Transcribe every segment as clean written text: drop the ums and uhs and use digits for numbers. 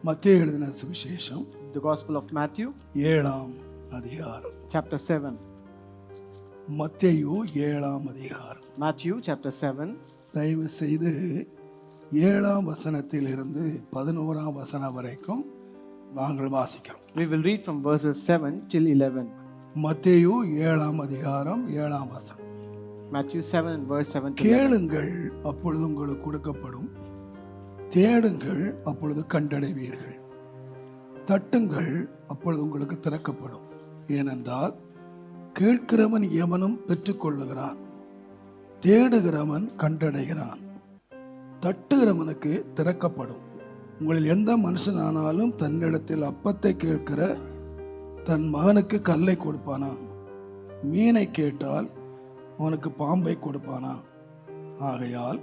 மத்தேயு எழுதின சுவிசேஷம் The Gospel of Matthew, 7ஆம் அதிகாரம். chapter 7. மத்தேயு 7ஆம் அதிகாரம். Matthew, chapter 7. தயவு செய்து 7ஆம் வசனத்தில் இருந்து 11ஆம் வசனம் வரைக்கும் நாங்கள் வாசிக்கிறோம். We will read from verses 7 till 11. மத்தேயு 7ஆம் அதிகாரம் 7ஆம் வசனம். Matthew 7 and verse 7 to 11. கேளுங்கள், அப்பொழுது உங்களுக்கு கொடுக்கப்படும். தேடுங்கள், அப்பொழுது கண்டடைவீர்கள். தட்டுங்கள், அப்பொழுது உங்களுக்கு திறக்கப்படும். ஏனென்றால் கேட்கிறவன் எவனும் பெற்றுக்கொள்ளுகிறான், தேடுகிறவன் கண்டடைகிறான், தட்டுகிறவனுக்கு திறக்கப்படும். உங்களில் எந்த மனுஷனானாலும் தன்னிடத்தில் அப்பத்தை கேட்கிற தன் மகனுக்கு கல்லை கொடுப்பானா? மீனை கேட்டால் அவனுக்கு பாம்பை கொடுப்பானா? ஆகையால்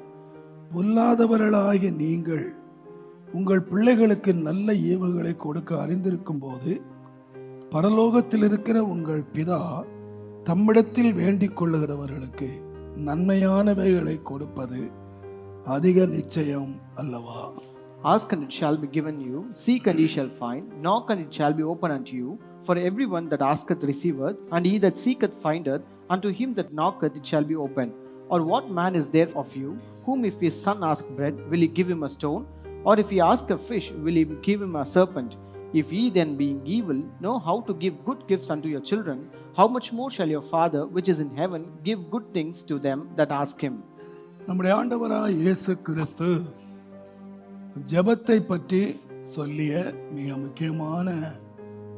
பொல்லாதவர்களாகிய நீங்கள் உங்கள் பிள்ளைகளுக்கு நல்ல ஈவுகளை கொடுக்க அறிந்திருக்கும் போது பரலோகத்தில் இருக்கிற உங்கள் பிதா தம்மிடத்தில் வேண்டிக் கொள்ளுகிறவர்களுக்கு நன்மையானவைகளை கொடுப்பது அதிக நிச்சயம் அல்லவா? Ask and it shall be given you, seek and ye shall find, knock and it shall be opened unto you. For everyone that asketh receiveth, and he that seeketh findeth, unto him that knocketh it shall be opened. Or what man is there of you, whom if his son ask bread, will he give him a stone? Or if he ask a fish, will he give him a serpent? If ye then, being evil, know how to give good gifts unto your children, how much more shall your Father which is in heaven give good things to them that ask him? நம்முடைய ஆண்டவராய் இயேசு கிறிஸ்து ஜெபத்தை பற்றி சொல்லிய மிக முக்கியமான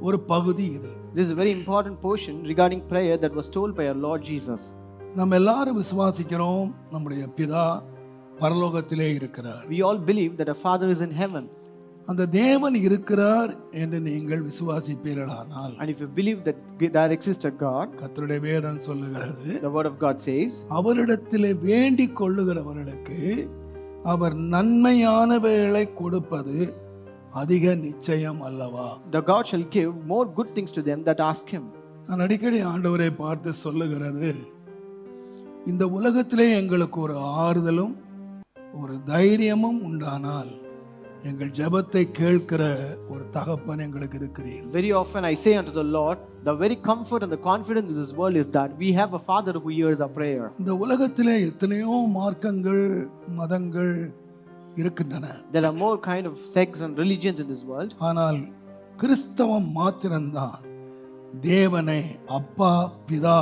ஒரு பகுதி இது. This is a very important portion regarding prayer that was told by our Lord Jesus. நம்ம எல்லாரும் விசுவாசிக்கிறோம், நம்முடைய பிதா பரலோகத்திலே இருக்கிறார். We all believe that our Father is in heaven. அந்த தேவன் இருக்கிறார் என்று நீங்கள் விசுவாசிப்பீர்களானால், And if you believe that there exists a God, கர்த்தருடைய வேதம் சொல்லுகிறது, the word of God says, அவரிடத்திலே வேண்டிக் கொள்ளுகிறவர்களுக்கு அவர் நன்மையானவைகளை கொடுப்பது அதிக நிச்சயம் அல்லவா? the God shall give more good things to them that ask him. நான் அடிக்கடி ஆண்டவரை பார்த்து சொல்லுகிறது, இந்த உலகத்திலே எங்களுக்கு ஒரு ஆறுதலும் ஒரு தைரியமும் உண்டானால் எங்கள் ஜெபத்தை கேட்கிற ஒரு தகப்பன் எங்களுக்கு இருக்கிறீர். Very often I say unto the Lord, the very comfort and the confidence in this world is that we have a Father who hears our prayer. இந்த உலகத்திலே எத்தனையோ மார்க்கங்கள் மதங்கள் இருக்கின்றன. There are more kind of sects and religions in this world. ஆனால் கிறிஸ்தவம் மாத்திரம்தான் தேவனை அப்பா பிதா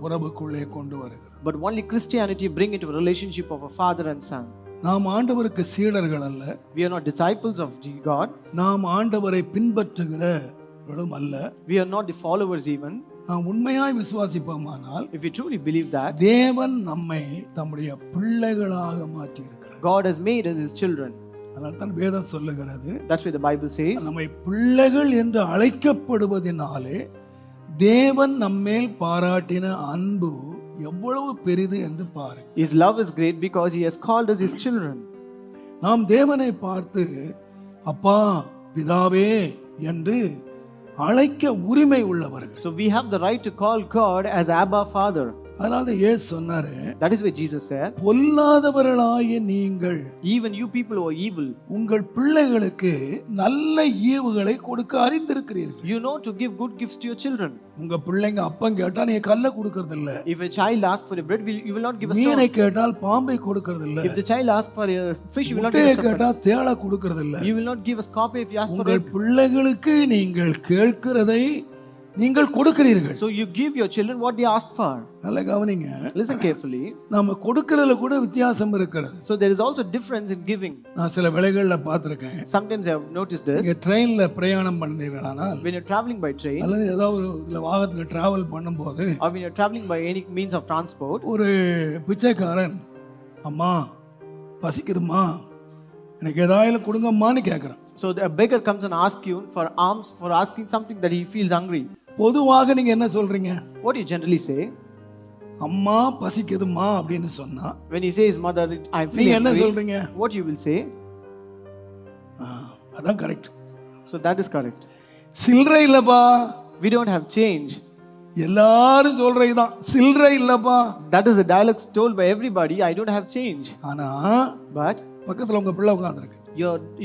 உறவுக்குள்ளே கொண்டு வருகிறது. But only Christianity bring into a relationship of a father and son. நாம் ஆண்டவருக்கு சீடர்கள் அல்ல. We are not disciples of God. நாம் ஆண்டவரை பின்பற்றுகிறவர்களும் அல்ல. We are not the followers even. நாம் உண்மையாய் விசுவாசிப்போமானால், If we truly believe that தேவன் நம்மை தம்முடைய பிள்ளைகளாக மாற்றி இருக்கிறார். God has made us his children. அதனால் தான் வேதம் சொல்லுகிறது, That's why the Bible says, நம்மை பிள்ளைகள் என்று அழைக்கப்படுவதினாலே தேவன் நம்மேல் பாராட்டின அன்பு எவ்வளவு பெரிது என்று பாருங்கள். his love is great because he has called us his children. நாம் தேவனை பார்த்து அப்பா பிதாவே என்று அழைக்க உரிமை உள்ளவர்கள். So we have the right to call God as Abba Father. அதனால இயேசு சொன்னாரு, That is why Jesus said, பொல்லாதவர்களாகிய நீங்கள் even you people who are evil, உங்கள் பிள்ளைகளுக்கு நல்ல ஈவுகளை கொடுக்க அறிந்திருக்கிறீர்கள். you know to give good gifts to your children. உங்க பிள்ளைங்க அப்பம் கேட்டா நீங்க கல்ல கொடுக்கறது இல்ல. If a child asks for a bread, you will not give a stone. மீனை கேட்டால் பாம்பை கொடுக்கறது இல்ல. If the child asks for a fish, you will not give a serpent. கேட்டா தேளை கொடுக்கறது இல்ல. You will not give a scorpion if you ask for உங்கள் it. பிள்ளைகளுக்கு நீங்கள் கேட்கிறதை நீங்கள் கொடுக்கிறீர்கள். So you give your children what they ask for. நல்ல கவனிங்க. Listen carefully. நாம கொடுக்கிறதுல கூட வித்தியாசம் இருக்கிறது. So there is also difference in giving. நான் சில வேளைகள்ல பார்த்திருக்கேன். Sometimes I have noticed this. நீங்க ட்ரெயின்ல பிரயாணம் பண்ணீங்களானால், When you're traveling by train, அல்லது ஏதாவது ஒரு இதுல வாகனத்துல டிராவல் பண்ணும்போது, or when you're traveling by any means of transport, ஒரு பிச்சைக்காரன் அம்மா பசிக்குதுமா எனக்கு ஏதாவது கொடுங்கம்மான்னு கேட்கறான். so a beggar comes and asks you for alms for asking something that he feels hungry. பொதுவாக நீங்க என்ன சொல்றீங்க? What do you generally say? அம்மா பசிக்குதுமா அப்படின்னு சொன்னா When he says, mother, I'm நீங்க feeling என்ன hungry, சொல்றீங்க? what you will say? அதான் correct. So that is correct. சில்லறை இல்லப்பா. We don't have change. எல்லாரும் சொல்றதுதான், சில்லறை இல்லப்பா. That is the dialogue told by everybody. I don't have change. ஆனா But பக்கத்துல உங்க பிள்ளை உட்கார்ந்திருக்கு.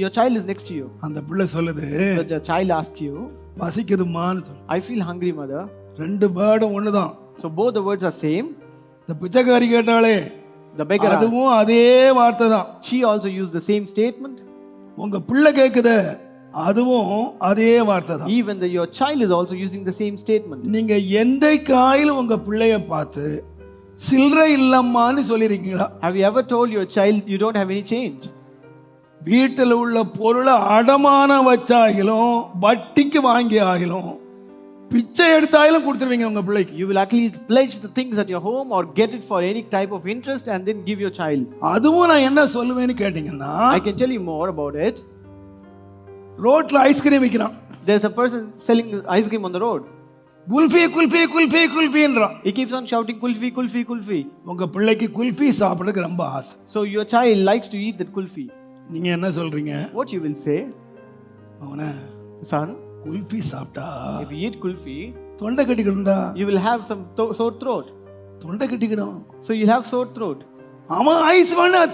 Your child is next to you. அந்த பிள்ளை சொல்லுது, The child asks you, பசிக்குதுமான்னு சொல்லு. I feel hungry, mother. ரெண்டு வேர்டும் ஒண்ணுதான். So both the words are same. இந்த பிச்சைக்காரி கேட்டாலே The beggar, அதுவும் அதே வார்த்தை தான். she also used the same statement. உங்க பிள்ளை கேக்குது, அதுவும் அதே வார்த்தை தான். Even your child is also using the same statement. நீங்க எந்த காயிலும் உங்க பிள்ளைய பார்த்து சில்லறை இல்லம்மான்னு சொல்லிருக்கீங்களா? Have you ever told your child you don't have any change? வீட்டில் உள்ள பொருளை அடமான வச்சாகிலும் வட்டிக்கு வாங்கி ஆகிலும் பிச்சை எடுத்தாயிலும் கொடுத்துருவீங்க உங்க பிள்ளைக்கு. You will at least pledge the things at your home or get it for any type of interest and then give your child. அதுவும் நான் என்ன சொல்லுவேன்னு கேட்டீங்கன்னா, I can tell you more about it. ரோட்ல ஐஸ்கிரீம் விற்கிறான். There's a person selling ice cream on the road. Kulfi kulfi kulfi குல்ஃபின்றான். He keeps on shouting kulfi kulfi kulfi. உங்க பிள்ளைக்கு குல்ஃபி சாப்பிடுறதுக்கு ரொம்ப ஆசை. So your child likes to eat that kulfi. நீங்க என்ன சொல்றீங்க? What you will say? அவனே, Son, குல்ஃபி சாப்பிட்டா if you eat kulfi, தொண்டை கட்டிக்கிடும்டா. you will have some sore throat. தொண்டை கட்டிக்கிடும். So you'll have sore throat. அவன் ஐஸ் பண்ண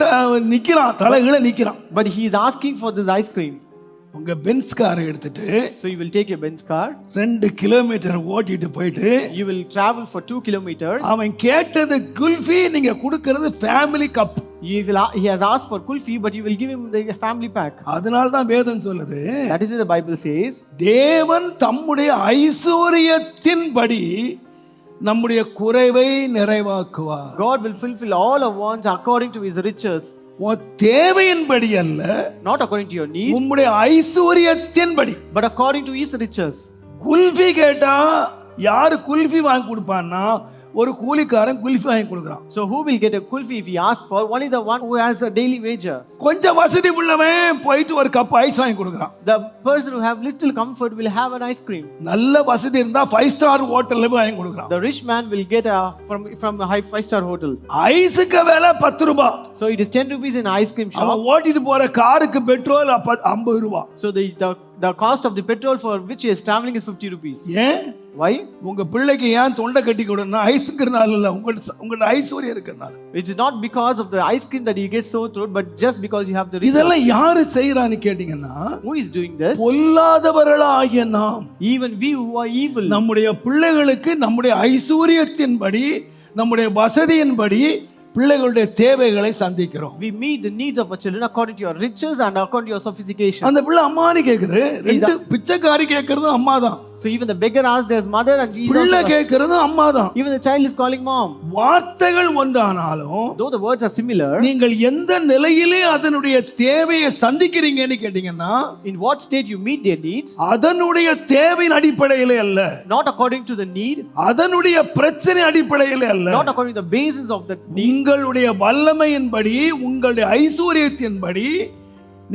நிக்கிறான், தலைகீழ நிக்கிறான். But he is asking for this ice cream. உங்க பென்ஸ் காரை எடுத்துட்டு So you will take your Benz car. 2 kilometre ஓட்டிட்டு போயிட்டு You will travel for 2 kilometers. அவன் கேட்டது குல்ஃபி, நீங்க கொடுக்கிறது family cup. He has asked for kulfi, but you will give him the family pack. அதனால தான் வேதம் சொல்லுது, That is what the Bible says. தேவன் தம்முடைய ஐஸ்வரியத்தின்படி நம்முடைய குறைவை நிறைவாக்குவார். God will fulfill all our wants according to his riches. உன் தேவையின்படி அல்ல, Not according to your need, உம்முடைய ஐஸ்வரியத்தின்படி. but according to his riches. Kulfi கேட்டா யாரு குல்ஃபி வாங்கி கொடுப்பான்னா, ஒரு கூலிக்காரன் குல்ஃபி வாங்கி கொடுக்குறான். So who will get a kulfi if he asks for? Only the one who has a daily wages. கொஞ்சம் வசதி உள்ளவன் போயிட்டு ஒரு கப் ஐஸ் வாங்கி கொடுக்குறான். The person who have little comfort will have an ice cream. நல்ல வசதி இருந்தா 5 ஸ்டார் ஹோட்டல்ல போய் வாங்கி கொடுக்குறான். The rich man will get from a high 5-star hotel. ஐஸுக்கு விலை 10 ரூபாய். So it is 10 rupees in ice cream shop. அவன் ஓட்டிட்டு போற காருக்கு பெட்ரோல் 50 ரூபாய். So the cost of the petrol for which he is traveling is 50 rupees. ஏன்? Why? உங்க பிள்ளைக்கு ஏன் தொண்டை கட்டி கொடுனா, ஐஸ்ங்கிறனால இல்ல, உங்க ஐஸ்வரியம் இருக்கறனால. It is not because of the ice cream that he gets sore throat, but just because you have the riches. இதெல்லாம் யாரு செய்யறான்னு கேட்டிங்கன்னா, Who is doing this? பொல்லாதவர்களாகிய நாம், Even we who are evil. நம்முடைய பிள்ளைகளுக்கு நம்முடைய ஐஸ்வரியத்தின்படி, நம்முடைய வசதியின்படி பிள்ளைகளுடைய தேவைகளை சந்திக்கிறோம். We meet the needs of our children according to your riches and according to your sophistication. அந்த பிள்ளை அம்மானு கேக்குது, ரெண்டு பிச்சைக்காரி கேக்குறது அம்மா தான். So even the beggar asked his mother and he is பிள்ளை also, கேக்குறது அம்மா தான். even the child is calling mom. வார்த்தைகள் ஒன்றானாலும் Though the words are similar, நீங்கள் எந்த நிலையிலே அதனுடைய தேவையை சந்திக்கிறீங்கன்னு கேட்டீங்கன்னா, in what state you meet their needs, அதனுடைய தேவையின் அடிப்படையிலே அல்ல, not according to the need, அதனுடைய பிரச்சனை அடிப்படையிலே அல்ல, not according to the basis of the need. உங்களுடைய வல்லமையின்படி, உங்களுடைய ஐஸ்வரியத்தின்படி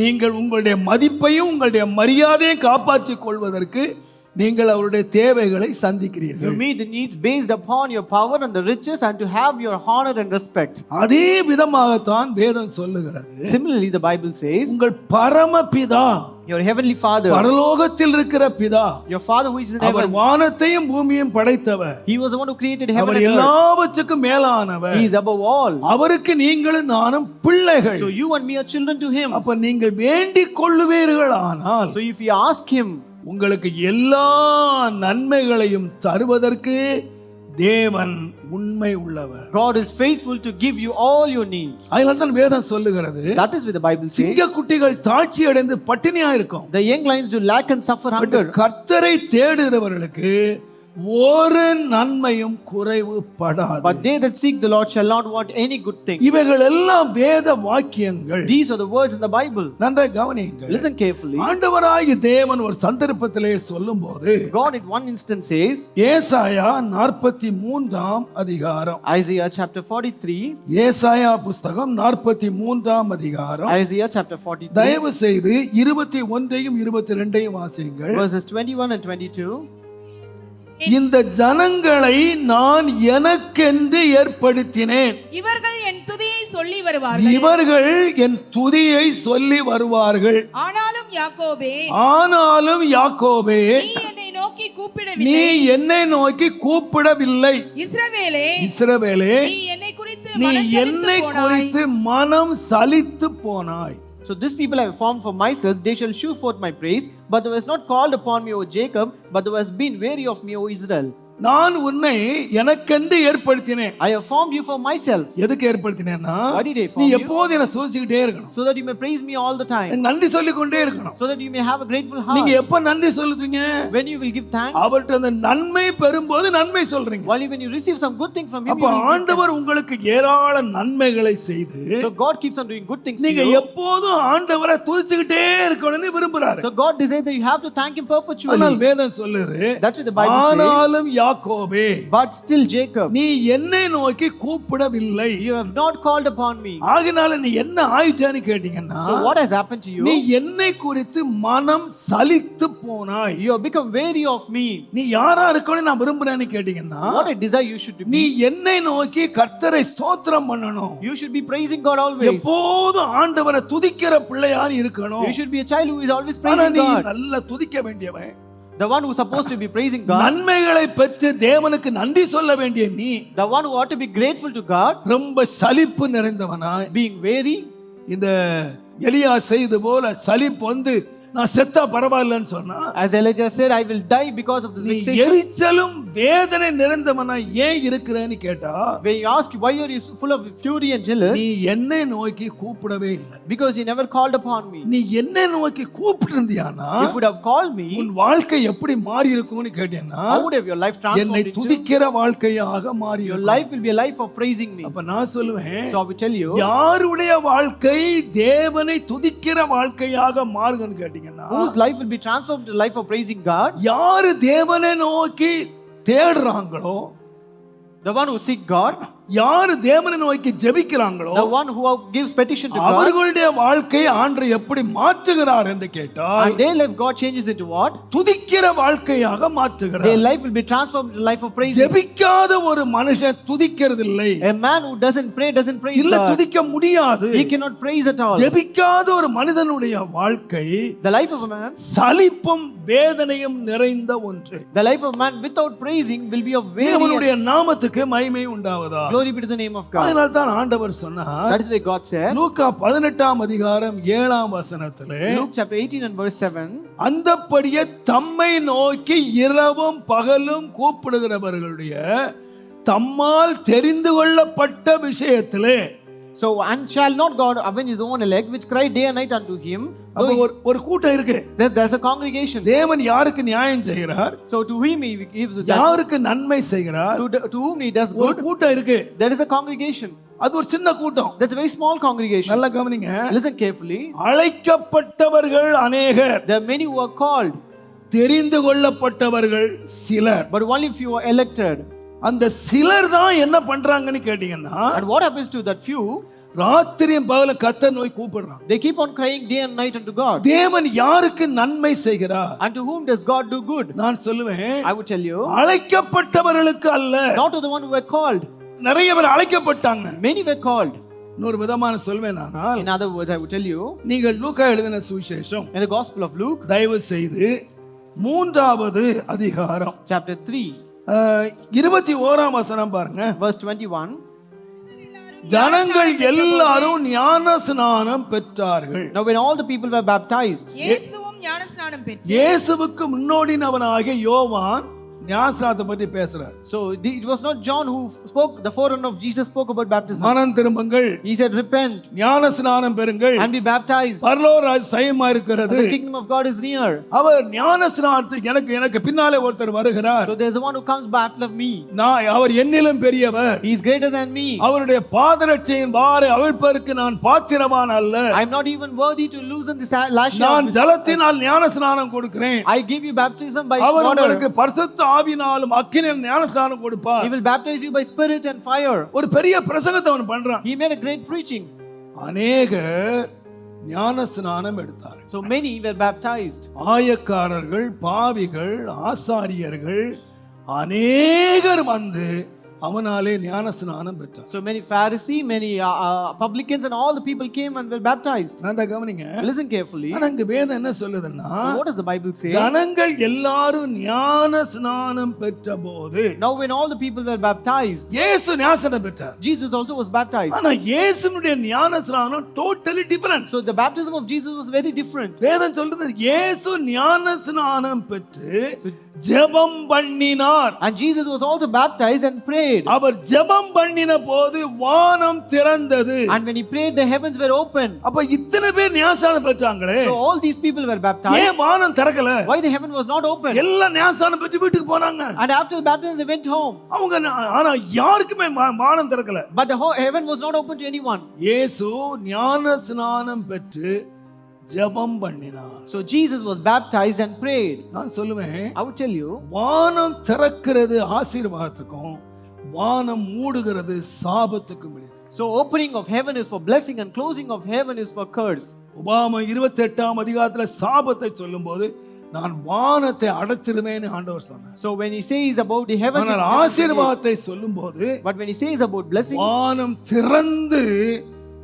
நீங்கள் உங்களுடைய மதிப்பையும் உங்களுடைய மரியாதையும் காப்பாற்றிக் கொள்வதற்கு நீங்கள் அவருடைய தேவைகளை சந்திக்கிறீர்கள். You meet the needs based upon your power and the riches and to have your honor and respect. அதே விதமாகத்தான் வேதம் சொல்லுகிறது. Similarly, the Bible says, உங்கள் பரமபிதா, your heavenly Father, பரலோகத்தில் இருக்கிற பிதா, your Father who is in our heaven, வானத்தையும் பூமியையும் படைத்தவர், he was the one who created heaven our and earth. எல்லாவற்றுக்கும் மேலானவர், He is above all. அவருக்கு நீங்களும் நானும் பிள்ளைகள். So you and me are children to him. அப்ப நீங்கள் வேண்டிக் கொள்ளுவீர்கள் ஆனால், So if you ask him, உங்களுக்கு எல்லா நன்மைகளையும் தருவதற்கு தேவன் உண்மை உள்ளவர். God is faithful to give you all your needs. அதனால தான் வேதம் சொல்லுகிறது, That is what the Bible says. சிங்கக்குட்டிகள் தாழ்ச்சி அடைந்து பட்டினியா இருக்கும், The young lions do lack and suffer hunger. கர்த்தரை தேடுகிறவர்களுக்கு ஒரு நன்மையும் குறைவு படாது. But they that seek the Lord shall not want any good thing. இவைகள் எல்லாம் வேத வாக்கியங்கள். These are the words in the Bible. நன்றாய் கவனியுங்கள். Listen carefully. ஆண்டவராகிய தேவன் ஒரு சந்தர்ப்பத்திலே சொல்லும்போது, God in one instance says, ஏசாயா 43ஆம் அதிகாரம், Isaiah chapter 43, ஏசாயா புஸ்தகம் 43ஆம் அதிகாரம், Isaiah chapter 43, தயவு செய்து 21ஐயும் 22ஐயும் வாசியுங்கள். verses 21 and 22. இந்த ஜனங்களை நான் எனக்கென்று ஏற்படுத்தினேன், இவர்கள் என் துதியை சொல்லி வருவார்கள், இவர்கள் என் துதியை சொல்லி வருவார்கள். ஆனாலும் யாக்கோபே, ஆனாலும் யாக்கோபே, நீ என்னை நோக்கி நீ கூப்பிடவில்லை. என்னை நோக்கி கூப்பிடவில்லை. இஸ்ரவேலே, இஸ்ரவேலே, நீ என்னை குறித்து நீ மனம் சலித்து என்னை போனாய். குறித்து மனம் சலித்து போனாய். So this people I have formed for myself, they shall shew forth my praise. But thou hast not called upon me, O Jacob, but thou hast been weary of me, O Israel. நான் உன்னை எனக்கென்று ஏற்படுத்தினேன். I have formed you for myself. எதுக்கு ஏற்படுத்தினேன்னா Why did I நீ form you? எப்போதும் என்ன சோதிச்சுக்கிட்டே இருக்கணும், So that you may praise me all the time. நன்றி சொல்லிக் கொண்டே இருக்கணும். So that you may have a grateful நீங்க heart. எப்ப நன்றி சொல்லுவீங்க? When you will give thanks, அவர்ட்ட அந்த நன்மை பெறும்போது நன்மை சொல்றீங்க. only when you receive some good thing from him, அப்ப you will give thanks. ஆண்டவர் உங்களுக்கு ஏராள நன்மைகளை செய்து So God keeps on doing good things to நீங்க you. எப்போதும் ஆண்டவரை துதிச்சுக்கிட்டே இருக்கணும்னு விரும்புறாரு. So God desires that you have to thank him ஆனால் perpetually. வேதம் சொல்லுது, That's what the Bible says. ஆனாலும் யாக்கோபே But still Jacob, நீ என்னை நோக்கி கூப்பிடவில்லை. you have not called upon me. ஆகினால நீ என்ன ஆயிட்டான்னு கேட்டீங்கன்னா, So what has happened to நீ you? என்னை குறித்து மனம் சலித்து போனாய். You have become weary of me. நீ யாரா இருக்கணும் நான் விரும்புறேன்னு கேட்டீங்கன்னா, What I desire you should நீ be. என்னை நோக்கி கர்த்தரை ஸ்தோத்திரம் பண்ணணும். You should be praising God always. எப்போதும் ஆண்டவரை துதிக்கிற பிள்ளையா இருக்கணும். You should be a child who is always ஆனா praising நீ God. நல்லா துதிக்க வேண்டியவன். The one who is supposed to be praising God. நன்மைகளை பெற்று தேவனுக்கு நன்றி சொல்ல வேண்டிய நீ The one who ought to be grateful to God. ரொம்ப சலிப்பு நிறைந்தவனாய், Being weary. இந்த எலியா செய்து போல சலிப்பு வந்து நான் செத்தா பரவாயில்லன்னு சொன்னா, As Elijah said, I will die because of this நீ vexation. எரிச்சலும் வேதனை நிறைந்தவனா ஏன் இருக்கிறேன்னு கேட்டா, When you ask why are you full of fury and jealous, நீ என்னை நோக்கி கூப்பிடவே இல்லை. because you never called upon me. நீ என்னை நோக்கி கூப்பிட்டு இருந்தியானா If you would have called me, உன் வாழ்க்கை எப்படி மாறி இருக்கும்னு கேட்டேன்னா, how would have your life என்னை transformed into? துதிக்கிற வாழ்க்கையாக மாறி Your இருக்கும். life will be a life of praising me. அப்ப நான் சொல்லுவேன், So I will tell you, யாருடைய வாழ்க்கை தேவனை துதிக்கிற வாழ்க்கையாக மாறுதுன்னு கேட்டீங்கன்னா, whose life will be transformed to a life of praising God? யாரு தேவனை நோக்கி தேடுறாங்களோ, The one who seek God, யாரு தேவனை நோக்கி ஜெபிக்கிறாங்களோ, the one who gives petition to God, அவர்களுடைய வாழ்க்கை ஆண்டவர் எப்படி மாற்றுகிறார் என்று கேட்டால், and their life God changes into what? துதிக்கிற வாழ்க்கையாக Their மாற்றுகிறார். life will be transformed into a life of praising. ஜெபிக்காத ஒரு மனுஷன் துதிக்கிறது இல்லை. A man who doesn't pray doesn't praise இல்ல, God. துதிக்க முடியாது. He cannot praise at all. ஜெபிக்காத ஒரு மனிதனுடைய வாழ்க்கை The life of a man, சலிப்பும் வேதனையும் நிறைந்த ஒன்று. the life of man without praising will be of weary. தேவனுடைய நாமத்துக்கு மகிமை உண்டாவதா. Glory be to the name of God. அதனால தான் ஆண்டவர் சொன்னார், That is why God said, லூக்கா 18 அதிகாரம் 7 வசனத்திலே, Luke chapter 18 and verse 7, அந்தப்படியே தம்மை நோக்கி இரவும் பகலும் கூப்பிடுகிறவர்களுடைய தம்மால் தெரிந்து கொள்ளப்பட்ட விஷயத்திலே, so and shall not God avenge his own elect which cry day and night unto him? அப்ப ஒரு கூட்டம் இருக்கு. There's a congregation. தேவன் யாருக்கு நியாயம் செய்கிறார், So to whom he gives the judgment, யாருக்கு நன்மை செய்கிறார், to whom he does ஒரு good, கூட்டம் இருக்கு. there is a congregation. அது ஒரு சின்ன கூட்டம். That's a very small congregation. நல்லா கவனிங்க. Listen carefully. அழைக்கப்பட்டவர்கள் அநேகர், There are many who are called, தெரிந்து கொள்ளப்பட்டவர்கள் சிலர். but only few are elected. அந்த சிலர் தான் என்ன பண்றாங்கன்னு கேட்டீங்கன்னா, And what happens to that few? ராத்திரியும் பகலும் கர்த்தர் நோய் கூப்பிடுறாங்க. They keep on crying day and night unto God. தேவன் யாருக்கு நன்மை செய்கிறார்? And to whom does God do good? நான் சொல்லுவேன், I would tell you, அழைக்கப்பட்டவர்களுக்கு அல்ல. not to the one who were called. நிறைய பேர் அழைக்கப்பட்டாங்க. Many were called. இன்னொரு விதமான சொல்வேன், ஆனால் In other words, I would tell you, நீங்கள் லூக்கா எழுதின சுவிசேஷம் in the Gospel of Luke, தயவு செய்து 3வது அதிகாரம் chapter 3, 21 வசனம் பாருங்க. verse 21. ஜனங்கள் எல்லாரும் ஞான ஸ்நானம் பெற்றார்கள். Now when all the people were baptized, இயேசுவும் ஞானஸ்நானம் பெற்று இயேசுவுக்கு முன்னோடினவனாகிய யோவான் ஞானஸ்நானத்தை பற்றி பேசுறார். so it was not John who spoke, the forerunner of Jesus spoke about baptism. மனம் திரும்புங்கள், He said, repent ஞான ஸ்நானம் பெறுங்கள், and be baptized. பரலோக ராஜ்யம் சமீபமா இருக்கிறது. The kingdom of God is near. அவர் ஞான ஸ்நானத்துக்கு எனக்கு பின்னாலே ஒருத்தர் வருகிறார். So there's one who comes back after me. அவர் என்னிலும் பெரியவர். He is greater than me. அவருடைய பாதரட்சையின் வாரை அவிழ்ப்பதற்கு நான் பாத்திரவான் அல்ல. I'm not even worthy to loosen this lash. நான் ஜலத்தினால் ஞான ஸ்நானம் கொடுக்கிறேன். I give you baptism by our water. உங்களுக்கு பரிசுத்த ஆவியினாலும் அக்கினியாலும் ஞான ஸ்நானம் கொடுப்பார். He will baptize you by spirit and fire. ஒரு பெரிய பிரசங்கத்தை அவன் பண்றான். He made a great preaching. அநேகர் ஞான ஸ்நானம் எடுத்தார்கள். So many were baptized. ஆயக்காரர்கள், பாவிகள், ஆசாரியர்கள் அநேகர் வந்து அவனாலே ஞானஸ்நானம் பெற்றான். So many Pharisees, many publicans, and all the people came and were baptized. நல்லா கவனிங்க. Listen carefully. ஆனா இங்க வேதம் என்ன சொல்லுதுன்னா, What does the Bible say? ஜனங்கள் எல்லாரும் ஞானஸ்நானம் பெற்றபோது, Now when all the people were baptized, இயேசு ஞானஸ்நானம் பெற்றார். Jesus also was baptized. ஆனா இயேசுனுடைய ஞானஸ்நானம் totally different. So the baptism of Jesus was very different. வேதம் சொல்றது இயேசு ஞானஸ்நானம் பெற்று ஜெபம் பண்ணினார். And Jesus was also baptized and prayed. அவர் ஜெபம் பண்ணின போது வானம் திறந்தது. And when he prayed, the heavens were open. அப்ப இத்தனை பேர் ஞானஸ்நானம் பெற்றாங்களே, So all these people were baptized. ஏன் வானம் திறக்கல? Why the heaven was not open? எல்லாம் ஞானஸ்நானம் பெற்று வீட்டுக்கு போனாங்க. And after the baptism, they went home. அவங்க ஆனா யாருக்குமே வானம் திறக்கல. But the whole heaven was not open to anyone. இயேசு ஞானஸ்நானம் பெற்று ஜெபம் பண்ணினார். So Jesus was baptized and prayed. நான் சொல்லுவேன், I would tell you, வானம் திறக்கிறது ஆசீர்வாதத்துக்கும் வானம் மூடுகிறது சாபத்துக்கும் இடையே. so opening of heaven is for blessing and closing of heaven is for curse. உபாகமம் 28ஆம் அதிகாரத்துல சாபத்தை சொல்லும்போது நான் வானத்தை அடைச்சிருவேன்னு ஆண்டவர் சொன்னார். So when he says about the heavens, ஆனால் ஆசீர்வாதத்தை சொல்லும்போது but when he says about blessings, வானம் திறந்து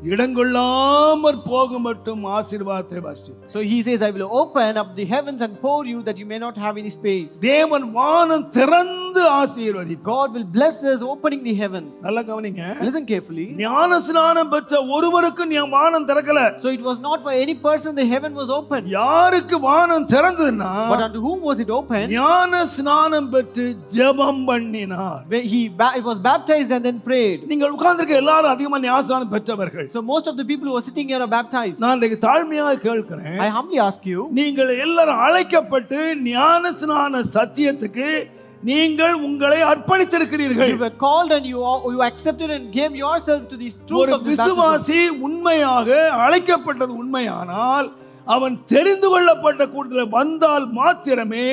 இடங்கொள்ளாமற் போக மட்டும் ஆசீர்வாதத்தை வர்ஷிப்பு. so he says, I will open up the heavens and pour you that you may not have any space. தேவன் வானம் திறந்து ஆசீர்வதிப்பார். God will bless us opening the heavens. நல்லா கவனிங்க. Listen carefully. ஞானஸ்நானம் பெற்ற ஒருவருக்கும் வானம் திறக்கல. So it was not for any person the heaven was open. யாருக்கு வானம் திறந்ததுன்னா, But unto whom was it open? ஞானஸ்நானம் பெற்று ஜெபம் பண்ணினார். When he was baptized and then prayed. நீங்கள் உட்கார்ந்திருக்க எல்லாரும் அதிகமா ஞானஸ்நானம் பெற்றவர்கள். So most of the people who are sitting here are baptized. நான் இன்றைக்கு தாழ்மையாக கேட்கிறேன், I humbly ask you, நீங்கள் எல்லாரும் அழைக்கப்பட்டு ஞானஸ்நான சத்தியத்துக்கு நீங்கள் உங்களை அர்ப்பணித்திருக்கிறீர்கள். you were called and you accepted and gave yourself to this truth ஒரு of this baptism. விசுவாசி உண்மையாக அழைக்கப்பட்டது உண்மையானால் அவன் தெரிந்து கொள்ளப்பட்ட கூட்டத்தில் வந்தால் மாத்திரமே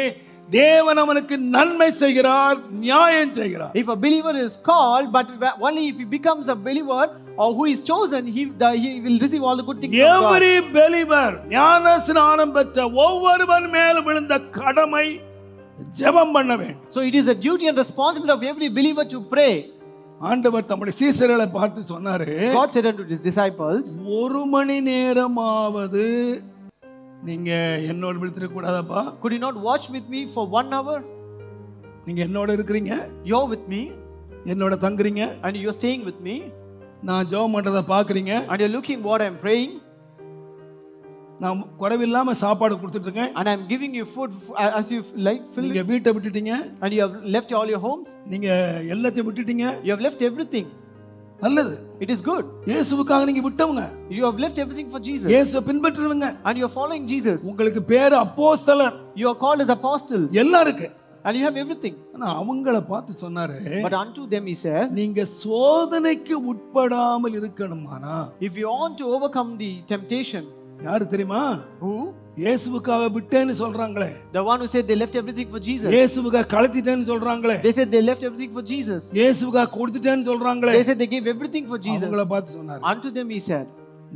தேவன் அவனுக்கு நன்மை செய்கிறார், நியாயம் செய்கிறார். If a believer is called, but only if he becomes a believer or who is chosen, he will receive all the good things from God. Every believer, ஞானஸ்நானம் பெற்ற ஒவ்வொருவன் மேல் விழுந்த கடமை ஜெபம் பண்ண வேண்டும். So it is a duty and responsibility of every believer to pray. ஆண்டவர் தம்முடைய சீசர்களை பார்த்து சொன்னாரு, God said unto his disciples, ஒரு மணி நேரமாவது நீங்க என்னோட விழுத்திட கூடாதாப்பா? could you not watch with me for 1 hour? நீங்க என்னோட இருக்கிறீங்க, You're with me என்னோட தங்குறீங்க, and you're staying with me, நான் ஜெபம் பண்றத பாக்குறீங்க, and you're looking what I'm praying, நான் குறைவில்லாம சாப்பாடு கொடுத்துட்டு இருக்கேன், and I'm giving you food as you like, நீங்க வீட்டை விட்டுட்டீங்க, and you have left all your homes, நீங்க எல்லாத்தையும் விட்டுட்டீங்க, you have left everything. நல்லது. It is good. இயேசுவுக்காக நீங்க விட்டவங்க, You have left everything for Jesus, இயேசுவை பின்பற்றுவங்க, and you're following Jesus. உங்களுக்கு பேரு அப்போஸ்தலர் You are called as apostles, எல்லாம் இருக்கு. and you have everything. ஆனா அவங்கள பார்த்து சொன்னாரு, But unto them he said, நீங்க சோதனைக்கு உட்படாமல் இருக்கணுமானா, if you want to overcome the temptation, யாரு தெரியுமா? who? இயேசுவுக்காக விட்டேன்னு சொல்றாங்களே, The one who said they left everything for Jesus. இயேசுவுக்காக கலத்திட்டேன்னு சொல்றாங்களே, They said they left everything for Jesus. இயேசுவுக்காக கொடுத்துட்டேன்னு சொல்றாங்களே, They said they gave everything for Jesus. அவங்கள பார்த்து சொன்னாரு, Unto them he said,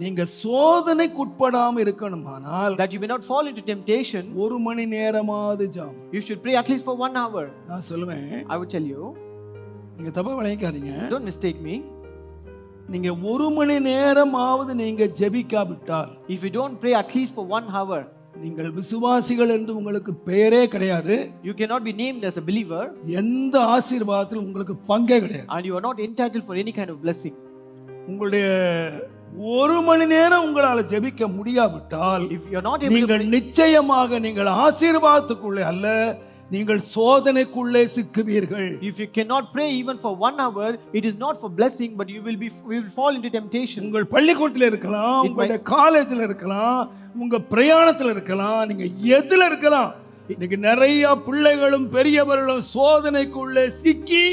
நீங்க சோதனைக்கு உட்படாம இருக்கணுமானால் that you may not fall into temptation, ஒரு மணி நேரமாவது ஜெபம். you should pray at least for 1 hour. நான் சொல்லுவேன், I would tell you, நீங்க தப்பா விளையாதீங்க, don't mistake me. நீங்க ஒரு மணி நேரமாவது நீங்க ஜெபிக்காவிட்டால், If you don't pray at least for 1 hour, நீங்கள் விசுவாசிகள் என்று உங்களுக்கு பெயரே கிடையாது, you cannot be named as a believer, எந்த ஆசீர்வாதத்தில் உங்களுக்கு பங்கே கிடையாது. and you are not entitled for any kind of blessing. உங்களுடைய ஒரு மணி நேரம் உங்களால ஜெபிக்க முடியாவிட்டால், If you are not able to நீங்கள் நிச்சயமாக நீங்கள் ஆசீர்வாதத்துக்குள்ளே அல்ல, நீங்கள் சோதனைக்குள்ளே சிக்குவீர்கள். If you cannot pray even for 1 hour, it is not for blessing, but you will fall into temptation. உங்கள் பள்ளிக்கூடத்தில் இருக்கலாம், உங்களுடைய காலேஜில் இருக்கலாம், உங்க பிரயாணத்தில் இருக்கலாம், நீங்க எதுல இருக்கலாம். இன்னைக்கு நிறைய பிள்ளைகளும் பெரியவர்களும் சோதனைக்குள்ளே சிக்கி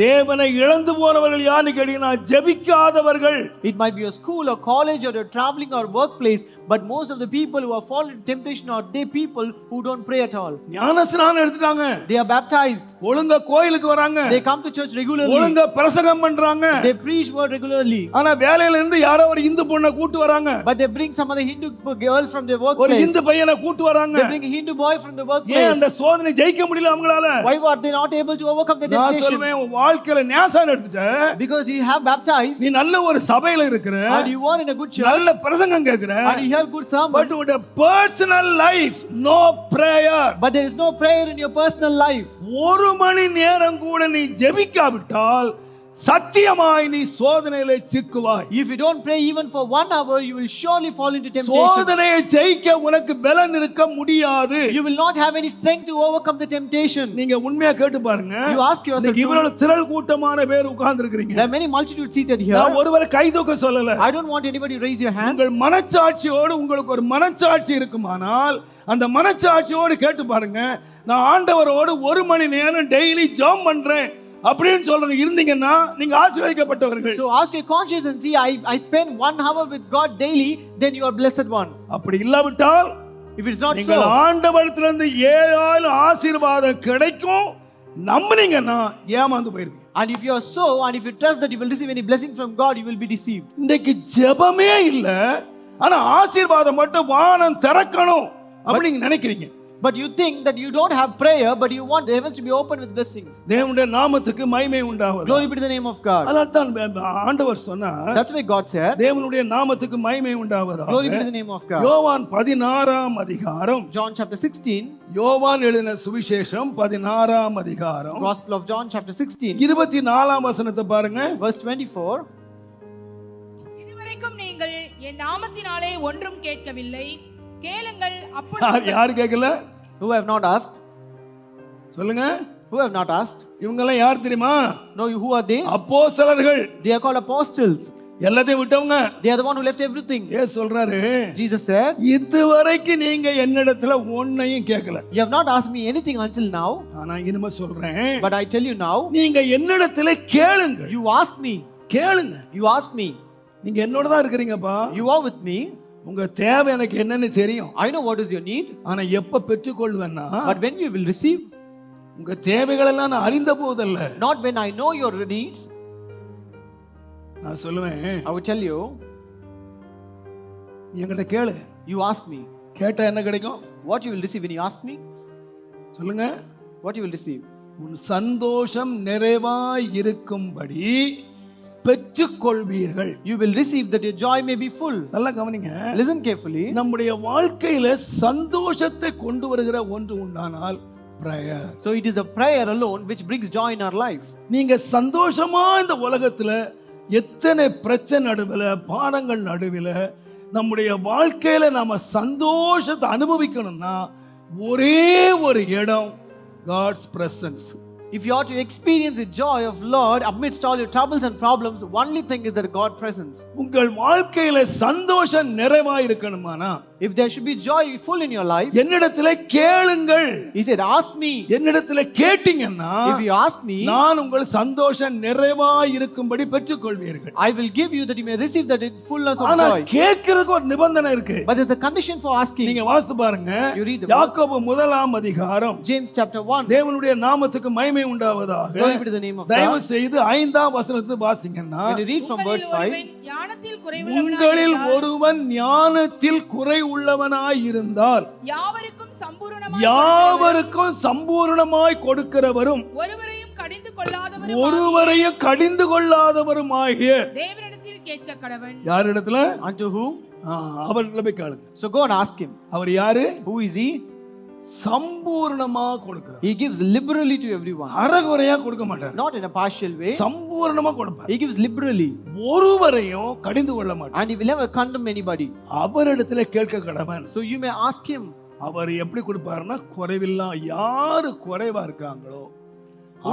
தேவனை இழந்து போனவர்கள் யாருன்னு கேட்டீங்கன்னா ஜெபிக்காதவர்கள். It might be a school or college or a traveling or workplace, but most of the people who have fallen into temptation are they people who don't pray at all. ஞானஸ்நானம் எடுத்துட்டாங்க, They are baptized, ஒழுங்கா கோயிலுக்கு வராங்க, they come to church regularly, ஒழுங்கா பிரசங்கம் பண்றாங்க, they preach word regularly, ஆனா வேலையில இருந்து யாரோ ஒரு இந்து பொண்ணை கூட்டு வராங்க, but they bring some other Hindu girl from their ஒரு workplace, இந்து பையனை கூட்டு வராங்க. they bring a Hindu boy from the ஏன் workplace. அந்த சோதனை ஜெயிக்க முடியல அவங்களால? Why were they not able to overcome the நான் temptation? சொல்வேன், வாழ்க்கையில ஞானஸ்நானம் எடுத்துட்ட, because you have baptized நீ நல்ல ஒரு சபையில இருக்கிற, and you are in a good church நல்ல பிரசங்கம் கேட்கிற, and you hear good sermon, but உன்னுடைய personal life no prayer. but there is no prayer in your personal life. ஒரு மணி நேரம் கூட நீ ஜெபிக்காவிட்டால் சத்தியமாய் நீ சோதனையிலே சிக்குவாய். If you don't pray even for 1 hour, you will surely fall into temptation. சோதனையை ஜெயிக்க உனக்கு பலன் இருக்க முடியாது. You will not have any strength to overcome the temptation. நீங்க உண்மையா கேட்டு பாருங்க. You ask yourself, இன்னைக்கு இவ்வளவு திரள் கூட்டமான பேர் உட்கார்ந்து இருக்கீங்க. there are many multitudes seated here. நான் ஒருவரை கை தூக்க சொல்லல. I don't want anybody to raise your hand. உங்கள் மனச்சாட்சியோடு உங்களுக்கு ஒரு மனச்சாட்சி இருக்குமானால் அந்த மனச்சாட்சியோடு கேட்டு பாருங்க. நான் ஆண்டவரோடு 1 மணி நேரம் டெய்லி ஜெபம் பண்றேன் அப்படின்னு சொல்றீங்க இருந்தீங்கன்னா நீங்க ஆசீர்வதிக்கப்பட்டவர்கள். So ask your conscience and see, I spend 1 hour with God daily, then you are blessed one. அப்படி இல்லாவிட்டால் If it's not நீங்கள் so, ஆண்டவரிடத்திலிருந்து ஏழாயிரம் ஆசீர்வாதம் கிடைக்கும் நம்பினீங்கன்னா ஏமாந்து போயிருவீங்க. and if you are so, and if you trust that you will receive any blessing from God, you will be deceived. இன்னைக்கு ஜெபமே இல்ல, ஆனா ஆசீர்வாதம் மட்டும் வானம் திறக்கணும் அப்படி நினைக்கிறீங்க. But you think that you don't have prayer, but you want the heavens to be open with blessings. தேவனுடைய நாமத்துக்கு மகிமை உண்டாவதாக. Glory be to the name of God. அதான் ஆண்டவர் சொன்னார். That's why God said, தேவனுடைய நாமத்துக்கு மகிமை உண்டாவதாக. Glory be to the name of God. யோவான் 16ஆம் அதிகாரம். John chapter 16. யோவான் எழுதின சுவிசேஷம் 16ஆம் அதிகாரம். Gospel of John chapter 16. 24ஆம் வசனத்தை பாருங்க. Verse 24. இதுவரைக்கும் நீங்கள் என் நாமத்தினாலே ஒன்றும் கேட்கவில்லை, கேளுங்கள் அப்பொழுது. யார் கேட்கல? Who have not asked? சொல்லுங்க. Who have not asked? இவங்க எல்லாம் யார் தெரியுமா? No, who are they? அப்போஸ்தலர்கள். They are called apostles. எல்லாத்தையும் விட்டவங்க. They are the one who left everything. ஏன் சொல்றாரு? Jesus said, இதுவரைக்கும் நீங்க என்னிடத்துல ஒண்ணையும் கேட்கல. you have not asked me anything until now. ஆனா இனிமே சொல்றேன். But I tell you now, நீங்க என்னிடத்துல கேளுங்க. you ask me. கேளுங்க. You ask me. நீங்க என்னோட தான் இருக்கீங்கப்பா. You are with me. உங்க தேவை எனக்கு என்னன்னு தெரியும். I know what is your need. ஆனா எப்ப பெற்றுக்கொள்வேன்னா, But when you will receive, உங்க தேவைகள் எல்லாம் நான் அறிந்த போதல்ல. not when I know your needs. நான் சொல்லுவேன். I will tell you, நீ என்கிட்ட கேளு. you ask me. கேட்டா என்ன கிடைக்கும்? What you will receive when you ask me? சொல்லுங்க. What you will receive? உன் சந்தோஷம் நிறைவாய் இருக்கும்படி பெற்றுக்கொள்வீர்கள். You will receive that your joy may be full. நல்லா கவனிங்க. Listen carefully. நம்முடைய வாழ்க்கையில சந்தோஷத்தை கொண்டு வருகிற ஒன்று உண்டானால் prayer. So it is a prayer alone which brings joy in our life. நீங்க சந்தோஷமா இந்த உலகத்துல எத்தனை பிரச்சனை நடுவில் பாடங்கள் நடுவில் நம்முடைய வாழ்க்கையில நாம சந்தோஷத்தை அனுபவிக்கணும்னா ஒரே ஒரு இடம் God's presence. If you are to experience the joy of Lord amidst all your troubles and problems, only thing is that God presence. உங்கள் வாழ்க்கையில சந்தோஷம் நிறைவாய் இருக்கணுமானா, if there should be joy full in your life, என்னிடத்திலே கேளுங்கள். He said, ask me. என்னிடத்திலே கேட்டீங்கன்னா, if you ask me, நான் உங்கள் சந்தோஷம் நிறைவாய் இருக்கும்படி பெற்றுக்கொள்வீர்கள். I will give you that you may receive that in fullness of ஆனா joy. கேட்கிறதுக்கு ஒரு நிபந்தனை இருக்கு. But there's a condition for asking. நீங்க வாசித்து பாருங்க. யாக்கோபு 1ஆம் அதிகாரம். James chapter 1. தேவனுடைய நாமத்துக்கு மகிமை உண்டாவதாக. Glory be to the name of God. தயவு செய்து 5ஆம் வசனத்தை வாசிங்கன்னா, when you read from verse 5, உங்களில் ஒருவன் ஞானத்தில் குறை உள்ளவனாய் இருந்தால் யாவருக்கும் சம்பூர்ணமாய் கொடுக்கிறவரும் ஒருவரையும் கடிந்து கொள்ளாதவருமாகிய தேவனிடத்தில் கேட்க கடவன். யாரிடத்துல? unto whom? அவரிடத்துல போய் கேளுங்க. So go and ask him. அவர் யாரு? Who is he? சம்பூர்ணமா கொடுக்கிறார். He gives liberally to everyone. அறகுறையா கொடுக்க மாட்டார். Not in a partial way. சம்பூர்ணமா கொடுப்பார். He gives liberally. ஒருவரையும் கடிந்து கொள்ள மாட்டார். And he will never condemn anybody. அவரிடத்துல கேட்க கடவன். So you may ask him. அவர் எப்படி கொடுப்பாருன்னா, குறைவில்லா யாரு குறைவா இருக்காங்களோ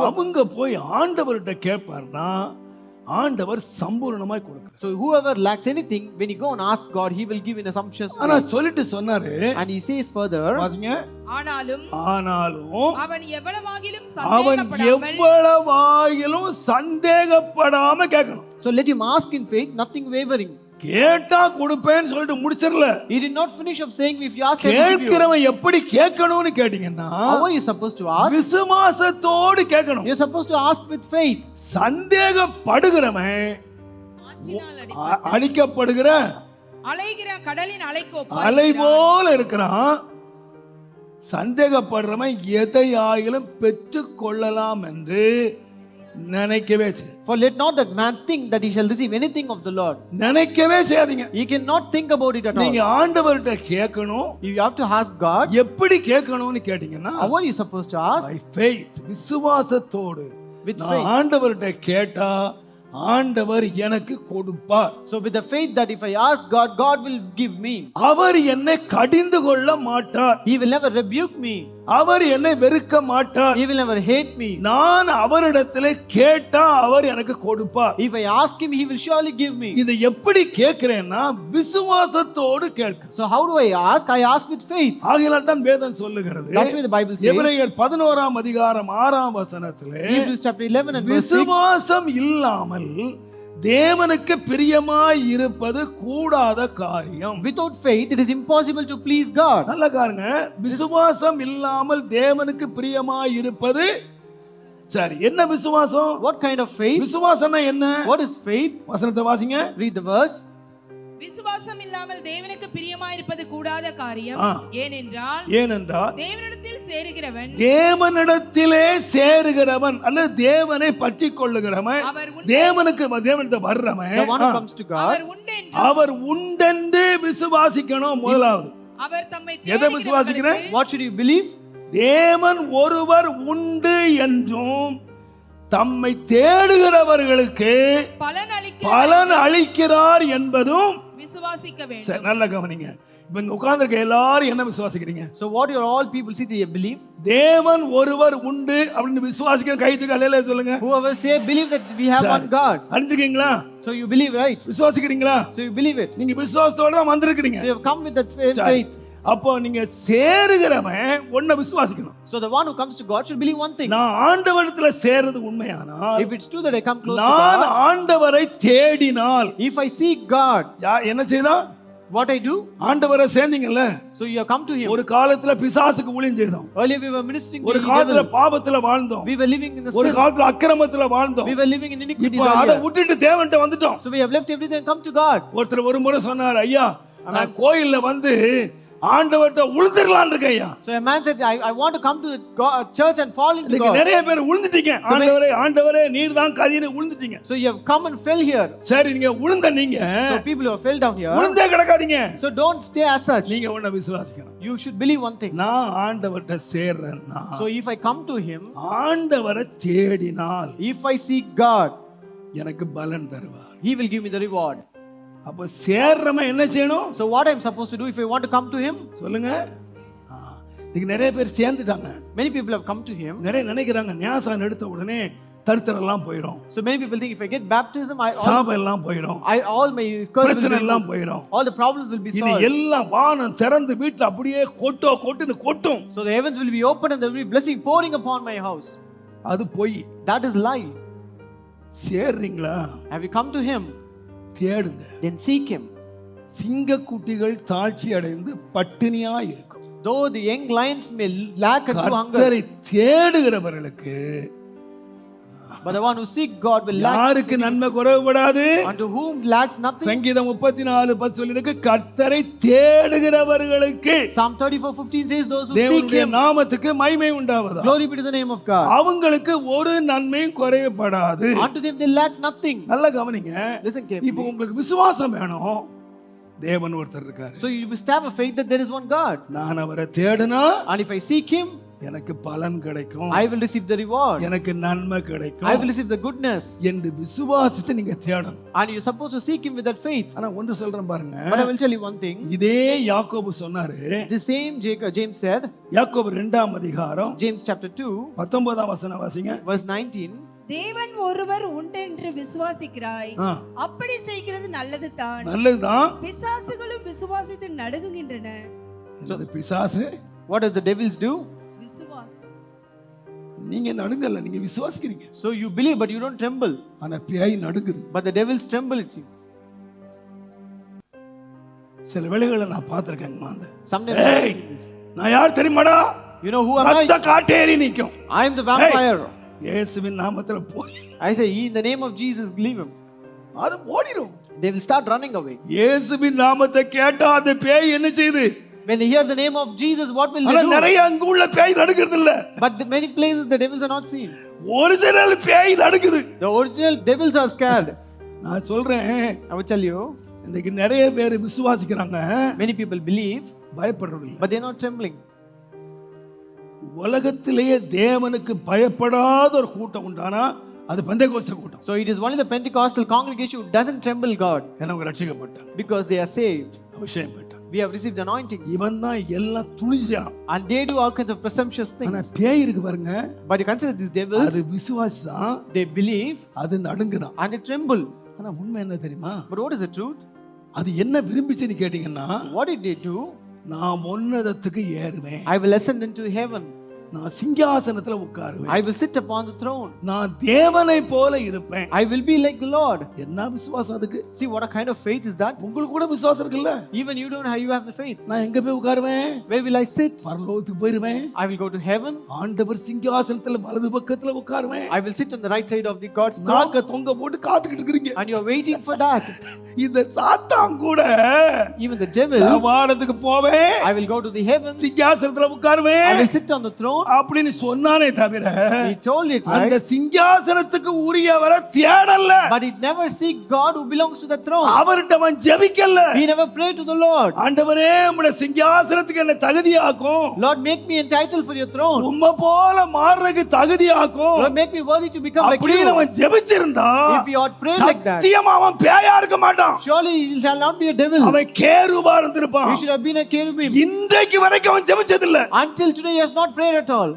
அவங்க போய் ஆண்டவர்கிட்ட கேட்பார்னா ஆண்டவர் சம்பூர்ணமாய் கொடுக்கிறார். So whoever lacks anything, when you go and ask God, he will give in a sumptuous way. ஆனா சொல்லிட்டு சொன்னாரு. And he says further, பாருங்க, ஆனாலும் அவன் எவ்வளவாயிலும் சந்தேகப்படாம கேட்கணும். So let him ask in faith, nothing wavering. கேட்டா கொடுப்பேன்னு சொல்லிட்டு முடிச்சிரல. He did not finish of saying if you ask him. கேட்கிறவன் எப்படி கேட்கணும்னு கேட்டிங்கன்னா, how are you supposed to ask? விசுவாசத்தோடு கேட்கணும். You are supposed to ask with faith. சந்தேகப்படுகிறவன் அடிக்கப்படுகிற அலைகிற கடலின் அலை போல இருக்கிறான். சந்தேகப்படுறவன் எதையாயிலும் பெற்றுக் கொள்ளலாம் என்று நினைக்கவே செய்ய For let not that man think that he shall receive anything of the Lord. நினைக்கவே செய்யாதீங்க. He cannot think about it at all. நீங்க ஆண்டவர்கிட்ட கேட்கணும். You have to ask God. எப்படி கேட்கணும்னு கேட்டீங்கன்னா How are you supposed to ask? by faith, விசுவாசத்தோடு. With நான் faith. ஆண்டவர்கிட்ட கேட்டா ஆண்டவர் எனக்கு கொடுப்பார். So with the faith that if I ask God, God will give me. அவர் என்னை கடிந்து கொள்ள மாட்டார். He will never rebuke me. அவர் என்னை வெறுக்க மாட்டார். He will never hate me. நான் அவரிடத்திலே கேட்டா அவர் எனக்கு கொடுப்பார். If I ask him, he will surely give me. இதை எப்படி கேட்கிறேன்னா விசுவாசத்தோடு கேட்கிறேன். So how do I ask? I ask with faith. ஆகையால் தான் வேதம் சொல்லுகிறது. That's why the Bible says. எபிரேயர் 11ஆம் அதிகாரம் 6ஆம் வசனத்திலே Hebrews chapter 11 and verse 6. விசுவாசம் இல்லாமல் தேவனுக்கு பிரியமாய் இருப்பது கூடாத காரியம். Without faith, it is impossible to please God. நல்ல காருங்க, விசுவாசம் இல்லாமல் தேவனுக்கு பிரியமாய் இருப்பது சரி. என்ன விசுவாசம்? What kind of faith? விசுவாசம்னா என்ன? What is faith? வசனத்தை வாசிங்க. Read the verse. விசுவாசம் இல்லாமல் தேவனுக்கு பிரியமாயிருப்பது கூடாத காரியம். ஏனென்றால் தேவனிடத்தில் சேருகிறவன் தேவனிடத்திலே சேருகிறவன் அல்லது தேவனை பற்றி கொள்ளுகிறவன் தேவனிடத்தில் வர்றவன் அவர் உண்டென்று விசுவாசிக்கணும். முதலாவது அவர் தம்மை எதை விசுவாசிக்கிறேன்? What should you believe? தேவன் ஒருவர் உண்டு என்றும் தம்மை தேடுகிறவர்களுக்கு பலன் அளிக்கிறார் என்பதும் விசுவாசிக்க வேண்டும். நல்ல கவனிங்க. இப்ப இங்க உட்கார்ந்திருக்க எல்லாரும் என்ன விசுவாசிக்கிறீங்க? So what you all people see they believe? தேவன் ஒருவர் உண்டு அப்படினு விசுவாசிக்கிற கைத்துக்கு அல்லேலூயா சொல்லுங்க. Whoever say believe that we have one God. அறிஞ்சிருக்கீங்களா? So you believe, right? விசுவாசிக்கிறீங்களா? So you believe it. நீங்க விசுவாசத்தோட தான் வந்திருக்கீங்க. So you have come with that faith. அப்போ நீங்க சேருகிறவன் ஒண்ண விசுவாசிக்கணும். So the one who comes to God should believe one thing. நான் ஆண்டவரிடத்துல சேருது உண்மையானால், if it's true that I come close to God, நான் ஆண்டவரை தேடினால், if I seek God, என்ன செய்தா? what I do? ஆண்டவரை சேர்ந்தீங்கல்ல, so you have come to him. ஒரு காலத்துல பிசாசுக்கு ஊழியம் செய்தோம். Earlier we were ministering to ஒரு காலத்துல பாவத்துல வாழ்ந்தோம். we were living in the sin. ஒரு காலத்துல அக்கிரமத்துல வாழ்ந்தோம். we were living in iniquity. இப்போ அத விட்டுட்டு தேவன்ட்ட வந்துட்டோம். so we have left everything and come to God. ஒருத்தர் ஒரு முறை சொன்னார், ஐயா நான் கோயில்ல வந்து ஆண்டவர்ட்ட உழுந்திரலாம் இருக்கேன் ஐயா. So a man said, I want to come to God, church and fall into God. நிறைய பேர் உழுந்துட்டீங்க. ஆண்டவரே நீர்தான் கதின்னு உழுந்துட்டீங்க. So you have come and fell here. சரி நீங்க உழுந்த நீங்க. So people who have fell down here. உழுந்தே கிடக்காதீங்க. So don't stay as such. நீங்க ஒண்ணு விசுவாசிக்கணும். You should believe one thing. நான் ஆண்டவர்ட்ட சேர்றேன்னா, so if I come to him, ஆண்டவரை தேடினால், if I seek God, எனக்கு பலன் தருவார். he will give me the reward. அப்ப சேர்றவன் என்ன செய்யணும்? So what I am supposed to do if I want to come to him? சொல்லுங்க. நீங்க நிறைய பேர் சேர்ந்துட்டாங்க. Many people have come to him. நிறைய நினைக்கிறாங்க ஞானஸ்நானம் எடுத்த உடனே தரித்திரம் எல்லாம் போயிடும். So many people think if I get baptism, சாபம் எல்லாம் போயிடும். all my பிரச்சனை எல்லாம் போயிடும். all the problems will be solved. இது எல்லாம் வானம் திறந்து வீட்ல அப்படியே கொட்டுன்னு கொட்டும். So the heavens will be open and there will be blessing pouring upon my house. அது போய். That is lie. சேர்றீங்களா? Have you come to him? தேடுங்க. Then seek him. சிங்கக்குட்டிகள் தாழ்ச்சி அடைந்து பட்டினியா இருக்கும். Though the young lions may lack and hunger. கர்த்தரை தேடுகிறவர்களுக்கு, but the one who seek God will lack. யாருக்கு நன்மை குறைவுபடாது? unto whom lacks nothing. சங்கீதம் 34:10 சொல்லிருக்கு, கர்த்தரை தேடுகிறவர்களுக்கு. Psalm 34:15 says those who seek தேவனுடைய him, நாமத்துக்கு மகிமை உண்டாவதா. glory be to the name of God. அவங்களுக்கு ஒரு நன்மையும் குறைவுபடாது. unto them they lack nothing. நல்லா கவனிங்க. Listen carefully. இப்போ உங்களுக்கு விசுவாசம் வேணும். தேவன் ஒருத்தர் இருக்காரு. So you must have a faith that there is one God. நான் அவரை தேடினா, and if I seek him, எனக்கு பலன் கிடைக்கும். I will receive the reward. எனக்கு நன்மை கிடைக்கும். I will receive the goodness. என்று விசுவாசித்து நீங்க தேடணும். And you are supposed to seek him with that faith. ஆனா ஒன்று சொல்றேன் பாருங்க. But I will tell you one thing. இதே யாக்கோபு சொன்னாரு. The same James said. யாக்கோபு 2ஆம் அதிகாரம் James chapter 2 19ஆம் வசனம் வாசிங்க. verse 19. தேவன் ஒருவர் உண்டென்று விசுவாசிக்கிறாய், அப்படி செய்கிறது நல்லதுதான். நல்லதுதான். பிசாசுகளும் விசுவாசித்து நடுங்குகின்றன. இது பிசாசு. What does the devils do? நீங்க நடுங்கல, நீங்க விசுவாசிக்கிறீங்க. So you believe but you don't tremble. ஆனா பேய் நடுங்குது. But the devils tremble it seems. சில வேளைகளை நான் பார்த்திருக்கேன் மாந்த. Sometimes நான் யார் தெரியுமாடா? You know who am I? ரத்த காட்டேரி நிக்கும். I am the vampire. இயேசுவின் நாமத்துல போய். I say in the name of Jesus leave him. அது ஓடிரும். They will start running away. இயேசுவின் நாமத்தை கேட்டா அந்த பேய் என்ன செய்யுது? When they hear the name of Jesus, what will ஆனா they do? நிறைய அங்க உள்ள பேய் நடுக்கிறது இல்ல. But the many places the devils are not seen. Original பேய் நடுக்குது. The original devils are scared. நான் சொல்றேன், I will tell you, இன்னைக்கு நிறைய பேர் விசுவாசிக்கிறாங்க, many people believe, பயப்படுறது இல்ல. but they are not trembling. உலகத்திலேயே தேவனுக்கு பயப்படாத ஒரு கூட்டம் உண்டானா அது பெந்தேகோஸ்தே கூட்டம். So it is only the Pentecostal congregation who doesn't tremble God எனக்கு ரட்சிக்கப்பட்டாங்க, because they are saved. அபிஷேகம் பெற்றாங்க. We have received the anointing. இவன் தான் எல்லாம் துணிஞ்சான். And they do all kinds of presumptuous ஆனா things. பேய் இருக்கு பாருங்க, But you consider these devils, அது விசுவாசி தான், they believe அது நடுங்குதான். and they tremble. ஆனா உண்மை என்ன தெரியுமா? But what is the truth? அது என்ன விரும்பிச்சுன்னு கேட்டீங்கன்னா, What did they do? நான் உன்னதத்துக்கு ஏறுவேன், I will ascend into heaven. நான் சிங்காசனத்துல உட்காருவேன், I will sit upon the throne. நான் தேவனை போல இருப்பேன். I will be like the Lord. என்ன விசுவாசம் அதுக்கு? See what a kind of faith is that? உங்களுக்கு கூட விசுவாசம் இருக்குல்ல? Even you don't have, you have the faith. நான் எங்க போய் உட்காருவேன்? Where will I sit? பரலோகத்துக்கு போயிருவேன். I will go to heaven. ஆண்டவர் சிங்காசனத்துல வலது பக்கத்துல உட்காருவேன். I will sit on the right side of the God's throne. நாக்க தொங்க போட்டு காத்துக்கிட்டு இருக்கீங்க. And you are waiting for that. இந்த சாத்தான் கூட Even the devil, வானத்துக்கு போவேன், I will go to the heavens. சிங்காசனத்துல உட்காருவேன் I will sit on the throne. அப்படின்னு சொன்னானே தவிர He told it, அந்த right? சிங்காசனத்துக்கு உரியவரை தேடல. But he never seek God who belongs to the throne. அவர்ட்ட அவன் ஜெபிக்கல. He never prayed to the Lord. ஆண்டவரே உம்முடைய சிங்காசனத்துக்கு என்ன தகுதியாக்கும், Lord, make me entitled for your throne. உம்மை போல மாறதுக்கு தகுதியாக்கும் Lord, make me worthy to become like அப்படின்னு you. அவன் ஜெபிச்சிருந்தா If he had prayed like that, சத்தியமா அவன் பேயா இருக்க மாட்டான். surely he shall not be a devil. அவன் கேருபா இருந்திருப்பான். He should have been a cherubim. இன்றைக்கு வரைக்கும் அவன் ஜெபிச்சது இல்ல. Until today, he has not prayed at all.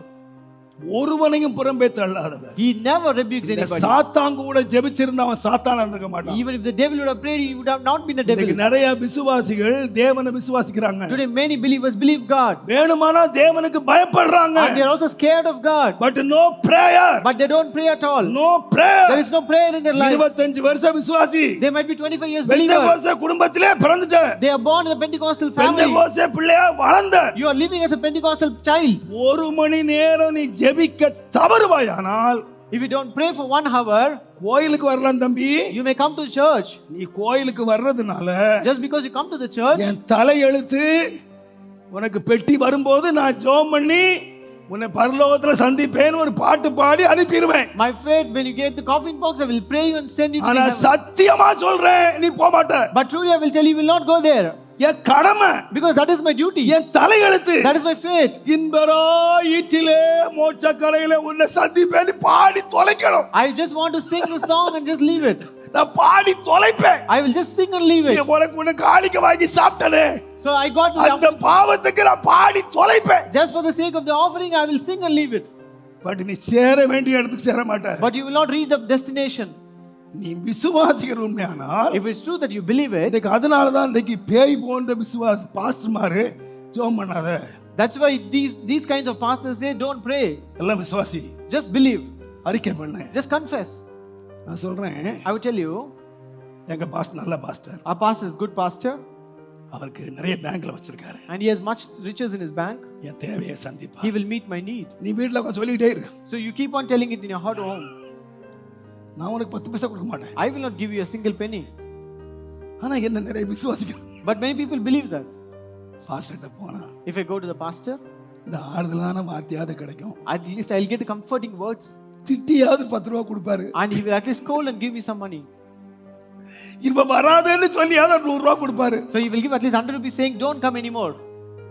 ஒருவனையும் புறம்பே தள்ளாதவர். He never rebukes anybody. சாத்தான் கூட ஜெபிச்சிருந்தா அவன் சாத்தானா இருக்க மாட்டான். Even if the devil would have prayed, he would have not been a devil. இன்னைக்கு நிறைய விசுவாசிகள் தேவனை விசுவாசிக்கிறாங்க. Today, many believers believe God. வேணுமானா தேவனுக்கு பயப்படுறாங்க. And they are also scared of God. But no prayer. But they don't pray at all. No prayer. There is no prayer in their life. 25 வருஷ விசுவாசி. They might be 25 years believer. Pentecost குடும்பத்திலே பிறந்துட்ட. They are born in the Pentecostal family. Pentecost பிள்ளையா வளர்ந்த. You are living as a Pentecostal child. ஒரு மணி நேரம் நீ ஜெபிக்க தவறுவாயானால், If you don't pray for 1 hour, கோயிலுக்கு வரலாம் தம்பி. you may come to church. நீ கோயிலுக்கு வர்றதுனால Just because you come to the church, என் தலையெழுத்து உனக்கு பெட்டி வரும்போது நான் ஜெபம் பண்ணி உன்னை பரலோகத்துல சந்திப்பேன்னு ஒரு பாட்டு பாடி அனுப்பிடுவேன். my faith, when you get the coffin box, I will pray you and send you to ஆனா heaven. சத்தியமா சொல்றேன், நீ போக மாட்ட. But truly I will tell you, you will not go there. என் கடமை, Because that is my duty. என் தலையெழுத்து. That is my faith. இன்பரா ஈட்டிலே மோட்ச கரையிலே உன்னை சந்திப்பேன்னு பாடி தொலைக்கணும். I just want to sing the song and just leave it. நான் பாடி தொலைப்பேன். I will just sing and leave it. உனக்கு காணிக்க வாங்கி சாப்பிட்டனே, So I got to அந்த பாவத்துக்கு நான் பாடி தொலைப்பேன். just for the sake of the offering, I will sing and leave it. But நீ சேர வேண்டிய இடத்துக்கு சேர மாட்ட. But you will not reach the destination. நீ விசுவாசிக்கிற உண்மையானால், If it's true that you believe it, இன்னைக்கு அதனால தான் இன்னைக்கு பேய் போன்ற விசுவாசி பாஸ்டர்மாரு ஜெபம் பண்ணாத. that's why these kinds of pastors say, don't pray. எல்லாம் விசுவாசி, Just believe. அறிக்கை பண்ணு. Just confess. நான் சொல்றேன், I will tell you, எங்க பாஸ்டர் நல்ல pastor. our pastor is good pastor. அவருக்கு நிறைய பேங்க்ல வச்சிருக்காரு. And he has much riches in his bank. என் தேவையை சந்திப்பா. He will meet my need. நீ வீட்டுல உட்கார்ந்து சொல்லிட்டே இரு. So you keep on telling it in your heart home. நான் உனக்கு 10 பைசா கொடுக்க மாட்டேன். I will not give you a single penny. ஆனா என்ன நிறைய விசுவாசிக்கிறேன். But many people believe that. பாஸ்டர்ட்ட போனா If I go to the pastor, இந்த ஆறுதலான வார்த்தையாவது கிடைக்கும். at least I'll get the comforting words. திட்டியாவது 10 ரூபாய் கொடுப்பாரு. And he will at least scold and give me some money. இப்ப வராதேன்னு சொல்லியாவது 100 ரூபாய் கொடுப்பாரு. So he will give at least 100 rupees saying, don't come anymore.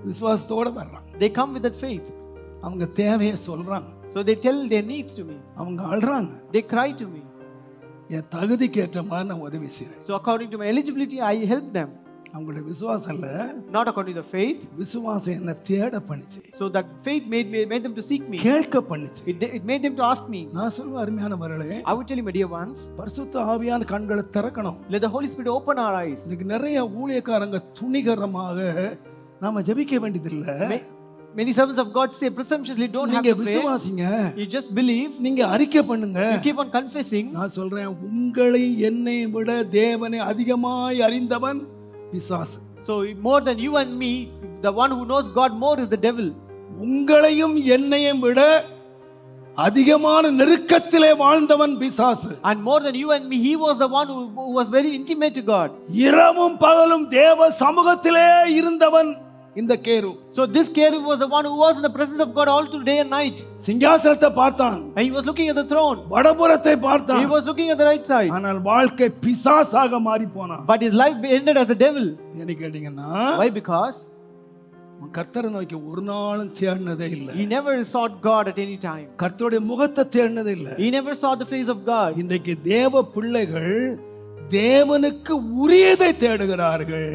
விசுவாசத்தோட வர்றான். They come with that faith. அவங்க தேவையை சொல்றாங்க. So they tell their needs to me. அவங்க அழுறாங்க. They cry to me. என் தகுதிக்கு ஏற்ற மாதிரி நான் உதவி செய்றேன். So according to my eligibility, I help them. அவங்களோட விசுவாசம் இல்ல, Not according to the faith. விசுவாசம் என்ன தேட பண்ணிச்சு. So that faith made them to seek me. கேட்க பண்ணிச்சு. It made them to ask me. நான் சொல்லுவேன் அருமையானவர்களே, I would tell you, my dear ones, பரிசுத்த ஆவியான கண்களை திறக்கணும். let the Holy Spirit open our eyes. இன்னைக்கு நிறைய ஊழியக்காரங்க துணிகரமாக நாம ஜெபிக்க வேண்டியதில்லை. Many servants of God say presumptuously, don't have நீங்க to pray. விசுவாசிங்க, You just believe. நீங்க அறிக்கை பண்ணுங்க. You keep on confessing. நான் சொல்றேன், உங்களை என்னை விட தேவனை அதிகமாய் அறிந்தவன் பிசாசு. So more than you and me, the one who knows God more is the devil. உங்களையும் என்னையும் விட அதிகமான நெருக்கத்திலே வாழ்ந்தவன் பிசாசு. And more than you and me, he was the one who was very intimate to God. இரவும் பகலும் தேவ சமூகத்திலே இருந்தவன் இந்த கேரு. So this cherub was the one who was in the presence of God all through day and night. சிங்காசனத்தை பார்த்தான், And he was looking at the throne. வடபுறத்தை He பார்த்தான், was looking at the right side. ஆனால் வாழ்க்கை பிசாசாக மாறி போனான். But his life ended as a devil. என்ன கேட்டீங்கன்னா, Why? Because கர்த்தரை நோக்கி ஒரு நாளும் தேடினதே இல்லை. he never sought God at any time. கர்த்தருடைய முகத்தை தேடினதே இல்லை. He never saw the face of God. இன்றைக்கு தேவ பிள்ளைகள் தேவனுக்கு உரியதை தேடுகிறார்கள்,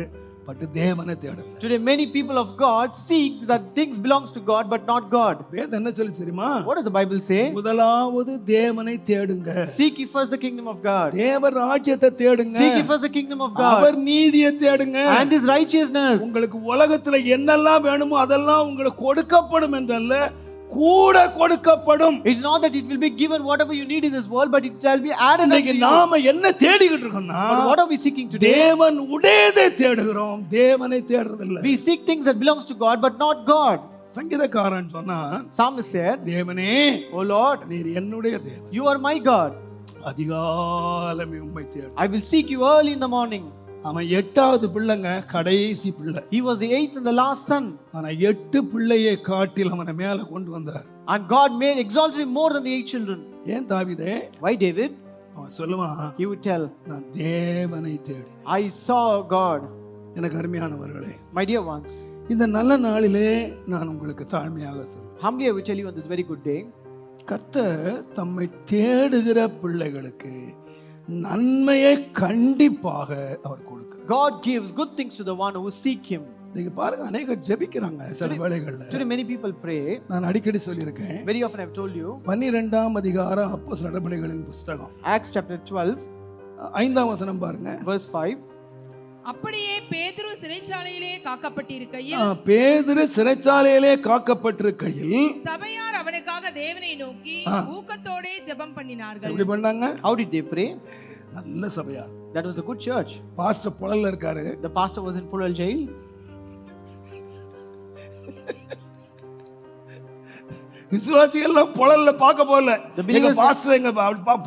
பட் தேவனை தேடல. Today many people of God seek that things belongs to God but not God. வேதம் என்ன சொல்லி தெரியுமா? What does the Bible say? முதலாவது தேவனை தேடுங்க, Seek ye first the kingdom of God. தேவ ராஜ்யத்தை தேடுங்க, Seek ye first the kingdom of God அவர் நீதியை தேடுங்க. and his righteousness. உங்களுக்கு உலகத்துல என்னெல்லாம் வேணுமோ அதெல்லாம் உங்களுக்கு கொடுக்கப்படும் என்றல்ல, கூட கொடுக்கப்படும். It's not that it will be given whatever you need in this world, but it shall be added unto இன்னைக்கு you. நாம என்ன தேடிக்கிட்டு இருக்கோம்னா, But what are we seeking today? தேவன் உடையதை தேடுகிறோம், தேவனை தேடுறதில்லை. We seek things that belongs to God but not God. சங்கீதக்காரன் சொன்னான், Psalmist said, தேவனே "O Lord, நீர் என்னுடைய தேவன், you are my God. அதிகாலமே உம்மை தேடு. I will seek you early in the morning." அவன் 8வது பிள்ளைங்க, கடைசி பிள்ளை. He was the 8th and the last son. ஆனா 8 பிள்ளையை காட்டில் அவனை மேல கொண்டு வந்தார். And God made exalted him more than the 8 children. ஏன் தாவீதே? Why David? அவன் சொல்லுவான், He would tell, நான் தேவனை தேடி. I saw God. எனக்கு அருமையானவர்களே, My dear ones, இந்த நல்ல நாளிலே நான் உங்களுக்கு தாழ்மையாக சொல்றேன், humbly I will tell you on this very good day, கர்த்தர் தம்மை தேடுகிற பிள்ளைகளுக்கு நன்மையை கண்டிப்பாக அவர் கொடுக்கிறார். God gives good things to the one who seek him. நீங்க பாருங்க, அநேகர் ஜெபிக்கிறாங்க சில வேளைகள்ல. Today many people pray. நான் அடிக்கடி சொல்லியிருக்கேன், Very often I've told you. 12ஆம் அதிகாரம் அப்போஸ்தலர் நடபடிகளின் புத்தகம் Acts chapter 12 5ஆம் வசனம் பாருங்க. verse 5. அப்படியே பேதுரு சிறைச்சாலையிலே காக்கப்பட்டிருக்கையில் பேதுரு சிறைச்சாலையிலே காக்கப்பட்டிருக்கையில் சபையார் அவனுக்காக தேவனை நோக்கி ஊக்கத்தோடே ஜெபம் பண்ணினார்கள். எப்படி பண்ணாங்க? How did they pray? நல்ல சபையா. That was a good church. Pastor புழல்ல இருக்காரு. The pastor was in Pulal jail. விசுவாசிகள் எல்லாம் புழல்ல பார்க்க போகல. எங்க பாஸ்டர் எங்க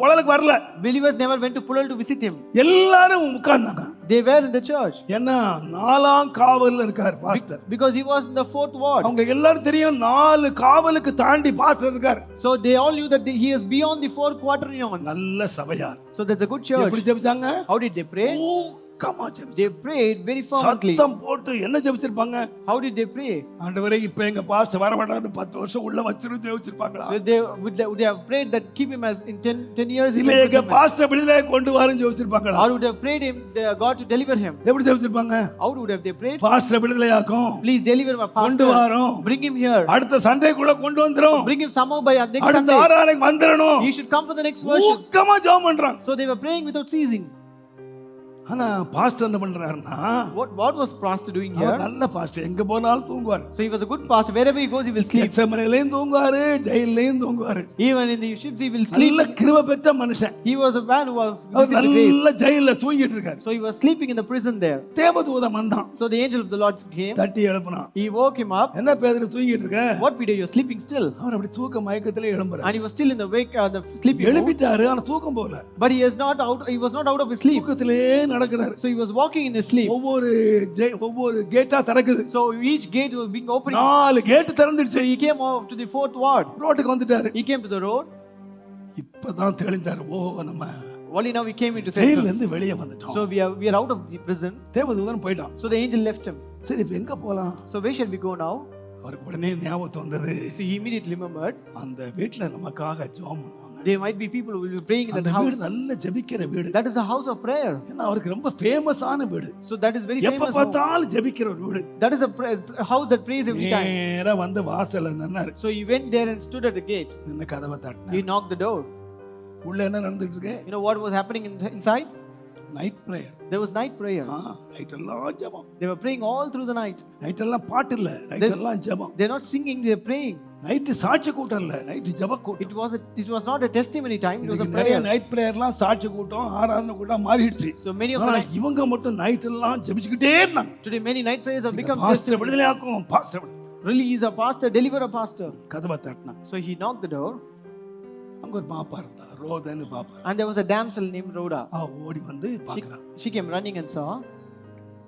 புழலுக்கு வரல. Believers never went to Pulal to visit him. எல்லாரும் உட்கார்ந்தாங்க. They were in the church. ஏன்னா 4ஆம் காவல்ல இருக்கார் pastor. Because he was in the 4th ward. அவங்க எல்லாரும் தெரியும் 4 காவலுக்கு தாண்டி பாஸ்டர் இருக்கார். So they all knew that he is beyond the 4 quaternions. நல்ல சபையா. So that's a good church. எப்படி ஜெபிச்சாங்க? How did they pray? They prayed very fervently. சத்தம் போட்டு என்ன ஜெபிச்சிருப்பாங்க? How did they pray? ஆண்டவரே இப்போ எங்க பாஸ்டர் வர மாட்டாரு, 10 வருஷம் உள்ள வச்சிரு ஜெபிச்சிருப்பாங்களா? So they would they have prayed that keep him as in 10 years. இல்ல எங்க பாஸ்டர் விடுதலை கொண்டு வாருன்னு ஜெபிச்சிருப்பாங்களா? Or would have prayed him God to deliver him? எப்படி ஜெபிச்சிருப்பாங்க? How would have they prayed? Pastor விடுதலையாக்கும், Please deliver my pastor. கொண்டு வாரோம், Bring him here. அடுத்த சண்டேக்குள்ள கொண்டு வந்துரும், Bring him somehow by next அடுத்த Sunday. ஆராதனைக்கு வந்துறணும். He should come for the next worship. ஊக்கமா ஜெபம் பண்றாங்க. So they were praying without ceasing. ஆனா பாஸ்டர் என்ன பண்றாருன்னா, What was pastor doing here? நல்ல பாஸ்டர், எங்க போனாலும் தூங்குவார். So he was a good pastor. Wherever he goes, he will sleep. கெத்செமனேலயும் தூங்குவாரு, ஜெயில்லயும் தூங்குவாரு. Even in the ships, he will sleep. நல்ல கிருபை பெற்ற மனுஷன். He was a man who was received the grace. நல்ல ஜெயில்ல தூங்கிட்டு இருக்காரு. So he was sleeping in the prison there. தேவதூதன் வந்தான். So the angel of the Lord came. தட்டி எழுப்புனான். He woke him up. என்ன பேதுரு தூங்கிட்டு இருக்க? What Peter, you're sleeping still? அவர் அப்படி தூக்க மயக்கத்திலே எழும்புறார். And he was still in the wake, the sleeping mood. எழும்பிட்டாரு, ஆனா தூக்கம் போகல. But he is not out. He was not out of his sleep. தூக்கத்திலே நடக்கிறாரு. So he was walking in his sleep. ஒவ்வொரு கேட்டா திறக்குது. So each gate was being opened. 4 gate திறந்துடுச்சு. So he came out to the 4th ward. ரோட்டுக்கு வந்துட்டாரு. He came to the road. இப்பதான் தெளிஞ்சாரு, ஓ நம்ம Only now we came into ஜெயில்ல senses. இருந்து வெளியே வந்துட்டோம். So we are out of the prison. தேவதூதன் போய்ட்டான். So the angel left him. சரி இப்ப எங்க போலாம்? So where shall we go now? அவருக்கு உடனே ஞாபகம் வந்தது, So he immediately remembered. அந்த வீட்ல நமக்காக ஜெபம் பண்ணுவாங்க. There might be people who will be praying in that அந்த house. வீடு நல்ல ஜெபிக்கிற வீடு. That is a house of prayer. ஏன்னா அவருக்கு ரொம்ப ஃபேமஸான வீடு. So that is very எப்ப famous. பார்த்தாலும் ஜெபிக்கிற ஒரு வீடு. That is a house that prays every time. நேரா வந்து வாசல்ல நின்னாரு. So he went there and stood at the gate. நின்னு கதவை தட்டினாரு. He knocked the door. உள்ள என்ன நடந்துட்டு இருக்கு? You know what was happening inside? Night prayer. There was night prayer. Night எல்லாம் ஜெபம். They were praying all through the night. Night எல்லாம் பாட்டு இல்ல, நைட் எல்லாம் ஜெபம். They're not singing, they're praying. Night சாட்சி கூட்டம் இல்ல, நைட் ஜெப கூட்டம். It was not a testimony time, it was a நிறைய prayer. நைட் பிரேயர்லாம் சாட்சி கூட்டம், ஆராதனை கூட்டம் மாறிடுச்சு. So many of the night, இவங்க மட்டும் நைட் எல்லாம் ஜெபிச்சிட்டே இருந்தாங்க. today many night prayers have become pastor விடுதலையாக்கும், pastor release a pastor, deliver a pastor. கதவை தட்டினாங்க. So he knocked the door. அங்க ஒரு பாப்பா இருந்தா, ரோதன்னு பாப்பா. And there was a damsel named Rhoda. ஓடி வந்து பார்க்கறா. She came running and saw.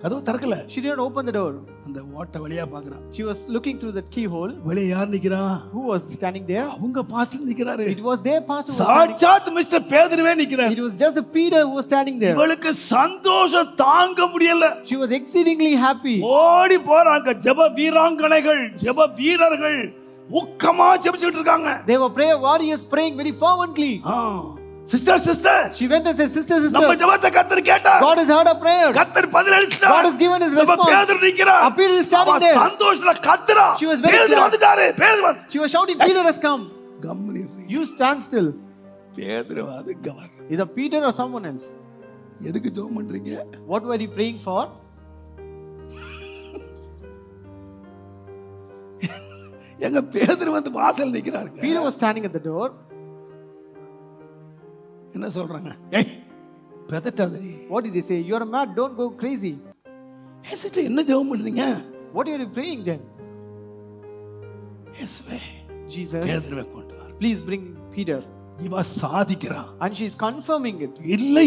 கதவு திறக்கல. She did not open the door. அந்த ஓட்டை வழியா பாக்குறான். She was looking through the keyhole. வெளிய யார் நிக்கிறா? Who was standing there? அவங்க பாஸ்டர் நிக்கிறாரு. It was their pastor who was standing. சாட்சாத் மிஸ்டர் பேதுருவே நிக்கிறார். It was just Peter who was standing there. இவளுக்கு சந்தோஷம் தாங்க முடியல. She was exceedingly happy. ஓடி போறாங்க. ஜெப வீராங்கனைகள், ஜெப வீரர்கள் ஊக்கமா ஜெபிச்சிட்டு இருக்காங்க. They were prayer warriors praying very fervently. Sister She went and said, sister, நம்ம ஜெபத்தை கர்த்தர் கேட்டார். God has heard our prayers. கர்த்தர் பதில் அளிச்சார். God has given his response. பேதுரு நிக்கிறார். Peter is standing there. சந்தோஷத்துல கத்துறா. She was very பேதுரு glad. வந்துட்டாரு. பேதுரு வந்து. She was shouting, Peter has come. கம்முனிரு. You stand still. பேதுரு அதுங்க வர. Is it Peter or someone else? எதுக்கு ஜெபம் பண்றீங்க? What were you praying for? எங்க பேதுரு வந்து வாசல் நிக்கிறாருங்க. Peter was standing at the door. என்ன சொல்றாங்க? ஏய் பெதட்டாதடி. What did they say? You are mad, don't go crazy. ஏசிட்ட என்ன ஜெபம் பண்றீங்க? What are you praying then? இயேசுவே Jesus, பேதுருவை கொண்டு வா. please bring Peter. இவ சாதிக்கிறா. And she is confirming it.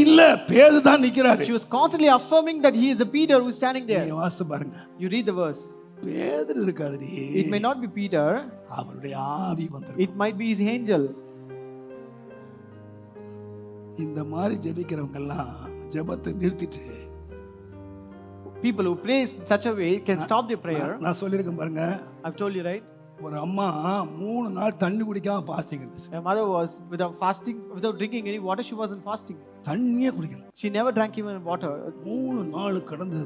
இல்ல பேதுரு தான் நிக்கிறாரு. She was constantly affirming that he is the Peter who is standing there. நீங்க வாசித்து பாருங்க. You read the verse. பேதுரு இருக்காதடி. It may not be Peter. அவருடைய ஆவி வந்திருக்கு. It might be his angel. இந்த மாதிரி ஜெபிக்கிறவங்க எல்லாம் ஜெபத்தை நிறுத்திட்டு People who pray in such a way can stop their prayer. நான் சொல்லியிருக்கேன் பாருங்க. I've told you, right? ஒரு அம்மா 3 நாள் தண்ணி குடிக்காம ஃபாஸ்டிங் இருந்துச்சு. My mother was without fasting, without drinking any water. She wasn't fasting. தண்ணியே குடிக்கல. She never drank even water. 3 நாள் கடந்து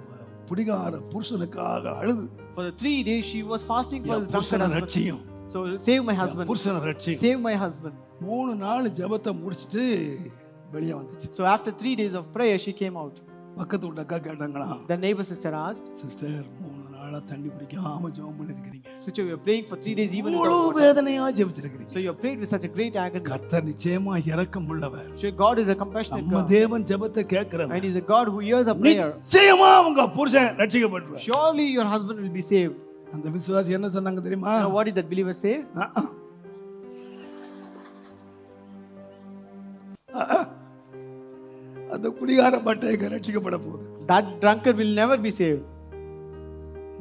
புடிகார புருஷனுக்காக அழுது. For the 3 days she was fasting for his drunken புருஷனை husband. ரட்சியும். So save my husband. புருஷனை ரட்சியும். Save my husband. 3 நாள் ஜெபத்தை முடிச்சிட்டு வெளியே வந்துச்சு. So after 3 days of prayer she came out. பக்கத்து வீட்டு அக்கா கேட்டாங்களா? The neighbor sister asked, sister 3 நாளா தண்ணி குடிக்காம ஜெபம் பண்ணிருக்கீங்க. sister, you are praying for 3 days even without இவ்வளவு water. வேதனையா ஜெபிச்சிருக்கீங்க. So you are prayed with such a great agony. கர்த்தர் நிச்சயமா இரக்கம் உள்ளவர். So God is a compassionate நம்ம God. தேவன் ஜெபத்தை கேட்கிறவர். And he is a God who hears our prayer. நிச்சயமா உங்க புருஷன் ரட்சிக்கப்படுவார். Surely your husband will be saved. அந்த விசுவாசி என்ன சொன்னாங்க தெரியுமா? Now what did that believer say? அந்த குடிகார பட்டேக ரட்சிக்கப்பட போகுது. That drunkard will never be saved.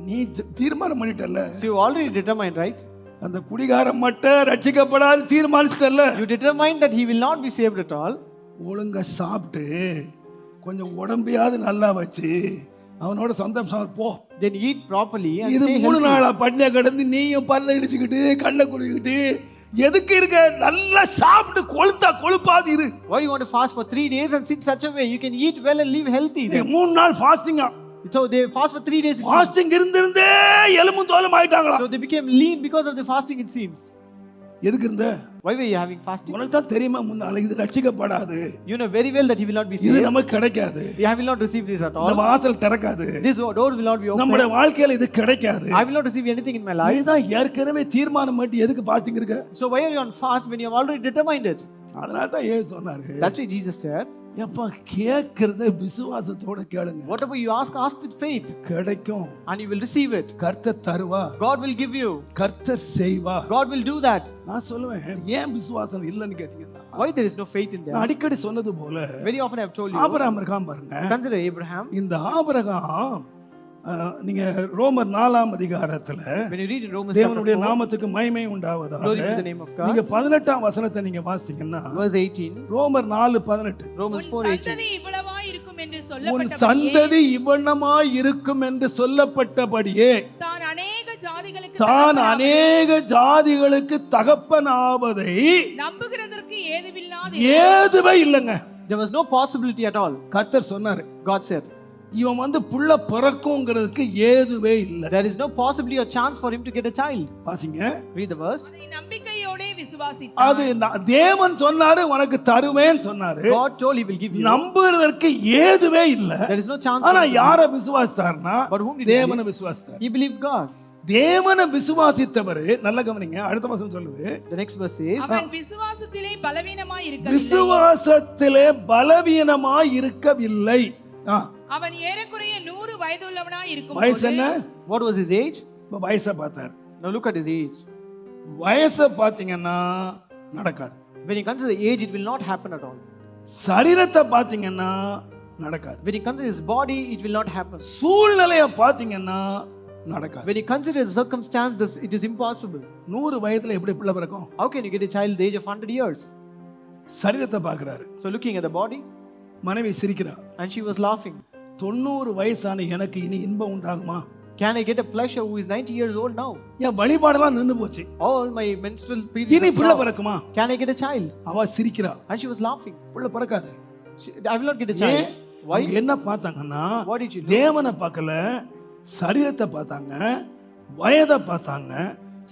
நீ தீர்மானம் பண்ணிட்டல்ல. So you already determined, right? அந்த குடிகார மட்டும் ரட்சிக்கப்படாது தீர்மானிச்சிட்டல்ல. You determined that he will not be saved at all. ஒழுங்கா சாப்பிட்டு கொஞ்சம் உடம்பையாவது நல்லா வச்சு அவனோட சந்தோஷம் போ. Then eat properly and இது stay 3 healthy. நாளா பட்டினியா கிடந்து நீயும் பல்ல இடிச்சுக்கிட்டு கண்ணை குடிக்கிட்டு எதுக்கு இருக்க? நல்லா சாப்பிட்டு கொழுப்பாது இரு. Why do you want to fast for 3 days and sit such a way? You can eat well and live healthy. 3 நாள் ஃபாஸ்டிங்கா. So they fast for 3 days. Fasting இருந்தே எலும்பும் தோலும் ஆயிட்டாங்களா? So they became lean because of the fasting, it seems. எதுக்கு இருந்த? Why were you having fasting? உனக்கு தான் தெரியுமா முன்னால இது ரட்சிக்கப்படாது. You know very well that he will not be இது saved. நமக்கு கிடைக்காது. I will not receive this at இந்த all. வாசல் திறக்காது. This door will not be open. நம்முடைய வாழ்க்கையில இது கிடைக்காது. I will not receive anything in my life. நீதான் ஏற்கனவே தீர்மானம் பண்ணி எதுக்கு ஃபாஸ்டிங் இருக்க? So why are you on fast when you have already determined it? அதனால தான் இயேசு சொன்னாரு. That's why Jesus said, எப்பா கேக்குறத விசுவாசத்தோட கேளுங்க. whatever you ask with faith. கிடைக்கும். And you will receive it. கர்த்தர் தருவா. God will give you. கர்த்தர் செய்வா. God will do that. நான் சொல்லுவேன் ஏன் விசுவாசம் இல்லன்னு கேட்டீங்கன்னா Why there is no faith in them? நான் அடிக்கடி சொன்னது போல Very often I have told you. Abraham இருக்கான் பாருங்க. Consider Abraham. இந்த ஆபிரகாம் நீங்க ரோமர் 4ஆம் அதிகாரத்துல When you read in Romans தேவனுடைய chapter 4, நாமத்துக்கு மகிமை உண்டாவதாக glory to the name of God. நீங்க 18ஆம் வசனத்தை நீங்க வாசிச்சீங்கன்னா Verse 18. ரோமர் 4:18 Romans உன் 4:18. சந்ததி இவ்வளவாய் இருக்கும் என்று உன் சொல்லப்பட்டபடியே சந்ததி இவ்வண்ணமாய் இருக்கும் என்று சொல்லப்பட்டபடியே தான் அநேக ஜாதிகளுக்கு தான் தகப்பனாவது, அநேக ஜாதிகளுக்கு தகப்பனாவதை நம்புகிறதற்கு ஏதுவில்லாத ஏதுவே இல்லைங்க. There was no possibility at all. கர்த்தர் சொன்னாரு God said, இவன் வந்து புள்ள பிறக்கும்ங்கிறதுக்கு ஏதுவே இல்லை. there is no possibility or chance for him to get a child. வாசிங்க. Read the verse. அதை நம்பிக்கையோடே அது விசுவாசித்தான். தேவன் சொன்னாரு உனக்கு தருவேன்னு சொன்னாரு. God told he will give you. நம்புறதற்கு ஏதுவே இல்லை. There is no chance. ஆனா for him. யார விசுவாசித்தார்னா But whom did he தேவனை விசுவாசித்தார். He believed God. தேவனை விசுவாசித்தவர் நல்ல கவனிங்க. அடுத்த வசனம் சொல்லுது The next verse says, அவன் விசுவாசத்திலே பலவீனமாய் இருக்கவில்லை. விசுவாசத்திலே பலவீனமாய் இருக்கவில்லை. அவன் ஏறக்குறைய 100 வயதுள்ளவனாய் வயசு என்ன? இருக்கும்போது what was his age? வயசை பார்த்தார். Now look at his age. வயசை பாத்தீங்கன்னா நடக்காது. When you consider the age, it will not happen at all. சரீரத்தை பாத்தீங்கன்னா நடக்காது. When he considers his body, it will not happen. சூழ்நிலையை பார்த்தீங்கன்னா நடக்காது. When he considers the circumstances, it is impossible. 100 வயதுல எப்படி பிள்ளை பிறக்கும்? How can you get a child at the age of 100 years? சரீரத்தை பார்க்கறாரு. So looking at the body, மனைவி சிரிக்கிறா. and she was laughing. 90 வயசான எனக்கு இனி இன்பம் உண்டாகுமா? Can I get a pleasure who is 90 years old now? என் வழிபாடெல்லாம் நின்னு போச்சு. All my menstrual periods. இனி பிள்ளை பிறக்குமா? Can I get a child? அவ சிரிக்கிறா. And she was laughing. பிள்ளை பிறக்காது. I will not get a child. Why? அவங்க என்ன பார்த்தாங்கன்னா What did you do? தேவனை பார்க்கல, சரீரத்தை பார்த்தாங்க, வயதை பார்த்தாங்க,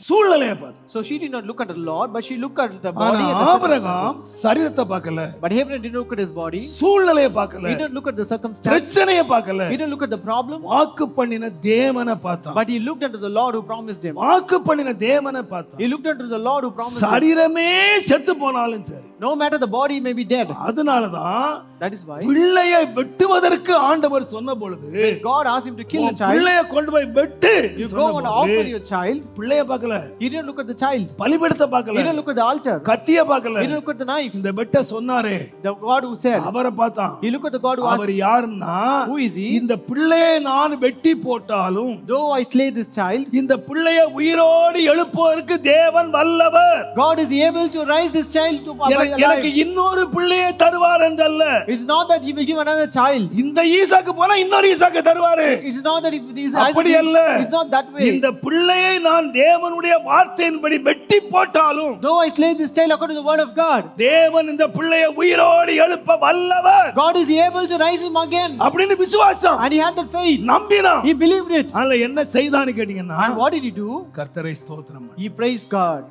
சூழ்நிலையை பார்த்தாங்க. So she did not look at the Lord, but she looked at the ஆனா body and the Abraham circumstances. சரீரத்தை பார்க்கல, But Abraham did not look at his body. சூழ்நிலையை பார்க்கல, He did not look at the circumstances. பிரச்சனையை பார்க்கல, He did not look at the problem. வாக்கு பண்ணின தேவனை பார்த்தான். But he looked unto the Lord who promised him. வாக்கு பண்ணின தேவனை பார்த்தான். He looked unto the Lord who promised him. சரீரமே செத்து போனாலும் சரி. No matter the body may be dead. அதனாலதான் That is why பிள்ளையை வெட்டுவதற்கு ஆண்டவர் சொன்ன பொழுது God asked him to kill the உன் child. பிள்ளையை கொண்டு போய் வெட்டு You go and offer your child. பிள்ளையை பார்க்கல, He didn't look at the child. பலிபீடத்தை He பார்க்கல, didn't look at the altar. கத்திய பார்க்கல, He didn't look at the knife. இந்த வெட்ட சொன்னாரே The God who said. அவரை பார்த்தான். He looked at the God who asked. அவர் யாருன்னா Who is he? இந்த பிள்ளையை நான் வெட்டி போட்டாலும் Though I slay this child, இந்த பிள்ளையை உயிரோடு எழுப்புவதற்கு தேவன் வல்லவர். God is able to raise this child to எனக்கு alive. இன்னொரு பிள்ளையை தருவார் என்றல்ல, It's not that he will give another child. இந்த ஈசாக்கு போனா இன்னொரு ஈசாக்கு தருவாரு. It's not that if it is அப்படி அல்ல. it's not that way. இந்த பிள்ளையை நான் தேவனுடைய வார்த்தையின்படி வெட்டி போட்டாலும் Though I slay this child according to the word of God, தேவன் இந்த பிள்ளையை உயிரோடு எழுப்ப வல்லவர் God is able to raise him again. அப்படின்னு விசுவாசம், And he had that faith. நம்பினான். He believed it. அதுல என்ன செய்தான்னு கேட்டீங்கன்னா And what did he do? கர்த்தரை ஸ்தோத்திரம். He praised God.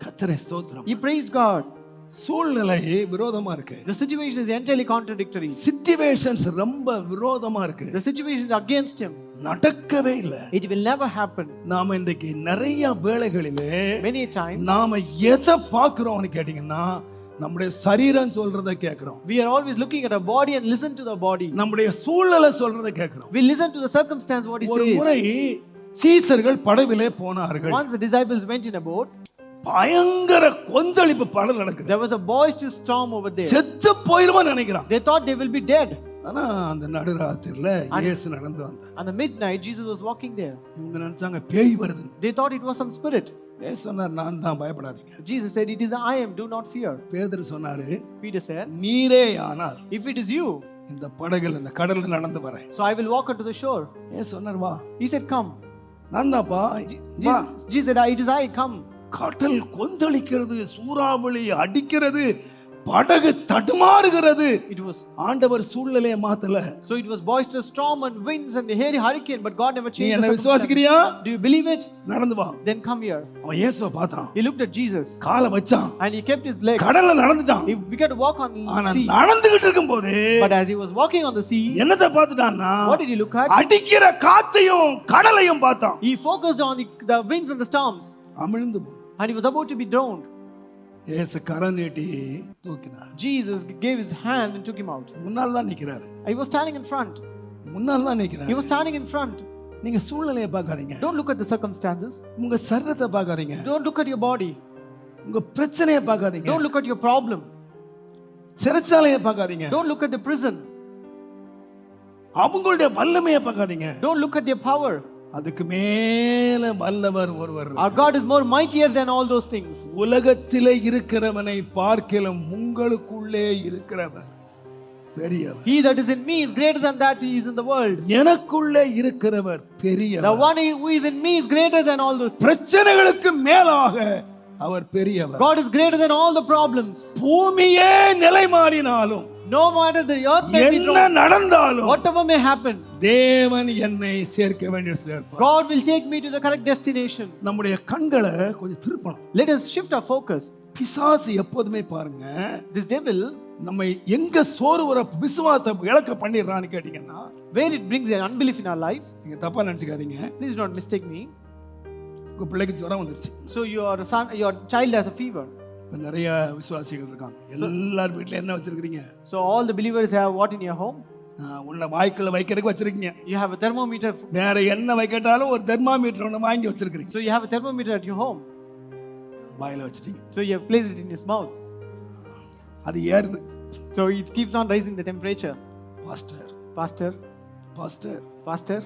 கர்த்தரை ஸ்தோத்திரம். He praised God. சூழ்நிலை விரோதமா இருக்கு. The situation is entirely contradictory. Situations ரொம்ப விரோதமா இருக்கு. The situation is against him. நடக்கவே இல்ல. It will never happen. நாம இன்னைக்கு நிறைய வேளைகளிலே Many times நாம எதை பார்க்கிறோம்னு கேட்டீங்கன்னா நம்முடைய சரீரம் சொல்றதை கேட்கிறோம். we are always looking at our body and listen to the body. நம்முடைய சூழ்நிலை சொல்றதை கேட்கிறோம். We listen to the circumstance what he ஒரு says. முறை சீசர்கள் படவிலே போனார்கள். Once the disciples went in a boat, பயங்கர கொந்தளிப்பு படம் நடக்குது. there was a boisterous storm over there. செத்து போயிருவான்னு நினைக்கிறான். They thought they will be dead. ஆனா அந்த நடுராத்திரில இயேசு நடந்து வந்தார். On the midnight Jesus was walking there. இவங்க நினைச்சாங்க பேய் வருது. They thought it was some spirit. இயேசு சொன்னார், நான் தான், பயப்படாதீங்க. Jesus said, it is I am, do not fear. பேதுரு சொன்னாரு, Peter said, நீரே ஆனால் if it is you, இந்த படகுல இந்த கடல்ல நடந்து வரேன். so I will walk unto the shore. இயேசு சொன்னார், வா. He said, come. நான் தான்ப்பா, வா. Jesus said, it is I, come. கடல் கொந்தளிக்கிறது, சூறாவளி அடிக்கிறது, படகு தடுமாறுகிறது. It was ஆண்டவர் சூழ்நிலையை மாத்தல. so it was boisterous storm and winds and hairy hurricane, but God never நீ changed என்ன the circumstances. விசுவாசிக்கிறியா? Do you believe it? நடந்து வா. Then come here. அவன் இயேசுவை பார்த்தான். He looked at Jesus காலை வச்சான். and he kept his leg. கடல்ல நடந்துட்டான். He began to walk on ஆனா the sea. நடந்துகிட்டு இருக்கும்போது But as he was walking on the sea, என்னத்தை பார்த்துட்டான்னா, what did he look at? அடிக்கிற காத்தையும் கடலையும் பார்த்தான். He focused on the winds and the storms, அமிழ்ந்து போ. and he was about to be drowned. இயேசு கரம் நீட்டி தூக்கினார். Jesus gave his hand and took him out. முன்னால தான் நிக்கிறாரு. He was standing in front. முன்னால தான் He நிக்கிறாரு. was standing in front. நீங்க சூழ்நிலையை பார்க்காதீங்க. Don't look at the circumstances. உங்க சரீரத்தை பார்க்காதீங்க. Don't look at your body. உங்க பிரச்சனையை பார்க்காதீங்க. Don't look at your problem. சிறைச்சாலையை பார்க்காதீங்க. Don't look at the prison. அவங்களுடைய வல்லமையை பார்க்காதீங்க. Don't look at their power. அதுக்கு மேல வல்லவர் ஒருவர். Our God is more mightier than all those things. உலகத்திலே இருக்கிறவனை பார்க்கிலும் உங்களுக்குள்ளே இருக்கிறவர் பெரியவர். He that is in me is greater than that he is in the world. எனக்குள்ளே இருக்கிறவர் பெரியவர். The one who is in me is greater than all those things. பிரச்சனைகளுக்கு மேலாக அவர் பெரியவர். God is greater than all the problems. பூமியே நிலை மாறினாலும், No matter the earth may be என்ன thrown, நடந்தாலும், whatever may happen, தேவன் என்னை சேர்க்க வேண்டிய சேர்ப்பார். God will take me to the correct destination. நம்முடைய கண்களை கொஞ்சம் திருப்பணும். Let us shift our focus. பிசாசு எப்போதுமே பாருங்க, This devil, நம்ம எங்க சோர்வுற விசுவாசத்தை இழக்க பண்ணிடுறான்னு கேட்டீங்கன்னா, where it brings an unbelief in our life, நீங்க தப்பா நினைச்சுக்காதீங்க. please don't mistake me. உங்க பிள்ளைக்கு ஜுரம் வந்துருச்சு. So your child has a fever. இப்ப நிறைய விசுவாசிகள் இருக்காங்க. எல்லார் வீட்ல என்ன வச்சிருக்கீங்க? So all the believers have what in your home? உள்ள வாய்க்குள்ள வைக்கிறதுக்கு வச்சிருக்கீங்க. You have a thermometer. வேற என்ன வைக்கட்டாலும் ஒரு தெர்மாமீட்டர் ஒன்று வாங்கி வச்சிருக்கீங்க. So you have a thermometer at your home. வாயில வச்சிட்டீங்க. So you have placed it in his mouth. அது ஏறுது. So it keeps on raising the temperature. Pastor Pastor, pastor Pastor,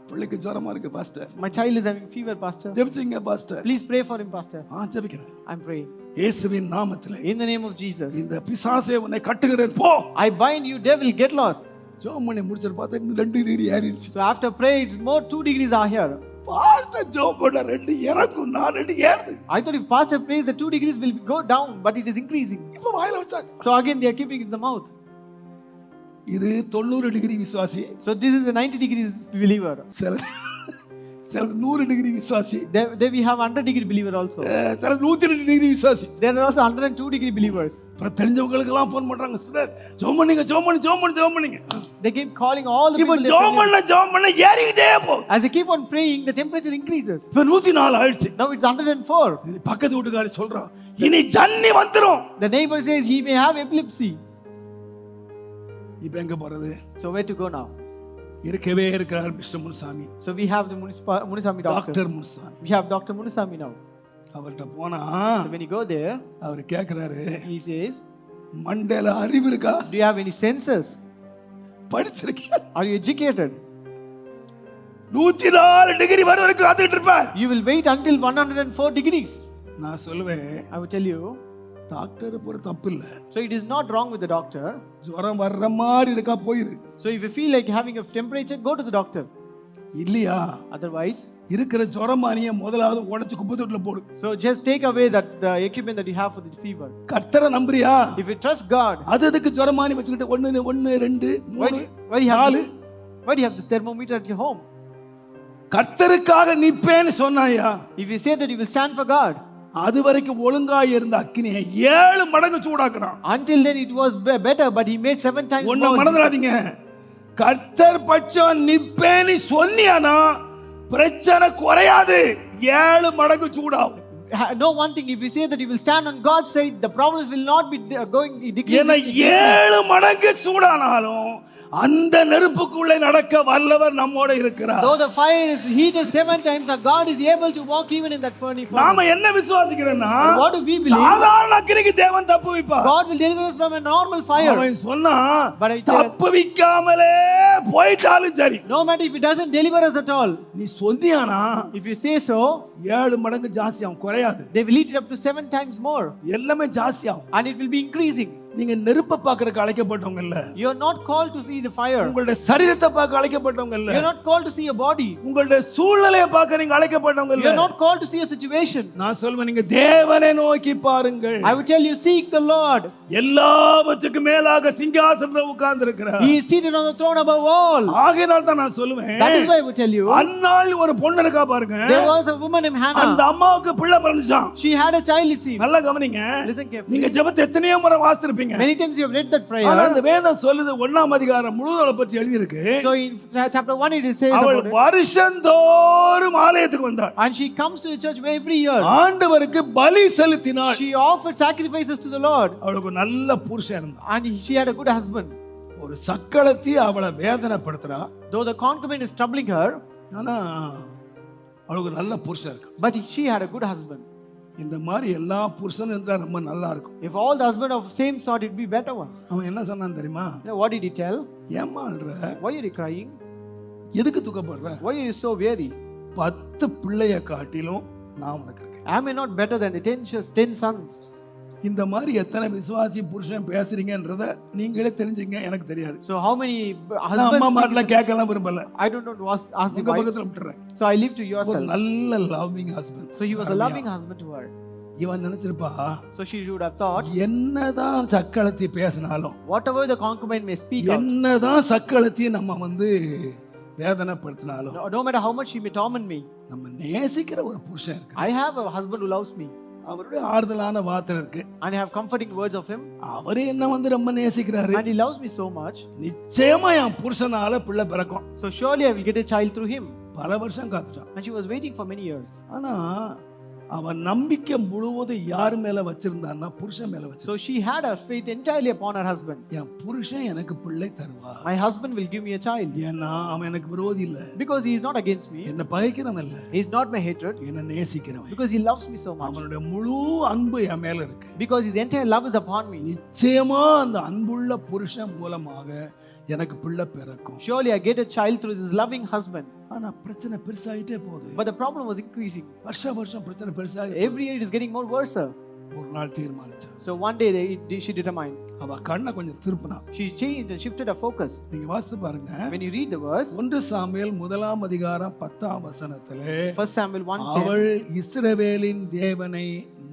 பிள்ளைக்கு ஜுரமா இருக்கு pastor, my child is having fever, Pastor. ஜெபிச்சீங்க pastor. Please pray for him, Pastor. ஜெபிக்கிறேன். I'm praying. இயேசுவின் நாமத்திலே In the name of Jesus. இந்த பிசாசே உன்னை கட்டுகிறேன் போ. I bind you, devil, get lost. ஜெபம் பண்ணி முடிச்சிட்டு பார்த்தா இன்னும் 2 டிகிரி ஏறிடுச்சு. So after prayer, it's more 2 degrees are here. Pastor ஜெபம் பண்ண 2 இறங்கும், நான் 2 ஏறுது. I thought if Pastor prays, the 2 degrees will go down, but it is increasing. இப்ப வாயில வச்சாங்க. So again, they are keeping it in the mouth. இது 90 degree விசுவாசி. So this is a 90 degrees believer. சில 100 டிகிரி விசுவாசி. There we have 100 degree believer also. சில 102 degree விசுவாசி. There are also 102 degree believers. அப்புறம் தெரிஞ்சவங்களுக்கு எல்லாம் ஃபோன் பண்றாங்க, சார் ஜெபம் பண்ணுங்க. They keep calling all the இப்ப people. ஜெபம் பண்ண ஏறிட்டே போகுது. As they keep on praying, the temperature increases. இப்ப 104 ஆயிடுச்சு. Now it's 104. பக்கத்து வீட்டுக்காரர் சொல்றான், இனி ஜன்னி வந்துரும். The neighbor says he may have epilepsy. இப்ப எங்க போறது? So where to go now? இருக்கவே இருக்கிறார் mister Munusamy. So we have the Munusami doctor. Doctor Munusamy. We have Dr. Munusami now. அவர்ட்ட போனா So when you go there, அவர் கேக்குறாரு, he says, மண்டையில அறிவு இருக்கா? do you have any senses? படிச்சிருக்கியா? Are you educated? 104 degree வர வரைக்கும் காத்துட்டு இருப்ப. You will wait until 104 degrees. நான் சொல்லுவேன், I will tell you. Doctor போற தப்பு இல்ல. So it is not wrong with the doctor. ஜுரம் வர்ற மாதிரி இருக்கா போயிரு. So if you feel like having a temperature, go to the doctor. இல்லையா? Otherwise, இருக்கிற ஜுரமானிய முதலாவது உடைச்சு குப்பைத்தொட்டில போடு. so just take away the equipment that you have for the fever. கர்த்தரை நம்புறியா? If you trust God, அதுக்கு ஜுரமானி வச்சுக்கிட்டு 1 2 3 why do you have 4 why do you have this thermometer at your home? கர்த்தருக்காக நிப்பேன்னு சொன்னாயா? If you say that you will stand for God, அது வரைக்கும் ஒழுங்கா இருந்த அக்கினியை 7 மடங்கு சூடாக்குறான். until then it was better, but he made 7 times more. ஒண்ணு மறந்துடாதீங்க, கர்த்தர் பட்சம் நிப்பேன்னு சொன்னியானா பிரச்சனை குறையாது, 7 மடங்கு சூடாகும். No, one thing, if you say that you will stand on God's side, the problems will not be going ஏன்னா decreasing. 7 மடங்கு சூடானாலும் அந்த நெருப்புக்குள்ளே நடக்க வல்லவர் நம்மோட இருக்கிறார். Though the fire is heated 7 times, our God is able to walk even in that furnace. நாம என்ன விசுவாசிக்கிறோம்னா, What do we believe? சாதாரண அக்கினிக்கு தேவன் தப்புவிப்பார். God will deliver us from a normal fire. அவன் சொன்னா But I said, தப்புவிக்காமலே போயிட்டாலும் சரி, no matter if it doesn't deliver us at all, நீ சொன்னியானா if you say so, 7 மடங்கு ஜாஸ்தியாகும், குறையாது. they will heat it up to 7 times more, எல்லாமே ஜாஸ்தியாகும். and it will be increasing. நீங்க நெருப்பை பார்க்கறதுக்கு அழைக்கப்பட்டவங்க இல்ல. You are not called to see the fire. உங்களுடைய சரீரத்தை பார்க்க அழைக்கப்பட்டவங்க இல்ல. You are not called to see your body. உங்களுடைய சூழ்நிலையை பார்க்க நீங்க அழைக்கப்பட்டவங்க இல்ல. You are not called to see your situation. நான் சொல்வேன், நீங்க தேவனை நோக்கி பாருங்கள். I will tell you, seek the Lord. எல்லாவற்றுக்கும் மேலாக சிங்காசனத்துல உட்கார்ந்து இருக்கிறார். He is seated on the throne above all. ஆகையால் தான் நான் சொல்லுவேன், That is why I will tell you. அன்னாள் ஒரு பொண்ணு இருக்கா பாருங்க. There was a woman named அந்த Hannah. அம்மாவுக்கு பிள்ளை பிறந்துச்சாம். She had a child, it seems. நல்லா கவனிங்க. Listen carefully. நீங்க ஜெபத்தை எத்தனையோ முறை வாசித்திருப்பீங்க. Many times you have read that prayer. ஆனா அந்த வேதம் சொல்லுது, 1ஆம் அதிகாரம் முழுவதும் பற்றி எழுதி இருக்கு. So in chapter 1 it says அவள் about it. வருஷந்தோறும் ஆலயத்துக்கு வந்தாள். And she comes to the church every year. ஆண்டவருக்கு பலி செலுத்தினாள். She offered sacrifices to the Lord. அவளுக்கு நல்ல புருஷன் இருந்தான். And she had a good husband. ஒரு சக்களத்தி அவளை வேதனைப்படுத்துறா. Though the concubine is troubling her, ஆனா அவளுக்கு நல்ல புருஷன் இருக்கு. but she had a good husband. இந்த மாதிரி எல்லா புருஷனும் இருந்தா ரொம்ப நல்லா இருக்கும். If all the husband of same sort, it would be better one. அவன் என்ன சொன்னான் தெரியுமா? You know, what did he tell? ஏம்மா அழுற? Why are you crying? எதுக்கு துக்கப்படுற? Why are you so weary? 10 பிள்ளைய காட்டிலும் நான் உனக்கு இருக்கேன். Am I not better than the 10 sons? இந்த மாதிரி எத்தனை விசுவாசி புருஷன் பேசுறீங்கன்றத நீங்களே தெரிஞ்சுங்க, எனக்கு தெரியாது. So how many அம்மா husbands? மாட்டல கேட்கலாம் விரும்பல. I don't know to ask the உங்க wife. பக்கத்துல விட்டுறேன். So I leave to ஒரு yourself. நல்ல loving husband. So he was a loving husband to her. இவன் நினைச்சிருப்பா, So she should have thought, என்னதான் சக்களத்தி பேசினாலும், whatever the concubine may speak out, என்னதான் சக்களத்தி நம்ம வேதனைப்படுத்தினாலும், no matter how much she may torment me, நம்ம நேசிக்கிற ஒரு புருஷன் இருக்கு. I have a husband who loves me. அவருடைய ஆறுதலான வார்த்தை இருக்கு. And I have comforting words of him. அவரே என்ன ரொம்ப நேசிக்கிறாரு. And he loves me so much. நிச்சயமா என் புருஷனால பிள்ளை பிறக்கும். So surely I will get a child through him. பல வருஷம் காத்துட்டான். And she was waiting for many years. ஆனா அவன் நம்பிக்கை முழுவதும் யார் மேல வச்சிருந்தான்னா புருஷன் மேல வச்சிருந்தான். So she had her faith entirely upon her husband. என் புருஷன் எனக்கு பிள்ளை தருவா. My husband will give me a child. ஏன்னா அவன் எனக்கு விரோதி இல்ல. Because he is not against me. என்ன பகைக்கிறவன் இல்ல. He is not my hatred. என்ன நேசிக்கிறவன். Because he loves me so much. அவனுடைய முழு அன்பு என் மேல இருக்கு. Because his entire love is upon me. நிச்சயமா அந்த அன்புள்ள புருஷன் மூலமாக எனக்கு பிள்ளை பிறக்கும். Surely I get a child through this loving husband. ஆனா பிரச்சனை பெருசாயிட்டே போகுது. But the problem was increasing. வருஷம் பிரச்சனை பெருசாகி Every year it is getting more worse. ஒரு நாள் தீர்மானிச்சா. So one day she determined. அவ கண்ணை கொஞ்சம் திருப்பினா. She changed and shifted her focus. நீங்க வாசித்து பாருங்க. When you read the verse, 1 Samuel 1ஆம் அதிகாரம் 10ஆம் வசனத்திலே 1 Samuel 1:10, அவள் இஸ்ரவேலின் தேவனை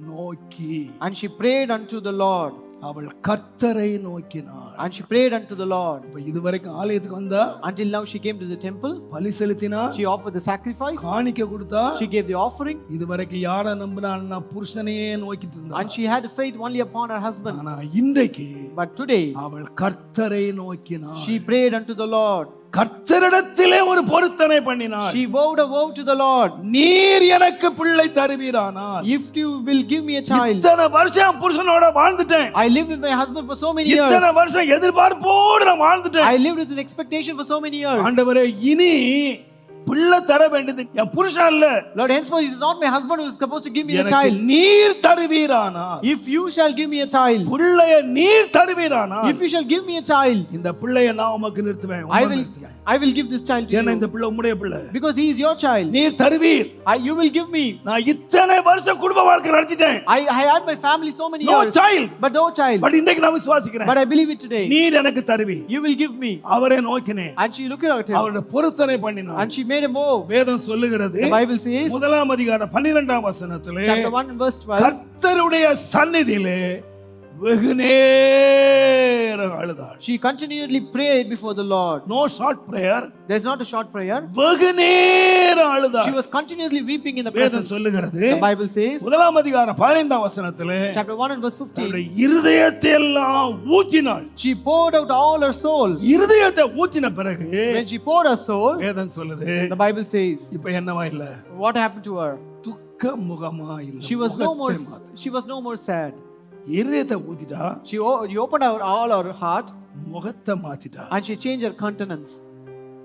நோக்கி, and she prayed unto the Lord. அவள் கர்த்தரை நோக்கினாள். And she prayed unto the Lord. இப்ப இதுவரைக்கும் ஆலயத்துக்கு வந்தா, Until now she came to the temple. பலி செலுத்தினா, She offered the sacrifice. காணிக்கை கொடுத்தா. She gave the offering. இதுவரைக்கும் யாரை நம்பினாள்னா புருஷனையே நோக்கிட்டு இருந்தா. And she had faith only upon her husband. ஆனா இன்றைக்கு But today அவள் கர்த்தரை நோக்கினாள். she prayed unto the Lord. கர்த்தரிடத்திலே ஒரு பொருத்தனை பண்ணினாள். She vowed a vow to the Lord. நீர் எனக்கு பிள்ளை தருவீரானால், If you will give me a child. இத்தனை வருஷம் புருஷனோட வாழ்ந்துட்டேன். I lived with my husband for so many years. இத்தனை வருஷம் எதிர்பார்ப்போடு நான் வாழ்ந்துட்டேன். I lived with an expectation for so many years. ஆண்டவரே, இனி பிள்ளை தர வேண்டியது என் புருஷன் இல்ல. Lord, henceforth it is not my husband who is supposed to give me a எனக்கு child. நீர் தருவீரானால், If you shall give me a child. பிள்ளைய நீர் தருவீரானால், If you shall give me a child. இந்த பிள்ளைய நான் உமக்கு நிறுத்துவேன். I will give this child to ஏன்னா you. இந்த பிள்ளை உம்முடைய பிள்ளை. Because he is your child. நீர் தருவீர். You will give me. நான் இத்தனை வருஷம் குடும்ப வாழ்க்கை நடத்திட்டேன். I had my family so many No years. child. But no child. But இன்றைக்கு நான் விசுவாசிக்கிறேன். But I believe it today. நீர் எனக்கு தருவீர். You will give me. அவரே நோக்கினேன். And she looked at him. அவருடைய பொருத்தனை பண்ணினார். And she made a vow. வேதம் சொல்லுகிறது, The Bible says, 1ஆம் அதிகாரம் 12ஆம் வசனத்திலே, chapter 1 and verse 12, கர்த்தருடைய சந்நிதியிலே வெகு நேரம் அழுதாள். she continually prayed before the Lord. No short prayer. There's not a short prayer. வெகு நேரம் அழுதாள். She was continuously weeping in the வேதம் presence. சொல்லுகிறது, The Bible says, 1ஆம் அதிகாரம் 15ஆம் வசனத்திலே, chapter 1 and verse 15, அவளுடைய இருதயத்தை எல்லாம் ஊற்றினாள். she poured out all her soul. இருதயத்தை ஊற்றின பிறகு When she poured her soul, வேதம் சொல்லுது, the Bible says, இப்ப என்னவா இல்ல, what happened to her? துக்க முகமா இல்ல. She was no more sad. இருதயத்தை ஊத்திட்டா, She opened all her heart முகத்தை மாத்திட்டா. and she changed her countenance.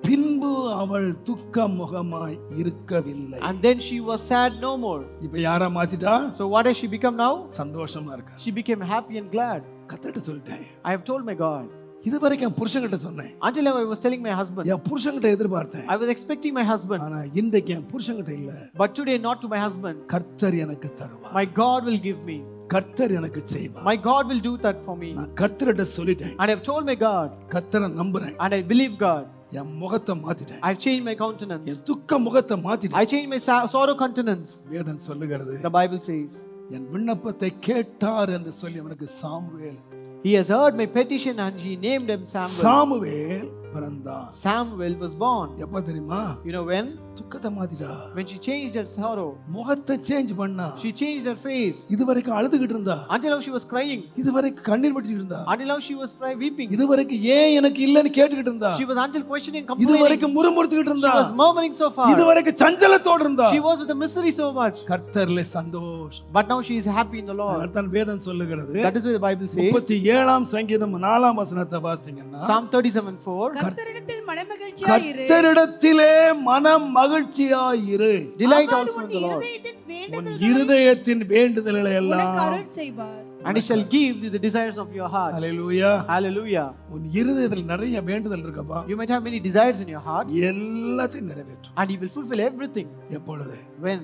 பின்பு அவள் துக்க முகமாய் இருக்கவில்லை. And then she was sad no more. இப்ப யாரா மாத்திட்டா? So what has she become now? சந்தோஷமா இருக்கா. She became happy and glad. கர்த்தர்ட்ட சொல்லிட்டேன். I have told my God. இதுவரைக்கும் என் புருஷன்கிட்ட சொன்னேன். Until now I was telling my husband. என் புருஷன்கிட்ட எதிர்பார்த்தேன். I was expecting my husband. ஆனா இன்றைக்கு என் புருஷன்கிட்ட இல்ல. But today not to my husband. கர்த்தர் எனக்கு தருவார். My God will give me. கர்த்தர் எனக்கு செய்வார். My God will do that for me. நான் கர்த்தர்ட்ட சொல்லிட்டேன். And I have told my God. கர்த்தரை நம்புறேன். And I believe God. என் முகத்தை மாத்திட்டேன். I have changed my countenance. என் துக்க முகத்தை மாத்திட்டேன். I changed my sorrow countenance. வேதம் சொல்லுகிறது, The Bible says, என் விண்ணப்பத்தை கேட்டார் என்று சொல்லி அவனுக்கு Samuel. He has heard my petition and he named him Samuel. Samuel பிறந்தான். Samuel was born. எப்ப தெரியுமா? You know when? துக்கத்தை மாத்திட்டா. When she changed her sorrow. முகத்தை சேஞ்ச் பண்ணா. She changed her face. இதுவரைக்கும் அழுதுகிட்டு இருந்தா. Until now she was crying. இதுவரைக்கும் கண்ணீர் வடிச்சிட்டு இருந்தா. Until now she was weeping. இதுவரைக்கும் ஏன் எனக்கு இல்லன்னு கேட்டுக்கிட்டு இருந்தா. She was until questioning, complaining. இதுவரைக்கும் முறுமுறுத்துக்கிட்டு இருந்தா. She was murmuring so far. இதுவரைக்கும் சஞ்சலத்தோட இருந்தா. She was with the misery so much. கர்த்தர்ல சந்தோஷம். But now she is happy in the Lord. அதான் வேதம் சொல்லுகிறது. That is why the Bible says. 37ஆம் சங்கீதம் 4ஆம் வசனத்தை வாசிங்கன்னா, Psalm 37:4. கர்த்தரிடத்தில் மனமகிழ்ச்சியாய் இரு. கர்த்தரிடத்திலே மனம் மகிழ்ச்சியாய் இரு. Delight அவர் also in உன் the Lord. இருதயத்தின் உன் வேண்டுதல்களை இருதயத்தின் வேண்டுதல்களை உனக்கு எல்லாம் அருள் செய்வார். And he shall give thee the desires of your heart. Hallelujah. Hallelujah. உன் இருதயத்தில் நிறைய வேண்டுதல் இருக்கப்பா. You might have many desires in your heart. எல்லாத்தையும் நிறைவேற்றும். And he will fulfill everything. எப்பொழுது? When?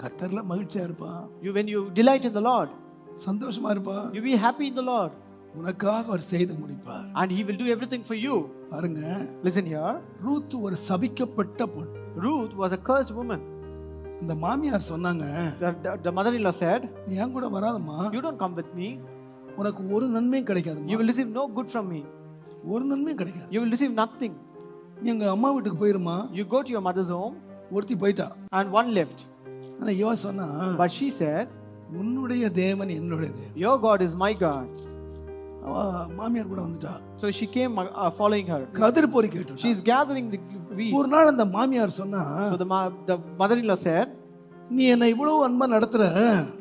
கர்த்தர்ல மகிழ்ச்சியா இருப்பா. When you delight in the Lord. சந்தோஷமா இருப்பா. You be happy in the Lord. உனக்காக அவர் செய்து முடிப்பார். And he will do everything for you. பாருங்க, Listen here. ரூத் ஒரு சபிக்கப்பட்ட பொண். Ruth was a cursed woman. இந்த மாமியார் சொன்னாங்க, The mother-in-law said, நீ என் கூட வராதம்மா. you don't come with me. உனக்கு ஒரு நன்மையும் You கிடைக்காதும்மா. will receive no good from me. ஒரு நன்மையும் கிடைக்காது. You will receive nothing. நீ எங்க அம்மா வீட்டுக்கு போயிருமா. You go to your mother's home. ஒருத்தி போயிட்டா. And one left. ஆனா இவ சொன்னா, But she said, உன்னுடைய தேவன் என்னுடைய தேவன். your God is my God. அவ மாமியார் கூட வந்துட்டா. So she came following her. கதிர் பொறி கேட்டு. She is gathering the wheat. ஒரு நாள் அந்த மாமியார் சொன்னா, So the mother-in-law said, நீ என்ன இவ்வளவு அன்பா நடத்துற,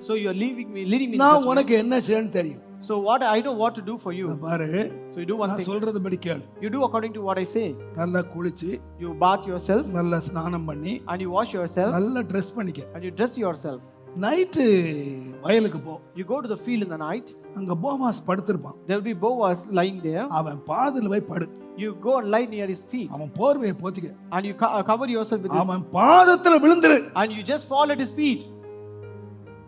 so you are leading me in such நான் a way. உனக்கு என்ன செய்யணும் தெரியும். So what I know what to do for you. இத பாரு, So you do one நான் thing. சொல்றது படி கேளு. You do according to what I say. நல்லா குளிச்சு, You bath yourself நல்லா ஸ்நானம் பண்ணி, and you wash yourself நல்லா ட்ரெஸ் பண்ணிக்க. and you dress yourself. Night வயலுக்கு போ, You go to the field in the night, அங்க Boaz படுத்திருப்பான். there will be Boaz lying there. அவன் பாதியில போய் படு, You go and lie near his feet, அவன் போர்வையை போத்திக்க, and you cover yourself with his, அவன் பாதத்துல விழுந்துரு. and you just fall at his feet,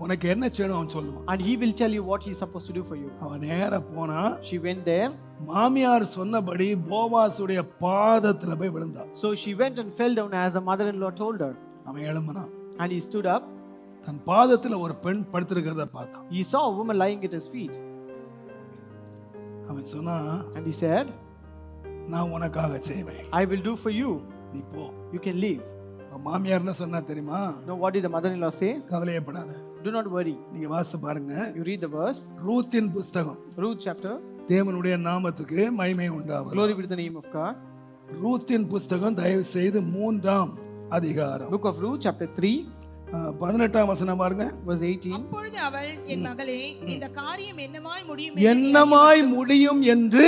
உனக்கு என்ன செய்யணும் அவன் சொல்லுவான். and he will tell you what he is supposed to do for you. அவன் நேரா போனா She went there, மாமியார் சொன்னபடி போவாசுடைய பாதத்துல போய் விழுந்தா. so she went and fell down as her mother-in-law told her, அவன் எழும்புனான், and he stood up. தன் பாதத்துல ஒரு பெண் படுத்திருக்கிறத பார்த்தான். He saw a woman lying at his feet, அவன் சொன்னா, and he said, நான் உனக்காக செய்வேன், I will do for you, நீ போ. you can leave. அவன் மாமியார் என்ன சொன்னா தெரியுமா? Now what did the mother-in-law say? கவலையப்படாத, Do not worry. நீங்க வாசித்து பாருங்க. You read the verse, ரூத்தின் புஸ்தகம். Ruth chapter. தேவனுடைய நாமத்துக்கு மகிமை உண்டாவது. Glory be to the name of God. ரூத்தின் புஸ்தகம் தயவு செய்து 3ஆம் அதிகாரம் Book of Ruth chapter 3 18ஆம் வசனம் பாருங்க. verse 18. அப்பொழுது அவள், என் மகளே, இந்த காரியம் என்னமாய் முடியும் என்னமாய் முடியும் என்று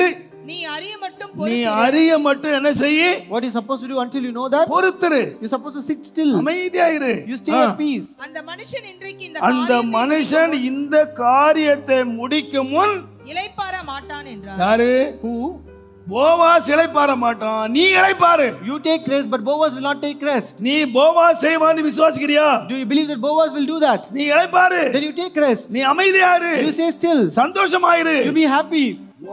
நீ அறிய மட்டும் நீ அறிய மட்டும் என்ன செய்ய? What you supposed to do until you know that? பொறுத்துரு, You're supposed to sit still. அமைதியாயிரு. You stay at peace. அந்த மனுஷன் இன்றைக்கு இந்த அந்த மனுஷன் இந்த காரியத்தை முடிக்கும் முன் இளைப்பாற மாட்டான் என்றார். யாரு? Who? போவாஸ் இளைப்பாற மாட்டான், நீ இளைப்பாரு. You take rest, but Boaz will not take rest. நீ Boaz செய்வான்னு விசுவாசிக்கிறியா? Do you believe that Boaz will do that? நீ இளைப்பாரு, Then you take rest. நீ அமைதியாயிரு, You stay still. சந்தோஷமாயிரு. You be happy.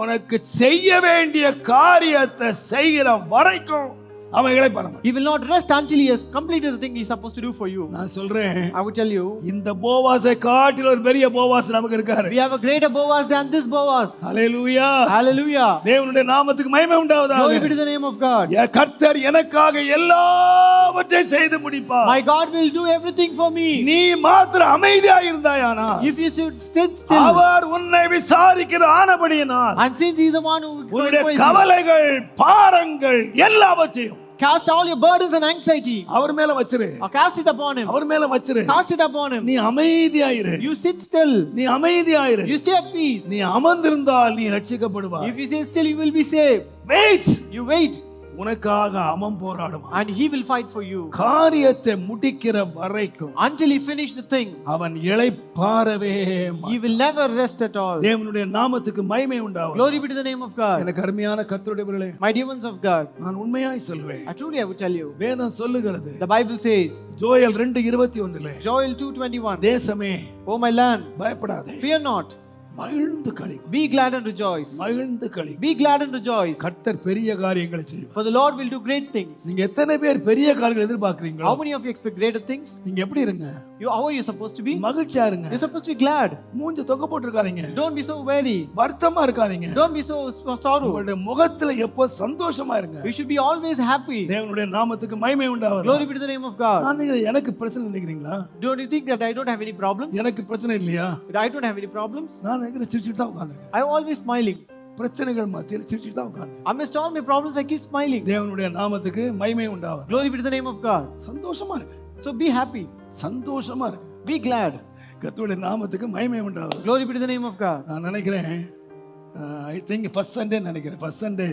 உனக்கு செய்ய வேண்டிய காரியத்தை செய்கிற வரைக்கும் அவன் இளைப்பாற மாட்டான். He will not rest until he has completed the thing he is supposed to do for you. நான் சொல்றேன், I would tell you, இந்த போவாஸை காட்டில ஒரு பெரிய போவாஸ் நமக்கு இருக்காரு. we have a greater Boaz than this Boaz. Hallelujah. Hallelujah. தேவனுடைய நாமத்துக்கு மகிமை உண்டாவதாக. Glory be to the name of God. கர்த்தர் எனக்காக எல்லாவற்றையும் செய்து முடிப்பார். My God will do everything for me. நீ மாத்திரம் அமைதியாக இருந்தாயானா, If you should sit still, அவர் உன்னை விசாரிக்கிற ஆனபடியினால் and since he is the one who உன்னுடைய inquires you, கவலைகள் பாரங்கள் எல்லாவற்றையும் cast all your burdens and anxiety, அவர் மேல வச்சிரு, or cast it upon him. அவர் மேல வச்சிரு. Cast it upon him. நீ அமைதியாயிரு, You sit still. நீ அமைதியாயிரு. You stay at peace. நீ அமர்ந்திருந்தால் நீ ரட்சிக்கப்படுவாய். If you stay still, you will be saved. Wait, You wait, உனக்காக அவன் போராடுவான். and he will fight for you காரியத்தை முடிக்கிற வரைக்கும் until he finish the thing. அவன் இளைப்பாறவே மாட்டான். He will never rest at all. தேவனுடைய நாமத்துக்கு மகிமை உண்டாவதாக. Glory be to the name of God. எனக்கு அருமையான கர்த்தருடையவர்களே, My dear ones of God, நான் உண்மையாய் சொல்லுவேன், I would tell you, வேதம் சொல்லுகிறது, the Bible says, Joel 2:21 Joel 2:21, தேசமே O my land, பயப்படாதே, fear not, மகிழ்ந்து களி, be glad and rejoice. மகிழ்ந்து களி. Be glad and rejoice, கர்த்தர் பெரிய காரியங்களை செய்வார். for the Lord will do great things. நீங்க எத்தனை பேர் பெரிய காரியங்களை எதிர்பார்க்கறீங்களோ, How many of you expect greater things? நீங்க எப்படி இருங்க? How are you supposed to be? மகிழ்ச்சியா இருங்க. You're supposed to be glad. மூஞ்ச தொங்க போட்டுருக்காதீங்க, Don't be so weary. வருத்தமா இருக்காதீங்க. Don't be so sorrow. உங்களுடைய முகத்துல எப்போ சந்தோஷமா இருங்க. You should be always happy. தேவனுடைய நாமத்துக்கு மகிமை உண்டாவதாக. Glory be to the name of God. நான் நினைக்கிறேன், எனக்கு பிரச்சனை நினைக்கிறீங்களா? Don't you think that I don't have any problems? எனக்கு பிரச்சனை இல்லையா? That I don't have any problems? நான் நினைக்கிறேன், சிரிச்சுட்டு தான் உட்கார்ந்திருக்கேன். I'm always smiling. பிரச்சனைகள் மத்தியில் சிரிச்சுட்டு தான் உட்கார்ந்திருக்கேன். Amidst all my problems, I keep smiling. தேவனுடைய நாமத்துக்கு மகிமை உண்டாவதாக. Glory be to the name of God. சந்தோஷமா இருங்க, So be happy. சந்தோஷமா இருங்க. Be glad. கர்த்தருடைய நாமத்துக்கு மகிமை உண்டாவதாக. Glory be to the name of God. நான் நினைக்கிறேன், ஐ திங்க் ஃபர்ஸ்ட் சண்டே நினைக்கிறேன், ஃபர்ஸ்ட் சண்டே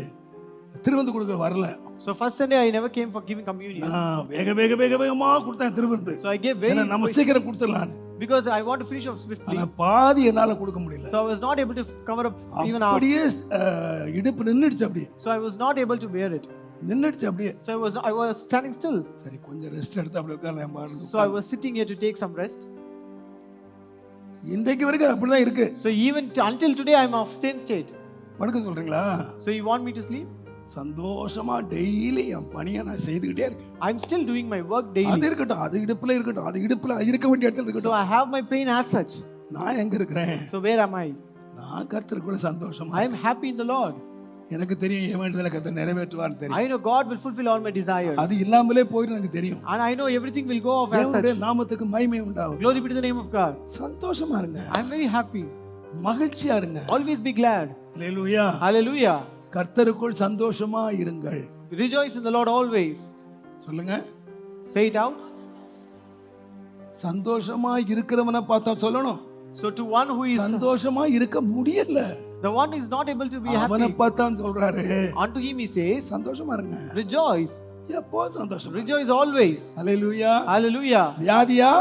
திருவிருந்து கொடுக்க வரல. So first Sunday, I never came for giving communion. நான் வேகமா கொடுத்தேன் திருவிருந்து. So I gave very ஏன்னா நம்ம சீக்கிரம் கொடுத்துடலாம், because I want to finish off swiftly. ஆனா பாதி என்னால கொடுக்க முடியல. So I was not able to cover up even half. அப்படியே இடுப்பு நின்னுடுச்சு, அப்படியே So I was not able to bear it. நின்னுடுச்சு அப்படியே. So I was standing still. சரி, கொஞ்சம் ரெஸ்ட் எடுத்து அப்படியே உட்கார்ந்தேன் பாருங்க. So I was sitting here to take some rest. இன்றைக்கு வரைக்கும் அப்படிதான் இருக்கு. So even until today, I'm of same state. படுக்க சொல்றீங்களா? So you want me to sleep? சந்தோஷமா டெய்லி என் பணியை நான் செய்துக்கிட்டே இருக்கேன். I'm still doing my work அது daily. இருக்கட்டும், அது இடுப்புல இருக்கட்டும், அது இடுப்புல இருக்க வேண்டிய இடத்துல So இருக்கட்டும். I have my pain as such. நான் எங்க இருக்கிறேன்? So where am I? நான் கர்த்தருக்குள்ள சந்தோஷமா. I am happy in the Lord. எனக்கு தெரியும் என் வேண்டுதலை கர்த்தர் நிறைவேற்றுவார்னு தெரியும். I know God will fulfill all my desires. அது இல்லாமலே போயிடும் எனக்கு தெரியும். And I know everything will go off as தேவனுடைய such. நாமத்துக்கு மகிமை உண்டாகும். Glory be to the name of God. சந்தோஷமா இருங்க, I'm very happy. மகிழ்ச்சியா இருங்க. Always be glad. Hallelujah. Hallelujah. கர்த்தருக்குள் சந்தோஷமா இருங்கள். Rejoice in the Lord always. சொல்லுங்க. Say it out. சந்தோஷமா இருக்கிறவனை பார்த்தா சொல்லணும். So to one who is சந்தோஷமா இருக்க முடியல, the one who is not able to be அவனை happy, பார்த்தா சொல்றாரு, unto him he says, சந்தோஷமா இருங்க. rejoice. எப்போ சந்தோஷம். Rejoice always. அல்லேலூயா. Hallelujah. வியாதியா?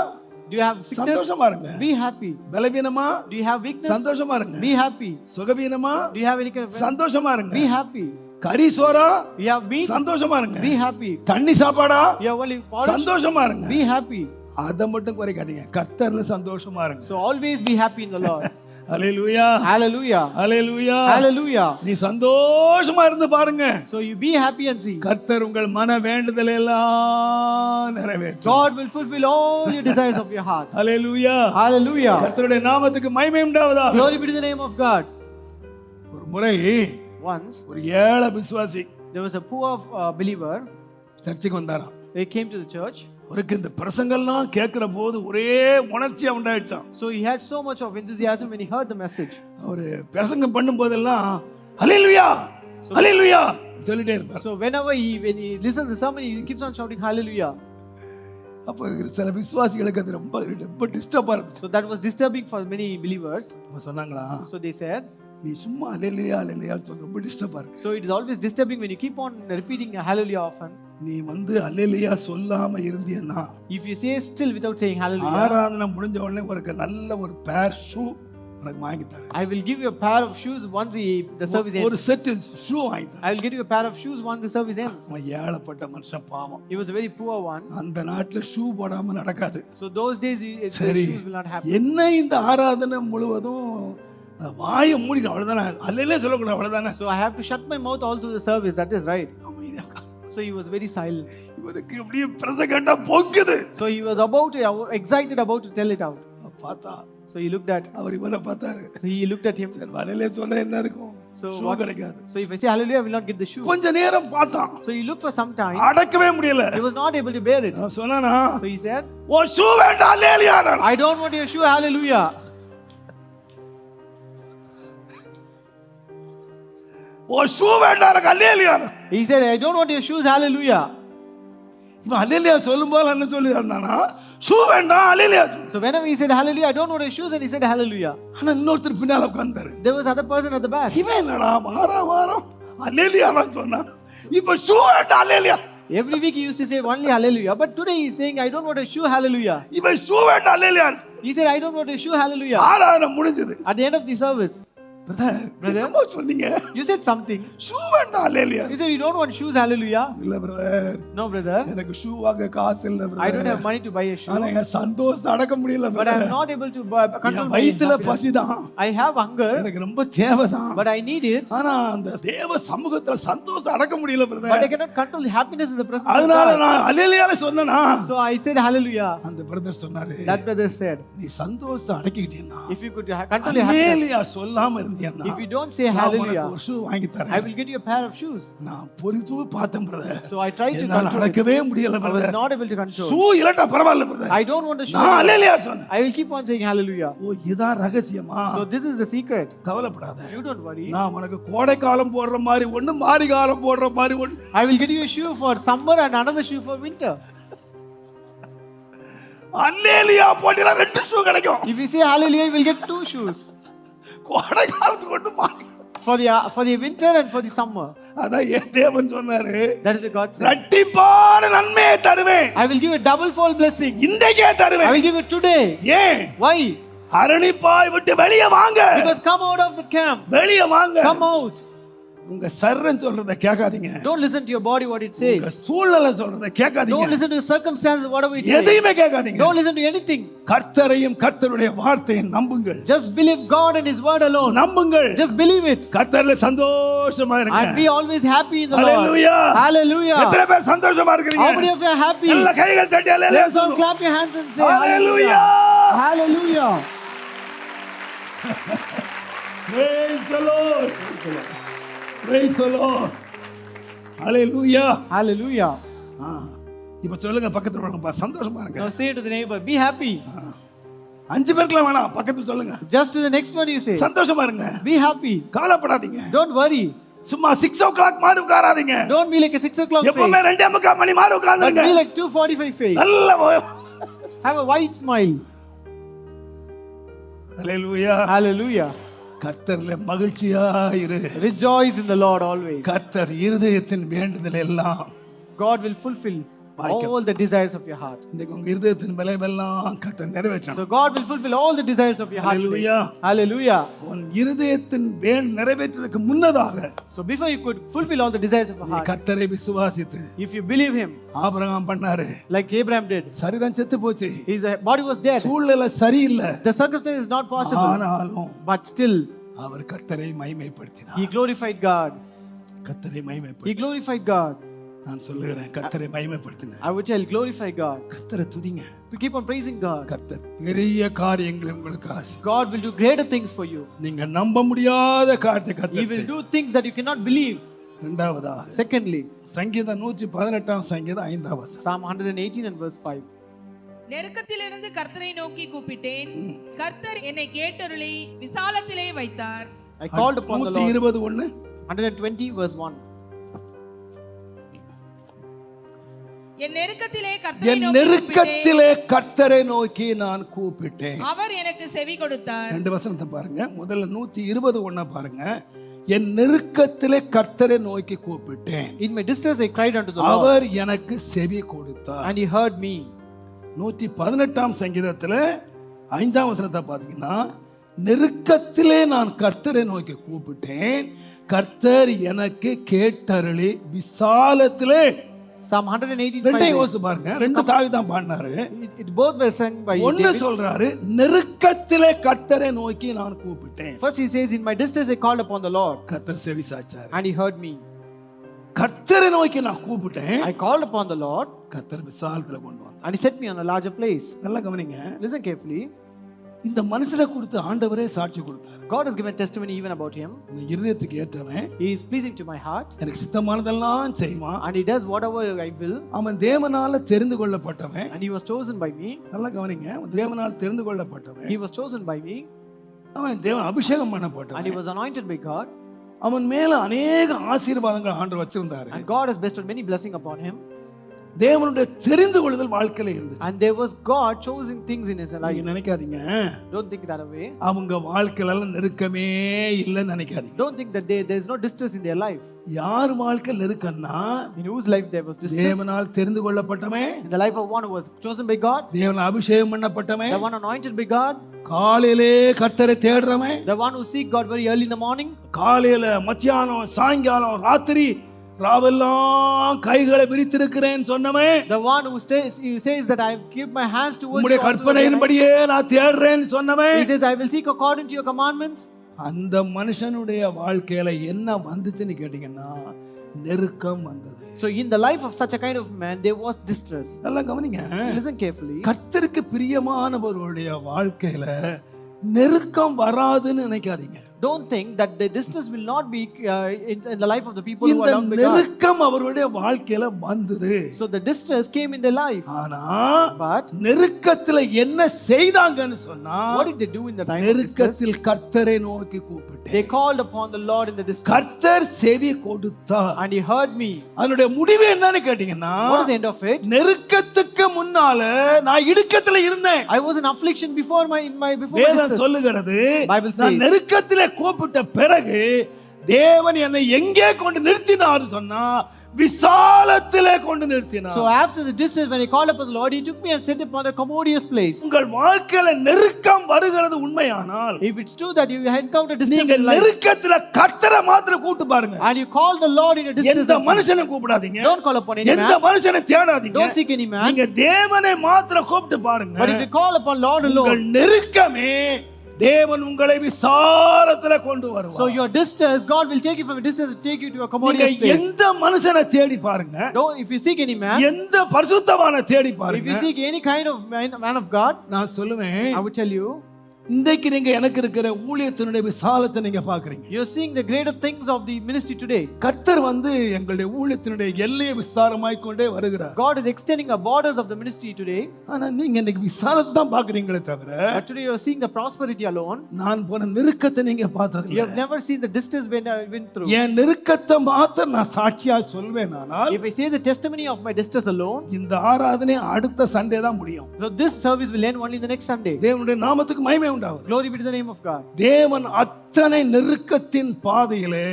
Do you have sickness? சந்தோஷமா இருங்க. Be happy. பலவீனமா? Do you have weakness? சந்தோஷமா இருங்க. Be happy. சுகவீனமா? Do you have any kind of சந்தோஷமா இருங்க. Be happy. கறி சோறா? You have meat? சந்தோஷமா இருங்க. Be happy. தண்ணி சாப்பாடா? You have only porridge? சந்தோஷமா இருங்க. Be happy. அத மட்டும் குறைக்காதீங்க. கர்த்தர்ல சந்தோஷமா இருங்க. So always be happy in the Lord. Hallelujah. Hallelujah. Hallelujah. Hallelujah. நீ சந்தோஷமா இருந்து பாருங்க. So you be happy and see. கர்த்தர் உங்கள் மன வேண்டுதலை எல்லாம் நிறைவேற்றும். God will fulfill all your desires of your heart. Hallelujah. Hallelujah. கர்த்தருடைய நாமத்துக்கு மகிமை உண்டாவதாக. Glory be to the name of God. ஒரு முறை Once ஒரு ஏழை விசுவாசி there was a poor believer. சர்ச்சுக்கு வந்தாராம். He came to the church. அவருக்கு இந்த பிரசங்கெல்லாம் கேட்கிற போது ஒரே உணர்ச்சியா உண்டாயிடுச்சான். So he had so much of enthusiasm when he heard the message. அவரு பிரசங்கம் பண்ணும் போதெல்லாம் ஹalleluya ஹalleluya சொல்லிட்டே இருப்பார். So when he listens to the sermon, he keeps on shouting hallelujah. அப்ப சில விசுவாசிகளுக்கு அது ரொம்ப ரொம்ப டிஸ்டர்பா இருந்துச்சு. So that was disturbing for many believers. அப்ப சொன்னாங்களா, So they said, நீ சும்மா ஹalleluya ஹalleluya சொல்ல ரொம்ப டிஸ்டர்பா இருக்கு. so it is always disturbing when you keep on repeating hallelujah often. நீ ஹalleluya சொல்லாம இருந்தீன்னா, If you say still without saying hallelujah, ஆராதனை முடிஞ்ச உடனே உனக்கு நல்ல ஒரு பேர் ஷூ உனக்கு வாங்கி தரேன். I will give you a pair of shoes once the service ends. ஒரு செட் ஷூ வாங்கி தரேன். I will get you a pair of shoes once the service ends. அவன் ஏழப்பட்ட மனுஷன் பாவம். He was a very poor one. அந்த நாட்டுல shoe போடாம நடக்காது. So those days சரி, shoes will not happen. என்ன இந்த ஆராதனை முழுவதும் வாயை மூடிக்க, அவ்வளவுதானே, அல்லேலூயா சொல்லக்கூடாது, அவ்வளவுதானே. So I have to shut my mouth all through the service. That is right. So he was very silent. இவருக்கு அப்படியே பிரசங்கட்டா பொங்குது. So he was excited about to tell it out. பார்த்தா So he looked at. அவர் இவரை பார்த்தாரு. So he looked at him. சரி, அல்லேலூயா சொன்னா என்ன இருக்கும்? So ஷூ கிடைக்காது. So if I say hallelujah, I will not get the shoe. கொஞ்ச நேரம் பார்த்தான். So he looked for some time. அடக்கவே முடியல. He was not able to bear it. நான் சொன்னானா, So he said, oh shoe வேண்டாம் hallelujah. I don't want your shoe, hallelujah. Oh shoe வேண்டாம் hallelujah. He said, I don't want your shoes, hallelujah. இவன் அல்லேலூயா சொல்லும்போது என்ன சொல்லிறானா, shoe வேண்டாம் அல்லேலூயா. So whenever he said hallelujah, I don't want your shoes, and he said hallelujah. ஆனா இன்னொருத்தர் பின்னால உட்கார்ந்தாரு. There was other person at the back. இவன் என்னடா வாரம் அல்லேலூயா தான் சொன்னா, இப்ப ஷூ வேண்டாம் அல்லேலூயா. Every week he used to say only hallelujah, but today he is saying, I don't want a shoe, hallelujah. இவன் ஷூ வேண்டாம் hallelujah. He said, I don't want a shoe, hallelujah. ஆராதனை முடிஞ்சது. At the end of the service, brother என்னமோ சொன்னீங்க, you said something. Shoe வேண்டாம் அல்லேலூயா. You said you don't want shoes, hallelujah. இல்ல brother, No, brother. எனக்கு shoe வாங்க காசு இல்ல brother. I don't have money to buy a shoe. ஆனா என் சந்தோஷத்தை அடக்க முடியல But I am brother. not able to control N my வயித்துல happiness. பசிதான், I have hunger, எனக்கு ரொம்ப தேவைதான், but I need it. ஆனா அந்த தேவ சமூகத்துல சந்தோஷம் அடக்க முடியல But brother. I cannot control the happiness in the presence of அதனால God. நான் அல்லேலூயால சொன்னேனா, So I said hallelujah. அந்த பிரதர் சொன்னாரு, That brother said, நீ சந்தோஷத்தை அடக்கிட்டீன்னா, if you could control your happiness, அல்லேலூயா சொல்லாம இருந்தீன்னா, if you don't say நான் hallelujah, உனக்கு ஒரு ஷூ வாங்கி I தரேன். will get you a pair of shoes. நான் பொறுத்து பார்த்தேன் brother. So I tried to என்னால control it. அடக்கவே முடியல I was brother. not able to control. Shoe இல்லட்டா பரவாயில்ல brother. I don't want a shoe. நான் அல்லேலூயா சொன்னேன். I will keep on saying hallelujah. ஓ இதான் ரகசியமா? So this is the secret. கவலைப்படாத. You don't worry. நான் உனக்கு கோடை காலம் போடுற மாதிரி ஒண்ணு, மாரி காலம் போடுற மாதிரி ஒண்ணு. I will get you a shoe for summer and another shoe for winter. அல்லேலூயா போட்டினா ரெண்டு ஷூ கிடைக்கும். If you say hallelujah, you will get 2 shoes. கோடை காலத்துக்கு ஒண்ணு, மாரி For the winter and for the summer. அதான் என் தேவன் சொன்னாரு, That is the God said. இரட்டிப்பான நன்மையை தருவேன், I will give you a double fold blessing. இன்றைக்கே I தருவேன். will give it today. ஏன்? Why? அரணிப்பாய் விட்டு வெளியே வாங்க. Because come out of the camp. வெளியே வாங்க. Come out. உங்க சர்ரன் சொல்றத கேட்காதீங்க. Don't listen to your body what it உங்க says. சூழ்நிலை சொல்றத கேட்காதீங்க. Don't listen to the circumstances whatever it says. எதையுமே கேட்காதீங்க. Don't listen to anything. கர்த்தரையும் கர்த்தருடைய வார்த்தையை நம்புங்கள். Just believe God and His word alone. நம்புங்கள். Just believe it. கர்த்தர்ல சந்தோஷமா இருங்க. And be always happy in the Lord. Hallelujah. Hallelujah. எத்தனை பேர் சந்தோஷமா இருக்கீங்க? How many of you are happy? எல்லா கைகள் தட்டி அல்லேலூயா. Let's all clap your hands and say Hallelujah. Hallelujah. Praise the Lord. Praise the Lord. Hallelujah. Hallelujah. இப்ப சொல்லுங்க, பக்கத்துல உள்ளவங்க சந்தோஷமா இருங்க. Now say to the neighbor, be happy. 5 பேருக்குலாம் வேணாம், பக்கத்துல சொல்லுங்க. Just to the next one you say, சந்தோஷமா இருங்க. be happy. கவலைப்படாதீங்க. Don't worry. சும்மா 6 o'clock மாதிரி உட்காராதீங்க. Don't be like a 6 o'clock எப்பவுமே face. 2:45 மணி மாதிரி But உட்கார்ந்துருங்க. be like 2:45 face. நல்ல Have a wide smile. Hallelujah. Hallelujah. கர்த்தர்ல மகிழ்ச்சியா இரு. Rejoice in the Lord always. கர்த்தர் இருதயத்தின் வேண்டுதல் எல்லாம் God will fulfill வாய்க்க all the desires of your heart. இன்னைக்கு உங்க இருதயத்தின் விளைவெல்லாம் கர்த்தர் நிறைவேற்றணும். So God will fulfill all the desires of your heart today. Hallelujah. Hallelujah. உன் இருதயத்தின் வேல் நிறைவேற்றுவதற்கு முன்னதாக So before you could fulfill all the desires of your நீ heart, கர்த்தரை விசுவாசித்து if you believe him Abraham பண்ணாரு, like Abraham did, சரிதான் செத்து போச்சு, his body was dead. சூழ்நிலை சரியில்லை, The circumstance is not possible, ஆனாலும் but still அவர் கர்த்தரை மகிமைப்படுத்தினார். he glorified God. கர்த்தரை He மகிமைப்படுத்தி glorified God. நான் சொல்லுகிறேன், கர்த்தரை மகிமைப்படுத்துங்க. I would tell, glorify God. கர்த்தரை துதிங்க. To keep on praising God. கர்த்தர் பெரிய காரியங்களை உங்களுக்கு ஆசி. God will do greater things for you. நீங்க நம்ப முடியாத காரியத்தை He கர்த்தர் will செய்வார். do things that you cannot believe. இரண்டாவதாக Secondly, சங்கீதம் 118 சங்கீதம் 5 வசனம். Psalm 118 and verse 5. நெருக்கத்திலிருந்து கர்த்தரை நோக்கி கூப்பிட்டேன், கர்த்தர் என்னை கேட்டருளி விசாலத்திலே வைத்தார். I called upon the Lord. 121 120 verse 1. என் நெருக்கத்திலே என் கர்த்தரை நோக்கி கூப்பிட்டேன், நெருக்கத்திலே கர்த்தரை நோக்கி நான் கூப்பிட்டேன். அவர் எனக்கு செவி கொடுத்தார். ரெண்டு வசனத்தை பாருங்க. முதல்ல 121 பாருங்க. என் நெருக்கத்திலே கர்த்தரை நோக்கி கூப்பிட்டேன், In my distress I cried unto the Lord, அவர் எனக்கு செவி கொடுத்தார். and he heard me. 118 சங்கீதத்துல 5 வசனத்தை பாத்தீங்கன்னா, நெருக்கத்திலே நான் கர்த்தரை நோக்கி கூப்பிட்டேன், கர்த்தர் எனக்கு கேட்டருளி விசாலத்திலே. Psalm 118 ரெண்டையும் 5. யோசிச்சு பாருங்க. ரெண்டு தாவீது தான் பாடினாரு. It both were sung by ஒன்னு David. சொல்றாரு, நெருக்கத்திலே கர்த்தரை நோக்கி நான் கூப்பிட்டேன், First he says, in my distress I called upon the Lord, கர்த்தர் செவி சாய்ச்சாரு. and he heard me. கர்த்தரை நோக்கி நான் கூப்பிட்டேன், I called upon the Lord, கர்த்தர் விசாலத்துல கொண்டு வந்தார். and he set me on a larger place. நல்லா கவனிங்க. Listen carefully. இந்த மனுஷனை குறித்து ஆண்டவரே சாட்சி கொடுத்தார். God has given testimony even about him. இந்த இருதயத்துக்கு ஏற்றவன், He is pleasing to my heart, எனக்கு சித்தமானதெல்லாம் செய்வான், and he does whatever I will, அவன் தேவனால தெரிந்து கொள்ளப்பட்டவன். and he was chosen by me. நல்லா கவனிங்க. அவன் தேவனால் தெரிந்து கொள்ளப்பட்டவன், He was chosen by me, அவன் தேவன் அபிஷேகம் and he பண்ணப்பட்டவன். was anointed by God, அவன் மேல அநேக ஆசீர்வாதங்கள் ஆண்டவர் வச்சிருந்தாரு. and God has bestowed many blessings upon him, தேவனுடைய தெரிந்து கொள்ளுதல் வாழ்க்கையில இருந்துச்சு. and there was God choosing things in his life. நீங்க நினைக்காதீங்க Don't think that way. அவங்க வாழ்க்கையில நெருக்கமே இல்லைன்னு நினைக்காதீங்க. Don't think that there is no distress in their life. யார் வாழ்க்கை நெருக்கம்னா, In whose life there was distress? தேவனால் தெரிந்து கொள்ளப்பட்டவன், In the life of one who was chosen by God, தேவனால் அபிஷேகம் பண்ணப்பட்டவன், the one anointed by God, காலையிலே கர்த்தரை தேடுறவன், the one who seek God very early in the morning, காலையில மத்தியானம் சாயங்காலம் ராத்திரி ராவெல்லாம் கைகளை விரித்திருக்கிறேன் சொன்னவன், the one who says that I keep my hands towards you. உம்முடைய all through the night. கற்பனையின்படியே நான் தேடுறேன்னு சொன்னவன். He says, I will seek according to your commandments. அந்த மனுஷனுடைய வாழ்க்கையில என்ன வந்துச்சுன்னு கேட்டீங்கன்னா, நெருக்கம் வந்தது. So in the life of such a kind of man, there was distress. நல்லா கவனிங்க. Listen carefully. கர்த்தருக்கு பிரியமானவர்களுடைய வாழ்க்கையில நெருக்கம் வராதுன்னு நினைக்காதீங்க. Don't think that the distress will not be in the life of the people who இந்த are loved by God. நெருக்கம் அவர்களுடைய வாழ்க்கையில வந்தது. So the distress came in their life. ஆனா But நெருக்கத்துல என்ன செய்தாங்கன்னு சொன்னா, what did they do in the time of distress? நெருக்கத்தில் கர்த்தரை நோக்கி கூப்பிட்டேன், They called upon the Lord in the distress, கர்த்தர் செவி கொடுத்தார். and he heard me. அதனுடைய முடிவு என்னன்னு கேட்டீங்கன்னா, What is the end of it? நெருக்கத்துக்கு முன்னால நான் இடுக்கத்துல இருந்தேன். I was in affliction before my வேதம் distress. சொல்லுகிறது, Bible says, நான் நெருக்கத்திலே கூப்பிட்ட பிறகு தேவன் என்னை எங்கே கொண்டு நிறுத்தினார் சொன்னா, விசாலத்திலே கொண்டு நிறுத்தினார். So after the distress, when he called upon the Lord, he took me and set upon a commodious place. உங்கள் வாழ்க்கையில நெருக்கம் வருகிறது உண்மையானால், If it's true that you encounter distress நீங்க in life, நெருக்கத்துல கர்த்தரை மாத்திரம் கூப்பிட்டு பாருங்க. and you call the Lord in a distress, எந்த மனுஷனை கூப்பிடாதீங்க, don't call upon any எந்த man, மனுஷனை தேடாதீங்க. don't seek any man, நீங்க தேவனை மாத்திரம் கூப்பிட்டு பாருங்க. but if you call upon Lord உங்கள் alone, நெருக்கமே தேவன் உங்களை விசாலத்துல கொண்டு so வருவார். your distress, God will take you from a distance and take you to a நீங்க commodious place. எந்த மனுஷனை தேடி பாருங்க, Don't, if you seek any man, எந்த பரிசுத்தவானை தேடி if பாருங்க, you seek any kind of man of God, நான் சொல்லுவேன், I would tell you, இன்றைக்கு நீங்க எனக்கு இருக்கிற ஊழியத்தினுடைய விசாலத்தை நீங்க பாக்குறீங்க. you're seeing the greater things of the ministry today. கர்த்தர் வந்து எங்களுடைய ஊழியத்தினுடைய எல்லையை விஸ்தாரமாய் கொண்டே வருகிறார். God is extending the borders of the ministry today, ஆனா நீங்க இன்னைக்கு விசாலத்தை தான் பாக்குறீங்களே தவிர, but today you're seeing the prosperity alone. நான் போன நெருக்கத்தை நீங்க பார்த்தது You have never seen the distress when I went through. என் நெருக்கத்தை மாத்திரம் நான் சாட்சியா சொல்வேன். ஆனால் If I say the testimony of my distress alone, இந்த ஆராதனை அடுத்த சண்டே தான் முடியும். so this service will end only the next Sunday. தேவனுடைய நாமத்துக்கு மகிமை உண்டாவது. Glory be to the name of God. தேவன் அத்தனை நெருக்கத்தின் பாதையிலே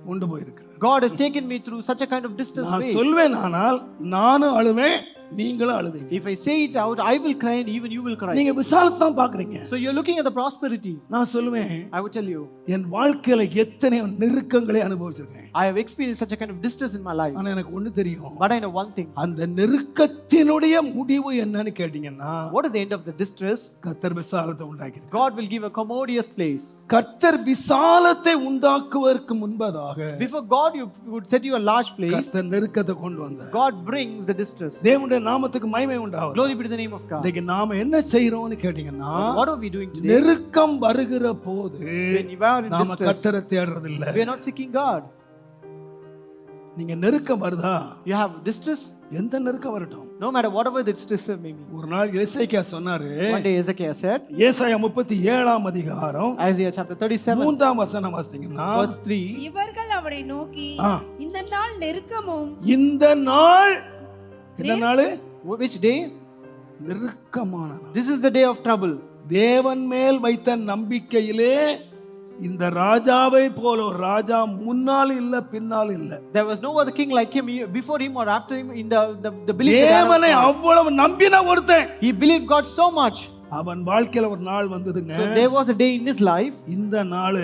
கொண்டு போயிருக்கிறார். God has taken me through such a kind of distance நான் way. சொல்வேன், ஆனால் நானும் அழுவேன், நீங்களும் அழுவீங்க. If I say it out, I will cry and even you will cry. நீங்க விசாலத்தை தான் பாக்குறீங்க. So you're looking at the prosperity. நான் சொல்லுவேன், I would tell you, என் வாழ்க்கையில எத்தனை நெருக்கங்களை அனுபவிச்சிருக்கேன். I have experienced such a kind of distress in my life. ஆனா எனக்கு ஒண்ணு தெரியும். But I know one thing. அந்த நெருக்கத்தினுடைய முடிவு என்னன்னு கேட்டீங்கன்னா, What is the end of the distress? கர்த்தர் விசாலத்தை உண்டாக்கியிருக்கார். God will give a commodious place. கர்த்தர் விசாலத்தை உண்டாக்குவதற்கு முன்பதாக Before God you would set you a large place, கர்த்தர் நெருக்கத்தை கொண்டு வந்தார். God brings the distress. தேவனுடைய நாமத்துக்கு மகிமை உண்டாவது. Glory be to the name of God. இன்னைக்கு நாம என்ன செய்றோம்னு கேட்டீங்கன்னா, What are we doing today? நெருக்கம் வருகிற போது When you are in நாம distress, கர்த்தரை தேடுறது இல்ல. we are not seeking God. நீங்க நெருக்கம் வருதா, You have distress, எந்த நெருக்கம் வரட்டும். no matter whatever the distress may be. ஒரு நாள் எசேக்கியா சொன்னாரு, One day Ezekiel said, ஏசாயா 37 அதிகாரம் Isaiah chapter 37 3ஆம் வசனம் வாசித்தீங்கன்னா, verse 3, இவர்கள் அவரை நோக்கி ஆ, இந்த நாள் நெருக்கமும் இந்த நாள் என்ன நாள்? which day? நெருக்கமான நாள். This is the day of trouble. தேவன் மேல் வைத்த நம்பிக்கையிலே இந்த ராஜாவை போல ஒரு ராஜா முன்னால் இல்ல பின்னால் இல்ல. There was no other king like him before him or after him in the belief that தேவனை அவ்வளவு நம்பின ஒருத்தன், he believed God so much. அவன் வாழ்க்கையில ஒரு நாள் வந்ததுங்க. So there was a day in his life. இந்த நாள்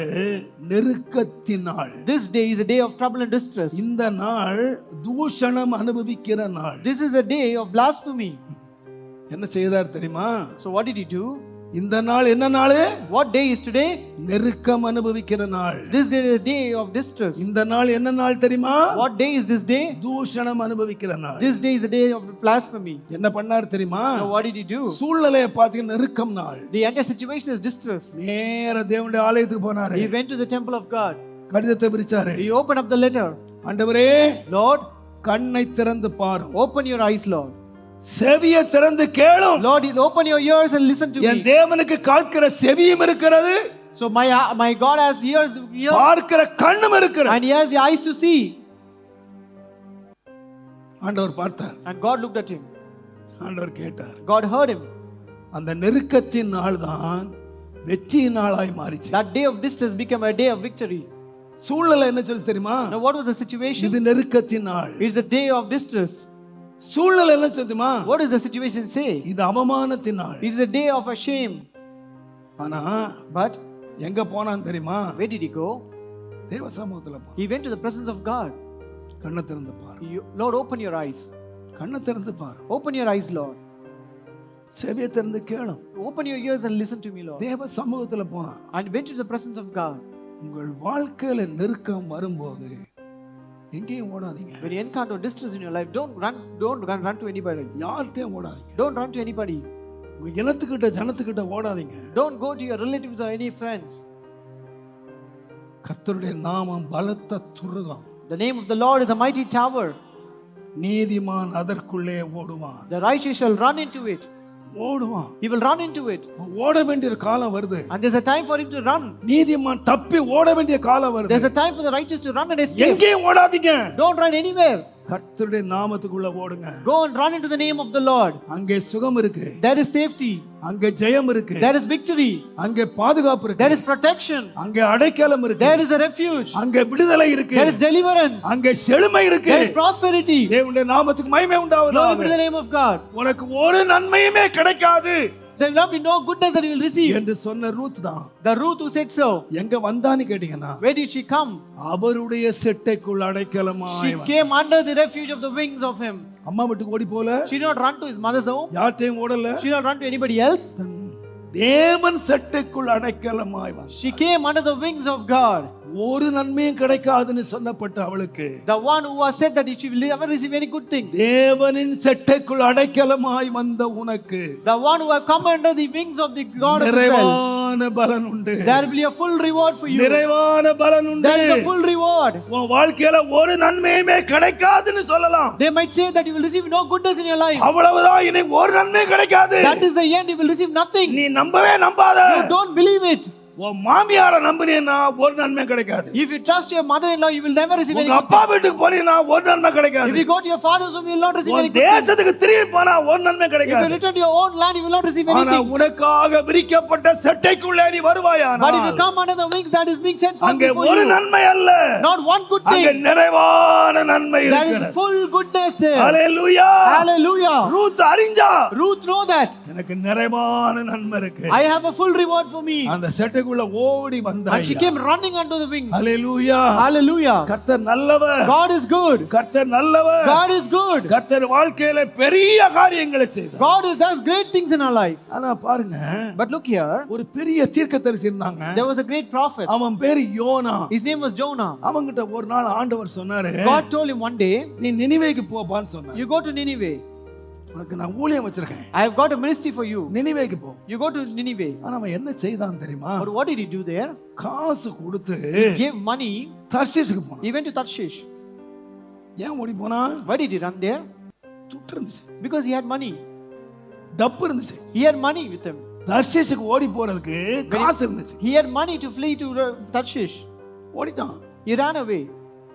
நெருக்கத்தின் நாள். This day is a day of trouble and distress. இந்த நாள் தூஷணம் அனுபவிக்கிற நாள். This is a day of blasphemy. என்ன செய்தார் தெரியுமா? So what did he do? இந்த நாள் என்ன நாள்? What day is today? நெருக்கம் அனுபவிக்கிற நாள். This day is a day of distress. இந்த நாள் என்ன நாள் தெரியுமா? What day is this day? தூஷணம் அனுபவிக்கிற நாள். This day is a day of blasphemy. என்ன பண்ணார் தெரியுமா? So what did he do? சூழ்நிலையை பார்த்து நெருக்கம் நாள். The entire situation is distress. நேர தேவனுடைய ஆலயத்துக்கு போனாரு. He went to the temple of God. கடிதத்தை பிரிச்சாரு. He opened up the letter. ஆண்டவரே, Lord, கண்ணை திறந்து பாரும், open your eyes, Lord. செவியை திறந்து கேளும். Lord, open your ears and listen to N me. தேவனுக்கு காக்கிற செவியும் இருக்கிறது, So my God has ears பார்க்கிற கண்ணும் இருக்கிறது. and he has the eyes to see. ஆண்டவர் பார்த்தார். And God looked at him. ஆண்டவர் கேட்டார். God heard him. அந்த நெருக்கத்தின் நாள் தான் வெற்றியின் நாளாய் மாறிச்சு. That day of distress became a day of victory. சூழ்நிலை என்ன சொல்லுது தெரியுமா? Now what was the situation? இது நெருக்கத்தின் நாள். It's a day of distress. சூழ்நிலை என்ன சொல்லுமா? What does the situation say? இது அவமானத்தின் நாள். It's a day of a shame. ஆனா But எங்க போனான் தெரியுமா? where did he go? தேவ சமூகத்துல போனான். He went to the presence of God. கண்ணை திறந்து பார். Lord, open your eyes. கண்ணை திறந்து பார். Open your eyes, Lord. செவியை திறந்து கேளும். Open your ears and listen to me, Lord. தேவ சமூகத்துல போனான். And went to the presence of God. உங்கள் வாழ்க்கையில நெருக்கம் வரும்போது எங்கேயும் ஓடாதீங்க. When you encounter distress in your life, don't run to anybody. யார்கிட்டயும் ஓடாதீங்க. Don't run to anybody. உங்க இனத்துக்கிட்ட ஜனத்துக்கிட்ட ஓடாதீங்க. Don't go to your relatives or any friends. கர்த்தருடைய நாமம் பலத்த Thurugam. The name of the Lord is a mighty tower. நீதிமான் அதற்குள்ளே ஓடுவான். The righteous shall run into it. ஓடுவான். He will run into it. ஓட வேண்டிய காலம் வருது. And there's a time for him to run. நீதிமான் தப்பி ஓட வேண்டிய காலம் வருது. There's a time for the righteous to run and escape. எங்கேயும் ஓடாதீங்க. Don't run anywhere. கர்த்தருடைய நாமத்துக்குள்ள ஓடுங்க. Go and run into the name of the Lord. அங்கே சுகம் இருக்கு. There is safety. அங்கே ஜெயம் இருக்கு. There is victory. அங்கே பாதுகாப்பு இருக்கு. There is protection. அங்கே அடைக்கலம் இருக்கு. There is a refuge. அங்கே விடுதலை இருக்கு. There is deliverance. அங்கே செழுமை இருக்கு. There is prosperity. தேவனுடைய நாமத்துக்கு மகிமை Glory be to உண்டாவதாக. the name of God. உனக்கு ஒரு நன்மையுமே கிடைக்காது There will not be no goodness that you will receive. என்று சொன்ன ரூத் தான். The Ruth who said so. எங்க வந்தான்னு கேட்டீங்கன்னா, Where did she come? அவருடைய செட்டைக்குள் அடைக்கலமாய் She came under the refuge of the wings of him. அம்மா வீட்டுக்கு ஓடி போல, She did not run to his mother's home. யார்ட்டையும் ஓடல. She did not run to anybody else. தேவன் செட்டைக்குள் அடைக்கலமாய் வந்தார். She came under the wings of God. ஒரு நன்மையும் கிடைக்காதுன்னு சொல்லப்பட்ட அவளுக்கு, The one who was said that she will never receive any good thing. தேவனின் செட்டைக்குள் அடைக்கலமாய் வந்த உனக்கு The one who have come under the wings of the God of Israel. நிறைவான பலன் உண்டு. There will be a full reward for you. நிறைவான பலன் உண்டு. There is a full reward. உன் வாழ்க்கையில ஒரு நன்மையுமே கிடைக்காதுன்னு சொல்லலாம். They might say that you will receive no goodness in your life. அவ்வளவுதான், இனி ஒரு நன்மை கிடைக்காது. That is the end. You will receive nothing. நீ நம்பவே நம்பாத. You don't believe it. உன் மாமியாரை நம்பினீன்னா ஒரு நன்மை கிடைக்காது. If you trust your mother-in-law, you will never receive any உங்க good அப்பா thing. வீட்டுக்கு போனீங்கன்னா ஒரு நன்மை If கிடைக்காது. you go to your father's home, you will not receive any உன் good thing. தேசத்துக்கு திரும்பி போனா ஒரு நன்மை If you கிடைக்காது. return to your own land, you will not receive ஆனா anything. உனக்காக விரிக்கப்பட்ட செட்டைக்குள்ளே நீ But if you வருவாயானால் come under the wings that is being sent forth அங்கே before ஒரு you, நன்மை அல்ல, not one good அங்கே thing, நிறைவான நன்மை there is இருக்கிறது. full goodness there. Hallelujah. Hallelujah. Ruth அறிஞ்சா Ruth know that. எனக்கு நிறைவான நன்மை இருக்கு. I have a full reward for me. அந்த செட்டைக்குள்ள ஓடி வந்தாய். And she came running unto the wings. Hallelujah. Hallelujah. கர்த்தர் நல்லவர். God is good. கர்த்தர் நல்லவர். God is good. கர்த்தர் வாழ்க்கையில பெரிய காரியங்களை செய்தார். God does great things in our life. ஆனா பாருங்க, But look here, ஒரு பெரிய தீர்க்கதரிசி இருந்தாங்க. there was a great prophet. அவன் பேரு YONO. His name was Jonah. அவங்கிட்ட ஒரு நாள் ஆண்டவர் சொன்னாரு, God told him one day, நீ நினிவேக்கு போப்பான்னு சொன்னார். you go to Nineveh. உனக்கு நான் ஊழியம் வச்சிருக்கேன், I have got a ministry for you. நினிவேக்கு போ. You go to Nineveh. ஆனா அவன் என்ன செய்தான் தெரியுமா? But what did he do there? காசு கொடுத்து He gave money. தர்ஷீஷுக்கு போனான். He went to Tarshish. ஏன் ஓடி போனா? Why did he run there? துட்டு இருந்துச்சு, Because he had money. டப்பு இருந்துச்சு. He had money with him. தர்ஷீஷுக்கு ஓடி போறதுக்கு காசு இருந்துச்சு. He had money to flee to Tarshish. ஓடிட்டான். He ran away.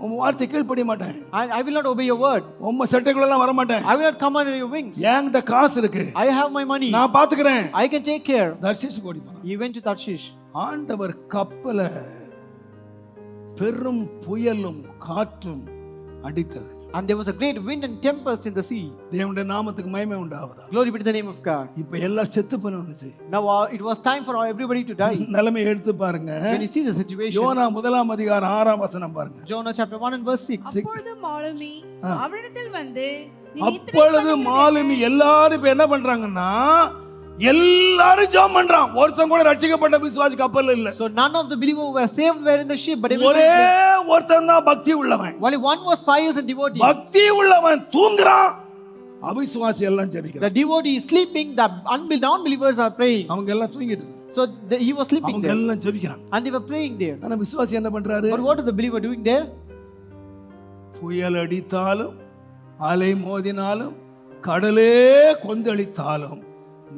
உன் வார்த்தை கீழ்ப்படிய மாட்டேன், I will not obey your word. உம்ம சட்டைக்குள்ள எல்லாம் வர மாட்டேன், I will not come under your wings. என்கிட்ட காசு இருக்கு, I have my money. நான் பாத்துக்கிறேன். I can take care. தர்ஷீஷுக்கு ஓடி போனான். He went to Tarshish. ஆண்டவர் கப்பல பெரும் புயலும் காற்றும் அடித்தது. And there was a great wind and tempest in the sea. தேவனுடைய நாமத்துக்கு மகிமை உண்டாவதா. Glory be to the name of God. இப்ப எல்லாரும் செத்து போனவனுச்சு. Now it was time for everybody to die. நிலைமை எடுத்து பாருங்க. When you see the situation, யோனா 1 அதிகாரம் 6 வசனம் பாருங்க. Jonah chapter 1 and verse 6. அப்பொழுது மாலுமி அவனிடத்தில் வந்து நீ நித்திரை அப்பொழுது பண்ணுகிறது மாலுமி எல்லாரும் இப்ப என்ன பண்றாங்கன்னா, எல்லாரும் ஜெபம் பண்றான். ஒருத்தன் கூட ரட்சிக்கப்பட்ட விசுவாசி கப்பல்ல இல்ல. So none of the believers who were saved were in the ship, but ஒரே everyone, ஒருத்தன் தான் பக்தி உள்ளவன். only one was pious and devotee. பக்தி உள்ளவன் தூங்குறான், அவிசுவாசி எல்லாம் ஜெபிக்கிறான். The devotee is sleeping, the non-believers are praying. அவங்க எல்லாம் தூங்கிட்டு, So he was sleeping அவங்க there, எல்லாம் ஜெபிக்கிறாங்க. and they were praying there. ஆனா விசுவாசி என்ன பண்றாரு? But what is the believer doing there? புயல் அடித்தாலும், அலை மோதினாலும், கடலே கொந்தளித்தாலும்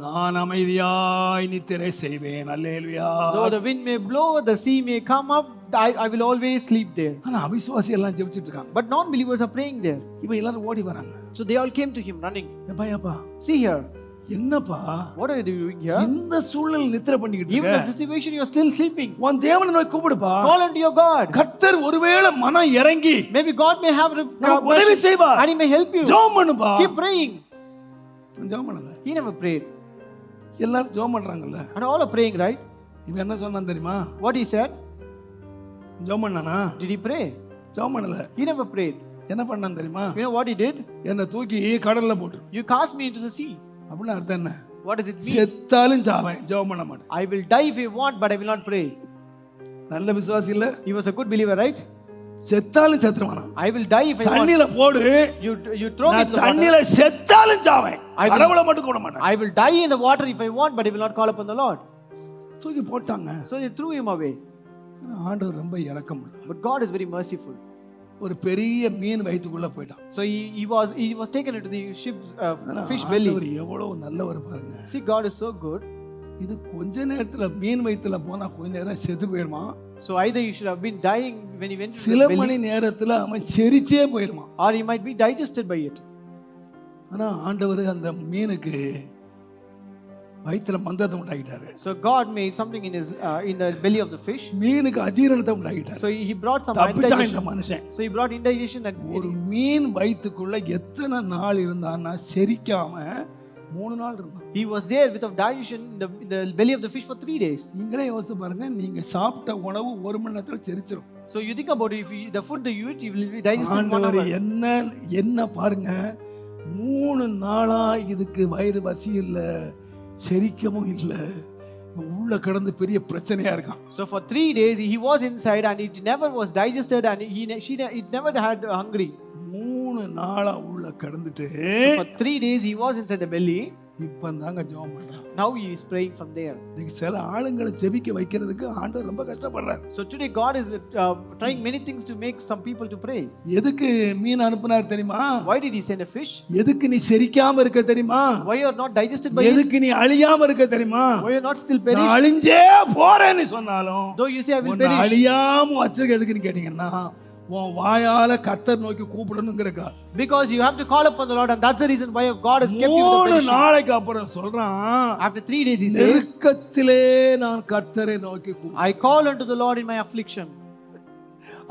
நான் அமைதியாய் நித்திரை செய்வேன். அல்லேலூயா. Though the wind may blow, the sea may come up, I will always sleep there. ஆனா அவிசுவாசி எல்லாம் ஜெபிச்சிட்டு இருக்காங்க. But non-believers are praying there. இப்ப எல்லாரும் ஓடி வராங்க. So they all came to him running. ஏப்பா See here, என்னப்பா what are you doing here? இந்த சூழ்நிலை நித்திரை பண்ணிக்கிட்டு Even இருக்க? in this situation, you are still sleeping. உன் தேவனை நோக்கி கூப்பிடுப்பா. Call unto your God. கர்த்தர் ஒருவேளை மனம் இறங்கி Maybe God may have நமக்கு உதவி செய்வார். and He may help you. ஜெபம் பண்ணுப்பா. Keep praying. ஜெபம் பண்ணல. He never prayed. எல்லாரும் ஜெபம் பண்றாங்கல்ல. And all are praying, right? இவன் என்ன சொன்னான் தெரியுமா? What he said? ஜெபம் பண்ணானா? Did he pray? ஜெபம் பண்ணல. He never prayed. என்ன பண்ணான் தெரியுமா? You know what he did? என்ன தூக்கி கடல்ல போட்டு. You cast me into the sea. அப்படின்னா அர்த்தம் என்ன? What does it mean? செத்தாலும் சாவேன், ஜெபம் பண்ண மாட்டேன். I will die if you want, but I will not pray. நல்ல விசுவாசி இல்ல? He was a good believer, right? செத்தாலும் செத்துருவானா? I will die if I want. தண்ணில போடு. You throw me நான் into the water. தண்ணில செத்தாலும் சாவேன். கடவுளை மட்டும் கூட மாட்டேன். I will die in the water if I want, but I will not call upon the Lord. தூக்கி போட்டாங்க. So they threw him away. ஆண்டவர் ரொம்ப இரக்கமுள்ளவர். But God is very merciful. ஒரு பெரிய மீன் வயித்துக்குள்ள போய்ட்டான். So he was taken into the ship's fish belly. ஆண்டவர் எவ்வளவு நல்லவர் பாருங்க. See, God is so good. இது கொஞ்ச நேரத்துல மீன் வயித்துல போனா கொஞ்ச நேரம் செத்து போயிருமா? So either he should have been dying when he went to சில the மணி belly, நேரத்துல அவன் செரிச்சே போயிருமா? or he might be digested by it. ஆனா ஆண்டவர் அந்த மீனுக்கு வயித்துல மந்தத்தை உண்டாக்கிட்டாரு. So God made something in the belly of the fish. மீனுக்கு அஜீரணத்தை உண்டாக்கிட்டாரு. So he brought some தப்பிச்சான் இந்த indigestion. மனுஷன். So he brought indigestion and ஒரு மீன் வயித்துக்குள்ள எத்தனை நாள் இருந்தான்னா செரிக்காம 3 நாள் இருந்தான். he was there without digestion in the belly of the fish for 3 days. நீங்களே யோசிச்சு பாருங்க, நீங்க சாப்பிட்ட உணவு 1 மணி நேரத்துல செரிச்சிரும். So you think about it, if the food that you eat, you will be digested in 1 ஆண்டவர் hour. என்ன பாருங்க, 3 நாளா இதுக்கு வயிறு வசி இல்ல, செரிக்கவும் இல்ல, உள்ள கடந்து பெரிய பிரச்சனையா இருக்கான். So for 3 days he was inside and it never was digested and it never had hungry. 3 நாளா உள்ள கடந்துட்டு So for 3 days he was inside the belly. இப்பந்தாங்க ஜெபம் பண்றான். Now he is praying from there. இன்னைக்கு சில ஆளுங்களை ஜெபிக்க வைக்கிறதுக்கு ஆண்டவர் ரொம்ப கஷ்டப்படுறாரு. So today God is trying many things to make some people to pray. எதுக்கு மீன் அனுப்புனார் தெரியுமா? Why did he send a fish? எதுக்கு நீ செரிக்காம இருக்க தெரியுமா? Why you are not digested by it? எதுக்கு நீ அழியாம இருக்க தெரியுமா? Why you are not still நான் perished? அழிஞ்சே போறேன்னு சொன்னாலும் Though you say I will உன்னை perish. அழியாம வச்சிருக்க எதுக்குன்னு கேட்டீங்கன்னா உன் வாயால கர்த்தர் நோக்கி கூப்பிடணுங்கிறக்கா. Because you have to call upon the Lord, and that's the reason why God has kept you with the 3 perishing. நாளைக்கு அப்புறம் சொல்றான், After 3 days he says, நெருக்கத்திலே நான் கர்த்தரை நோக்கி கூப்பிட்டேன். I call unto the Lord in my affliction.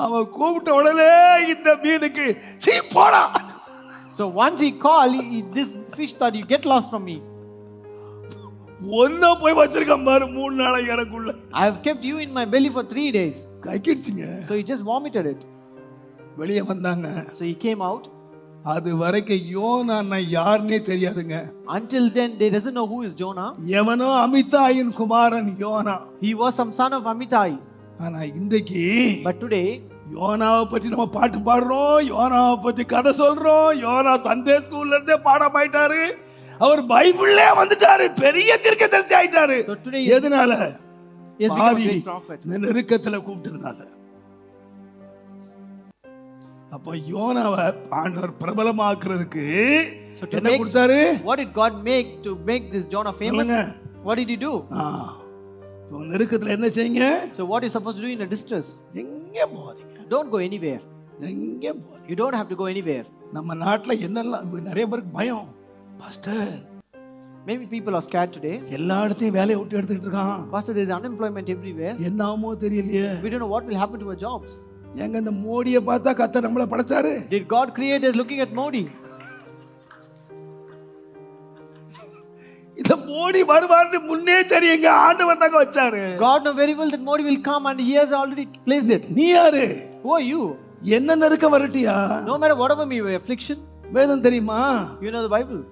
அவன் கூப்பிட்ட உடனே இந்த மீனுக்கு சீ போடா. So once he called, this fish thought, you get lost from me. ஒன்ன போய் வச்சிருக்கான் பாரு 3 நாளைக்கு எனக்குள்ள. I have kept you in my belly for 3 days. கைக்கிடுச்சுங்க. So he just vomited it. வெளியே வந்தாங்க. So he came out. அது வரைக்கும் யோனா யாருன்னே தெரியாதுங்க. Until then they doesn't know who is Jonah. எவனோ அமித்தாயின் குமாரன் YONO. He was some son of Amittai. ஆனா இன்றைக்கு But today யோனாவை பற்றி நம்ம பாட்டு பாடுறோம், யோனாவை பற்றி கதை சொல்றோம். யோனா சண்டே ஸ்கூல்ல இருந்தே பாடம் ஆயிட்டாரு. அவர் பைபிள்லே வந்துட்டாரு, பெரிய தீர்க்கதரிசி ஆயிட்டாரு. So today எதனால? he has become a great prophet. நெருக்கத்துல கூப்பிட்டதுனால. அப்ப யோனாவை ஆண்டவர் பிரபலமாக்குறதுக்கு என்ன கொடுத்தாரு? What did God make to make this Jonah famous? What did he do? நெருக்கத்துல என்ன செய்யுங்க? So what is supposed to do in a distress? எங்க போகாதீங்க. Don't go anywhere. எங்க போகாதீங்க. You don't have to go anywhere. நம்ம நாட்டுல என்னெல்லாம் நிறைய பேருக்கு பயம். Pastor, Maybe people are scared today. எல்லா இடத்தையும் வேலையை விட்டு எடுத்துக்கிட்டு இருக்கான். Pastor, there is unemployment everywhere. என்ன ஆகுமோ தெரியலையே. We don't know what will happen to our jobs. எங்க இந்த மோடியை பார்த்தா கர்த்தர் நம்மள படைச்சாரு? Did God create us looking at Modi? இந்த மோடி வருவார்னு முன்னே தெரியுங்க, ஆண்டவர் தாங்க வச்சாரு. God know very well that Modi will come and he has already placed it. நீ யாரு? Who are you? என்ன நெருக்கம் வரட்டியா? No matter whatever may be affliction, வேதம் தெரியுமா? you know the Bible.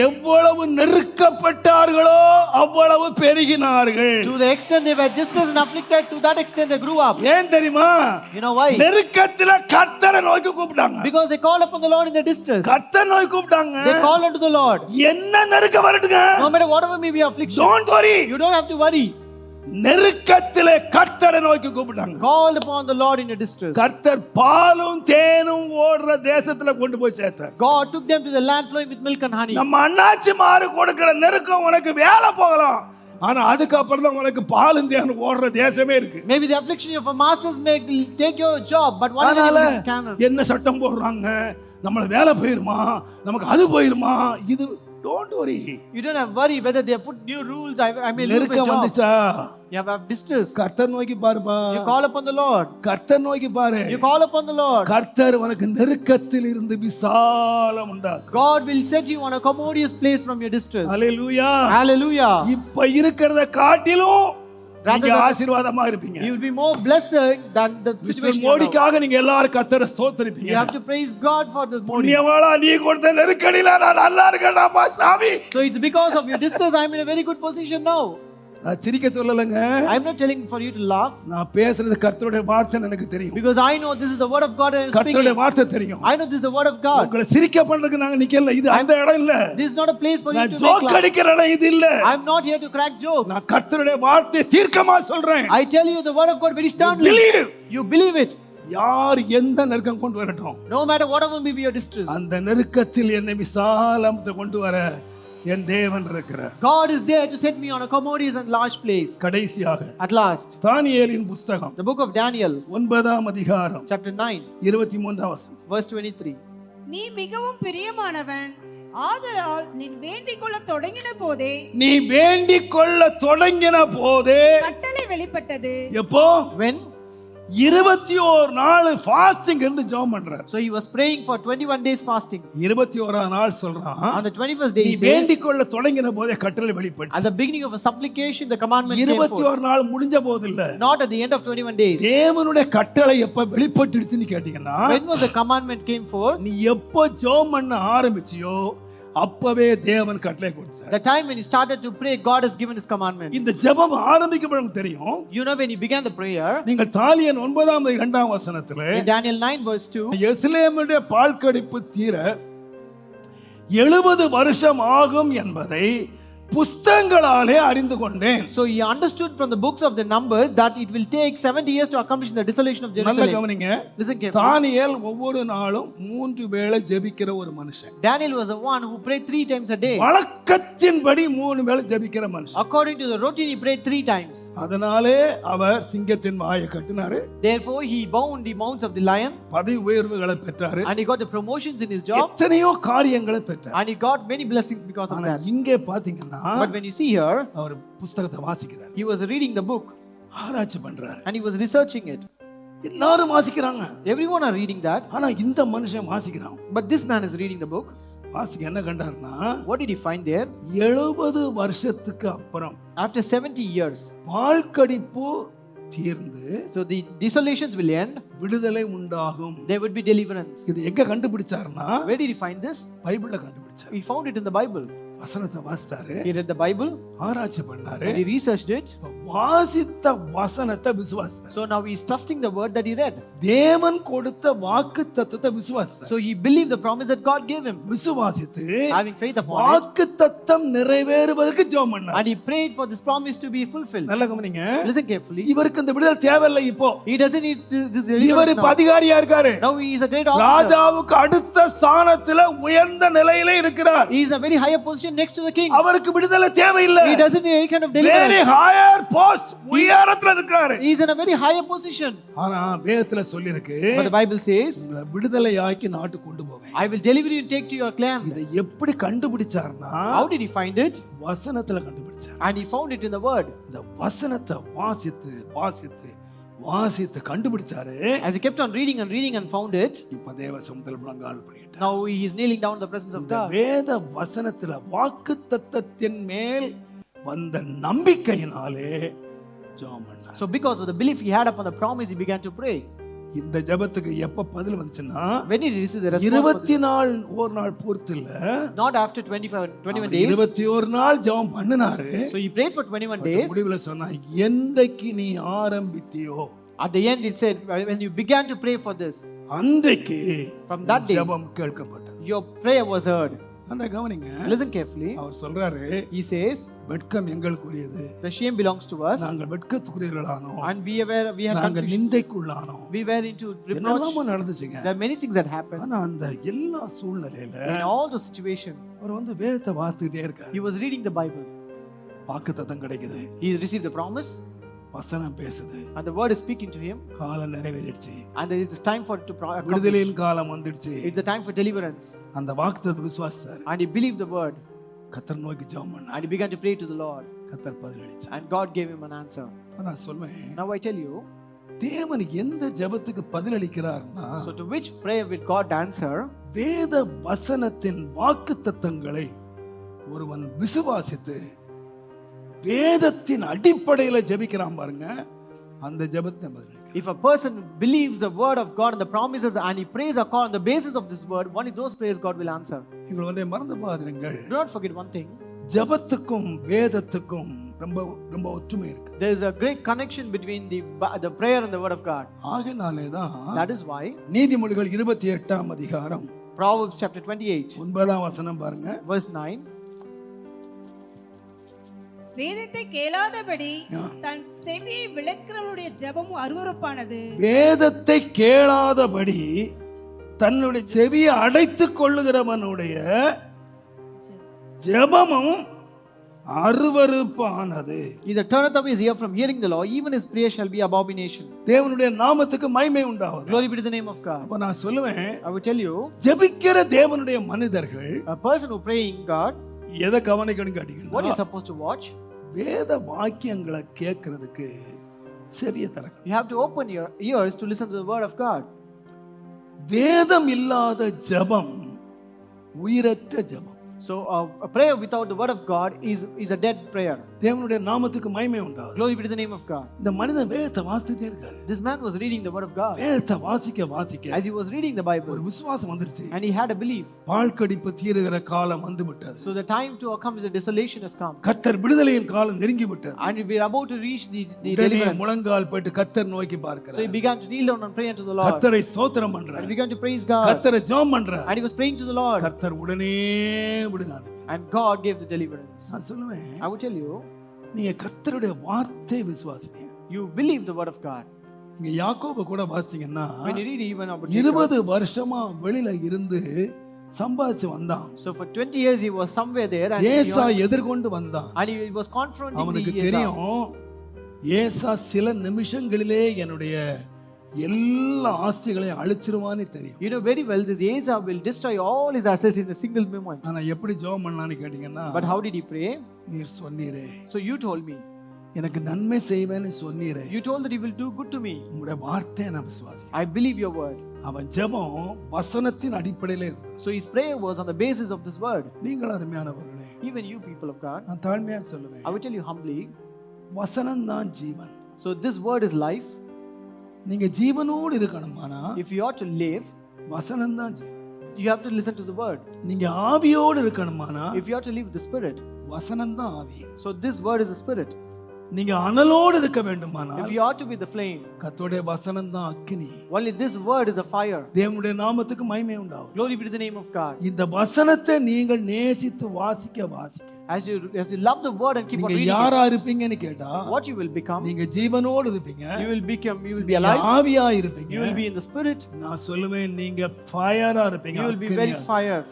எவ்வளவு நெருக்கப்பட்டார்களோ அவ்வளவு பெருகினார்கள். To the extent they were distressed and afflicted, to that extent they grew up. ஏன் தெரியுமா? You know why? நெருக்கத்துல கர்த்தரை நோக்கி கூப்பிட்டாங்க. Because they call upon the Lord in their distress. கர்த்தரை நோக்கி கூப்பிட்டாங்க. They call unto the Lord. என்ன நெருக்கம் வரட்டுங்க? No matter whatever may be affliction, Don't worry. you don't have to worry. நெருக்கத்திலே கர்த்தரை நோக்கி கூப்பிட்டாங்க. Called upon the Lord in your distress. கர்த்தர் பாலும் தேனும் ஓடுற தேசத்துல கொண்டு போய் சேர்த்தார். God took them to the land flowing with milk and honey. நம்ம அண்ணாச்சி மாறு கொடுக்கிற நெருக்கம் உனக்கு வேலை போகலாம், ஆனா அதுக்கு அப்புறம் தான் உனக்கு பாலும் தேனும் ஓடுற தேசமே இருக்கு. Maybe the affliction of a masters may take your job, but one day you can. என்ன சட்டம் போடுறாங்க, நம்மள வேலை போயிருமா, நமக்கு அது போயிருமா, இது don't worry. You don't have worry whether they have put new rules. I may lose my நெருக்கம் job. வந்துச்சா You have distress. கர்த்தர் நோக்கி பாருப்பா. You call upon the Lord. கர்த்தர் நோக்கி பாரு. You call upon the Lord. கர்த்தர் உனக்கு நெருக்கத்தில் இருந்து விசாலம் உண்டாக்கும். God will set you on a commodious place from your distress. Hallelujah. Hallelujah. இப்ப இருக்கிறத காட்டிலும் நீங்க Rather ஆசீர்வாதமா இருப்பீங்க. you will be more blessed than the situation you are now. மோடிக்காக நீங்க எல்லாரும் கர்த்தரை ஸ்தோத்திரிப்பீங்க. You have to praise God for the Modi. புண்ணியவாளா, நீ கொடுத்த நெருக்கடியில நான் நல்லா இருக்கேன்டா சாமி. So it's because of your distress I am in a very good position now. நான் சிரிக்க சொல்லலங்க. I am not telling for you to laugh. நான் பேசுறது கர்த்தருடைய வார்த்தை எனக்கு தெரியும். Because I know this is the word of God and I am கர்த்தருடைய speaking. வார்த்தை தெரியும். I know this is the word of God. உங்களை சிரிக்க பண்றதுக்கு நாங்க நிக்கல. இது அந்த இடம் இல்ல. This is not a place for you நான் to ஜோக் make laugh. அடிக்கிற இடம் இது இல்ல. I am not here to crack jokes. நான் கர்த்தருடைய வார்த்தை தீர்க்கமா சொல்றேன். I tell you the word of God very sternly. Believe. You believe it. யார் எந்த நெருக்கம் கொண்டு வரட்டும், No matter whatever may be your distress. அந்த நெருக்கத்தில் என்னை விசாலத்தை கொண்டு வர என் தேவன் இருக்கிறார். God is there to set me on a commodious and large place. கடைசியாக At last, தானியேலின் புத்தகம் the book of Daniel, 9ஆம் அதிகாரம் chapter 9, 23ஆம் வசனம். verse 23. நீ மிகவும் பிரியமானவன், ஆதலால் நீ வேண்டிக் கொள்ள தொடங்கின போதே நீ வேண்டிக் கொள்ள தொடங்கின போதே கட்டளை வெளிப்பட்டது. எப்போ? When? 21 நாள் ஃபாஸ்டிங் இருந்து ஜெபம் பண்றார். So he was praying for 21 days fasting. 21ஆம் நாள் சொல்றான், On the 21st day நீ he says, வேண்டிக் கொள்ள தொடங்கின போதே கட்டளை வெளிப்பட்டு. at the beginning of a supplication the commandment came forth. 21 நாள் முடிஞ்ச போது இல்ல, Not at the end of 21 days. தேவனுடைய கட்டளை எப்ப வெளிப்பட்டுடுச்சுன்னு கேட்டீங்கன்னா, When was the commandment came forth? நீ எப்போ ஜெபம் பண்ண ஆரம்பிச்சியோ அப்பவே தேவன் கட்டளை கொடுத்தார். The time when you started to pray, God has given his commandment. இந்த ஜெபம் ஆரம்பிக்கப்படும் தெரியும். You know when you began the prayer, நீங்கள் தானியேல் 9:2 வசனத்திலே in Daniel 9 verse 2, எருசலேமுடைய பாழ்கடிப்பு தீர 70 வருஷம் ஆகும் என்பதை புஸ்தகங்களாலே அறிந்து கொண்டேன். So he understood from the books of the Numbers that it will take 70 years to accomplish the desolation of நல்ல Jerusalem. கவனிங்க. Listen carefully. தானியேல் ஒவ்வொரு நாளும் 3 வேளை ஜெபிக்கிற ஒரு மனுஷன். Daniel was the one who prayed 3 times a day. வழக்கத்தின்படி 3 வேளை ஜெபிக்கிற மனுஷன். According to the routine, he prayed 3 times. அதனாலே அவர் சிங்கத்தின் வாயை கட்டினாரு. Therefore, he bound the mouths of the lion. பதவி உயர்வுகளை பெற்றாரு. And he got the promotions in his job. எத்தனையோ காரியங்களை பெற்றார். And he got many blessings because of ஆனா that. இங்கே பாத்தீங்கன்னா But when you see here, அவர் புஸ்தகத்தை வாசிக்கிறார். he was reading the book ஆராய்ச்சி பண்றாரு. and he was researching it. எல்லாரும் வாசிக்கிறாங்க. Everyone are reading that. ஆனா இந்த மனுஷன் வாசிக்கிறான். But this man is reading the book. வாசிக்க என்ன கண்டாருன்னா, What did he find there? 70 வருஷத்துக்கு அப்புறம் After 70 years, வாழ்க்கடிப்பு தீர்ந்து so the desolations will end. விடுதலை உண்டாகும். There would be deliverance. இது எங்க கண்டுபிடிச்சாருன்னா, Where did he find this? பைபிள்ல கண்டுபிடிச்சார். He found it in the Bible. வசனத்தை வாசித்தாரு. He read the Bible ஆராய்ச்சி பண்ணாரு. and he researched it. வாசித்த வசனத்தை விசுவாசித்தார். So now he is trusting the word that he read. தேவன் கொடுத்த வாக்குத்தத்தத்தை விசுவாசித்தார். So he believed the promise that God gave him. விசுவாசித்து Having faith upon it, வாக்குத்தத்தம் நிறைவேறுவதற்கு ஜெபம் பண்ணார். and he prayed for this promise to be fulfilled. நல்ல கவனிங்க. Listen carefully. இவருக்கு இந்த விடுதலை தேவையில்லை இப்போ. He doesn't need this இவர் deliverance now. அதிகாரியா இருக்காரு. Now he is a great officer. ராஜாவுக்கு அடுத்த ஸ்தானத்துல உயர்ந்த நிலையில இருக்கிறார். He is in a very higher position next to the king. அவருக்கு விடுதலை தேவையில்லை. He doesn't need any kind of very deliverance. higher post உயரத்துல இருக்காரு. He is in a very higher position. ஆனா வேதத்துல சொல்லி இருக்கு, But the Bible says, உங்களை விடுதலையாக்கி நாட்டு கொண்டு போவேன். I will deliver you and take to your clan. இதை எப்படி கண்டுபிடிச்சார்னா, How did he find it? வசனத்துல கண்டுபிடிச்சார். And he found it in the word. இந்த வசனத்தை வாசித்து வாசித்து வாசித்து கண்டுபிடிச்சாரு. As he kept on reading and reading and found it, இப்ப தேவ சமூகத்துல முழங்கால் படியிட்டார். now he is kneeling down in the presence of இந்த God. வேத வசனத்துல வாக்குத்தத்தத்தின் மேல் வந்த நம்பிக்கையினாலே ஜெபம் பண்ணார். So because of the belief he had upon the promise, he began to pray. இந்த ஜெபத்துக்கு எப்ப பதில் வந்துச்சுன்னா, When did he receive the response? 21 நாள் பூர்த்தி இல்ல, Not after 21 days. 21 நாள் ஜெபம் பண்ணினாரு. So he prayed for 21 days. முடிவுல சொன்னா, என்றைக்கு நீ ஆரம்பித்தியோ, At the end it said, when you began to pray for this, அன்றைக்கு from that day, ஜெபம் கேட்கப்பட்டது. your prayer was heard. நல்லா கவனிங்க. Listen carefully. அவர் சொல்றாரு, He says, வெட்கம் எங்களுக்குரியது, the shame belongs to us, நாங்கள் வெட்கத்துக்குரியவர்களானோம், and we had நாங்கள் confusion. நிந்தைக்குள்ளானோம். We were into reproach. என்னெல்லாமோ நடந்துச்சுங்க. There are many things that happened. ஆனா அந்த எல்லா சூழ்நிலையில In all the situation, அவர் வேதத்தை வாசித்துக்கிட்டே இருக்காரு. he was reading the Bible. வாக்குத்தத்தம் கிடைக்குது, He received the promise, வசனம் பேசுது, and the word is speaking to him, காலம் நிறைவேறிடுச்சு, and it is time for it to accomplish. விடுதலையின் காலம் வந்துடுச்சு. It's the time for deliverance. அந்த வாக்குத்தத்தத்தை விசுவாசித்தார். And he believed the word, கர்த்தர் நோக்கி ஜெபம் பண்ணார். and he began to pray to the Lord, கர்த்தர் பதிலளிச்சார். and God gave him an answer. நான் சொல்வேன், Now I tell you, தேவன் எந்த ஜெபத்துக்கு பதிலளிக்கிறார்னா, so to which prayer will God answer? வேத வசனத்தின் வாக்குத்தத்தங்களை ஒருவன் விசுவாசித்து வேதத்தின் அடிப்படையில் ஜெபிக்கிறான் பாருங்க, அந்த ஜெபத்தை பதிலளிக்கிறார். If a person believes the word of God and the promises, and he prays on the basis of this word, only those prayers God will answer. நீங்கள் ஒன்றை மறந்து போகாதீர்கள், Do not forget one thing. ஜெபத்துக்கும் வேதத்துக்கும் ரொம்ப ரொம்ப ஒற்றுமை இருக்கு. There is a great connection between the prayer and the word of God. ஆகையினாலே தான் That is why நீதிமொழிகள் 28ஆம் அதிகாரம் Proverbs chapter 28, 9ஆம் வசனம் பாருங்க. verse 9. வேதத்தை கேளாதபடி தன் செவியை விளக்கிறவனுடைய ஜெபமும் அருவருப்பானது. வேதத்தை கேளாதபடி தன்னுடைய செவியை அடைத்துக் கொள்ளுகிறவனுடைய ஜெபமும் அருவருப்பானது. Either turneth away his ear from hearing the law, even his prayer shall be abomination. தேவனுடைய நாமத்துக்கு மகிமை உண்டாவது. Glory be to the name of God. அப்ப நான் சொல்லுவேன், I will tell you, ஜெபிக்கிற தேவனுடைய மனிதர்கள் a person who praying God, எதை கவனிக்கணும் what கேட்டீங்கன்னா, is supposed to watch? வேத வாக்கியங்களை கேட்கறதுக்கு செவியை திறக்கணும். You have to open your ears to listen to the word of God. வேதம் இல்லாத ஜெபம் உயிரற்ற ஜெபம். So a prayer without the word of God is a dead prayer. தேவனுடைய நாமத்துக்கு மகிமை உண்டாகுது. Glory be to the name of God. இந்த மனிதன் வேதத்தை வாசிச்சுட்டே இருக்காரு. This man was reading the word of God. வேதத்தை வாசிக்க As he was reading the Bible, ஒரு விசுவாசம் வந்துருச்சு. and he had a belief. பாழ்கடிப்பு தீருகிற காலம் வந்து விட்டது. So the time to come, the desolation has come. கர்த்தர் விடுதலையின் காலம் நெருங்கி விட்டது. And we are about to reach the உடனே deliverance. முழங்கால் போட்டு கர்த்தர் நோக்கி So he பார்க்கிறார். began to kneel down and pray unto the Lord. கர்த்தரை ஸ்தோத்திரம் And பண்றார். he began to praise God. கர்த்தரை ஜெபம் பண்றார். And he was praying to the Lord. கர்த்தர் உடனே விடுனாரு. And God gave the deliverance. நான் சொல்லுவேன், I would tell you, நீங்க கர்த்தருடைய வார்த்தை விசுவாசிங்க. you believe the word of God. நீங்க யாக்கோபு கூட வாசித்தீங்கன்னா When you read even about Jacob, 20 வருஷமா வெளியில இருந்து சம்பாதிச்சு வந்தான். so for 20 years he was somewhere there, and ஏசா எதிர்கொண்டு வந்தான். he was confronting அவனுக்கு the Esau. தெரியும், ஏசா சில நிமிஷங்களிலே என்னுடைய எல்லா ஆஸ்திகளையும் அழிச்சிருவான்னு தெரியும். You know very well this Esau will destroy all his assets in a single moment. ஆனா எப்படி ஜெபம் பண்ணான்னு கேட்டீங்கன்னா, But how did he pray? நீர் சொன்னீரே, So you told me. எனக்கு நன்மை செய்வேன்னு சொன்னீரே, You told that he will do good to me. உங்களுடைய வார்த்தையை நான் விசுவாசிக்கிறேன். I believe your word. அவன் ஜெபம் வசனத்தின் அடிப்படையில இருந்தது. So his prayer was on the basis of this word. நீங்கள் அருமையானவர்களே, Even you people of God, நான் தாழ்மையா சொல்லுவேன், I will tell you humbly. வசனம் தான் ஜீவன். So this word is life. நீங்க ஜீவனோடு இருக்கணுமானா If you ought to live, வசனம் தான் ஜீவன். you have to listen to the word. நீங்க ஆவியோடு இருக்கணுமானா If you ought to live with the spirit, வசனம் தான் ஆவி. so this word is the spirit. நீங்க அனலோடு இருக்க வேண்டுமானா If you ought to be the flame, கர்த்தருடைய வசனம் தான் அக்கினி. only this word is a fire. தேவனுடைய நாமத்துக்கு மகிமை உண்டாகும். Glory be to the name of God. இந்த வசனத்தை நீங்கள் நேசித்து வாசிக்க As you love the word and keep on நீங்க reading யாரா இருப்பீங்கன்னு கேட்டா, it, what you will become, நீங்க ஜீவனோடு இருப்பீங்க, you will be நீங்க alive, ஆவியா இருப்பீங்க. you will be in the spirit, நான் சொல்லுவேன், நீங்க ஃபயரா இருப்பீங்க, you will be very fire,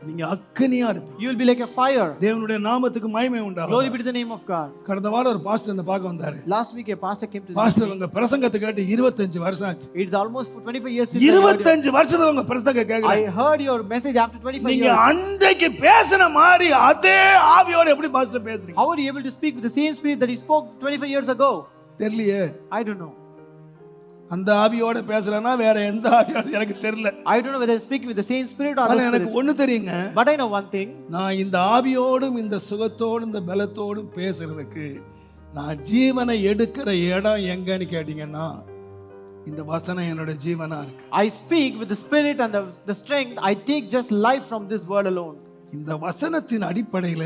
நீங்க அக்கினியா இருப்பீங்க. you will be like a fire. தேவனுடைய நாமத்துக்கு மகிமை உண்டாகும். Glory be to the name of God. கடந்த வாரம் ஒரு பாஸ்டர் என்ன பார்க்க வந்தாரு. Last week a pastor came to the pastor உங்க பிரசங்கத்தை கேட்டு 25 வருஷம் ஆச்சு. It's almost for 25 years since I heard 25 வருஷத்துல உங்க பிரசங்க கேக்குறேன். I heard your message after 25 நீங்க years. அன்றைக்கு பேசின மாதிரி அதே ஆவியோட எப்படி பாஸ்டர் பேசுறீங்க? How are you able to speak with the same spirit that he spoke 25 years ago? தெரியலையே. I don't know. அந்த ஆவியோட பேசுறேன்னா வேற எந்த ஆவியோட எனக்கு தெரியல. I don't know whether speaking with the same spirit or ஆனா the எனக்கு spirit. ஒண்ணு தெரியுங்க, But I know one thing. நான் இந்த ஆவியோடும் இந்த சுகத்தோடும் இந்த பலத்தோடும் பேசுறதுக்கு நான் ஜீவனை எடுக்கிற இடம் எங்கன்னு கேட்டீங்கன்னா, இந்த வசனம் என்னோட ஜீவனா இருக்கு. I speak with the spirit and the strength. I take just life from this word alone. இந்த வசனத்தின் அடிப்படையில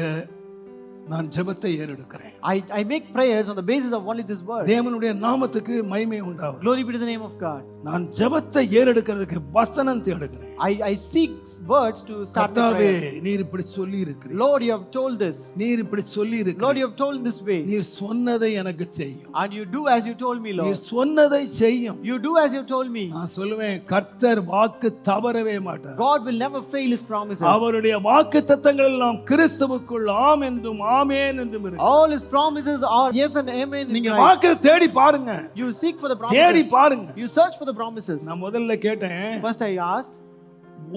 நான் ஜெபத்தை ஏறெடுக்கிறேன். I make prayers on the basis of only this word. தேவனுடைய நாமத்துக்கு மகிமை உண்டாகும். Glory be to the name of God. நான் ஜெபத்தை ஏறெடுக்கிறதுக்கு வசனம் தேடுகிறேன். I seek words to start the கர்த்தாவே, prayer. நீர் இப்படி சொல்லி இருக்கிறீர். Lord, you have told this. நீர் இப்படி சொல்லி Lord, இருக்கிறீர். you have told in this way. நீர் சொன்னதை எனக்கு செய்யும். And you do as you told me, Lord. நீர் சொன்னதை செய்யும். You do as you told me. நான் சொல்லுவேன், கர்த்தர் வாக்கு தவறவே மாட்டார். God will never fail his promises. அவருடைய வாக்குத்தத்தங்கள் எல்லாம் கிறிஸ்துவுக்குள் ஆம் என்றும் ஆமென் என்றும் இருக்கு. All his promises are yes and amen. in நீங்க Christ. வாக்கு தேடி பாருங்க. You seek for the தேடி promises. பாருங்க. You search for the promises. நான் முதல்ல கேட்டேன், First I asked,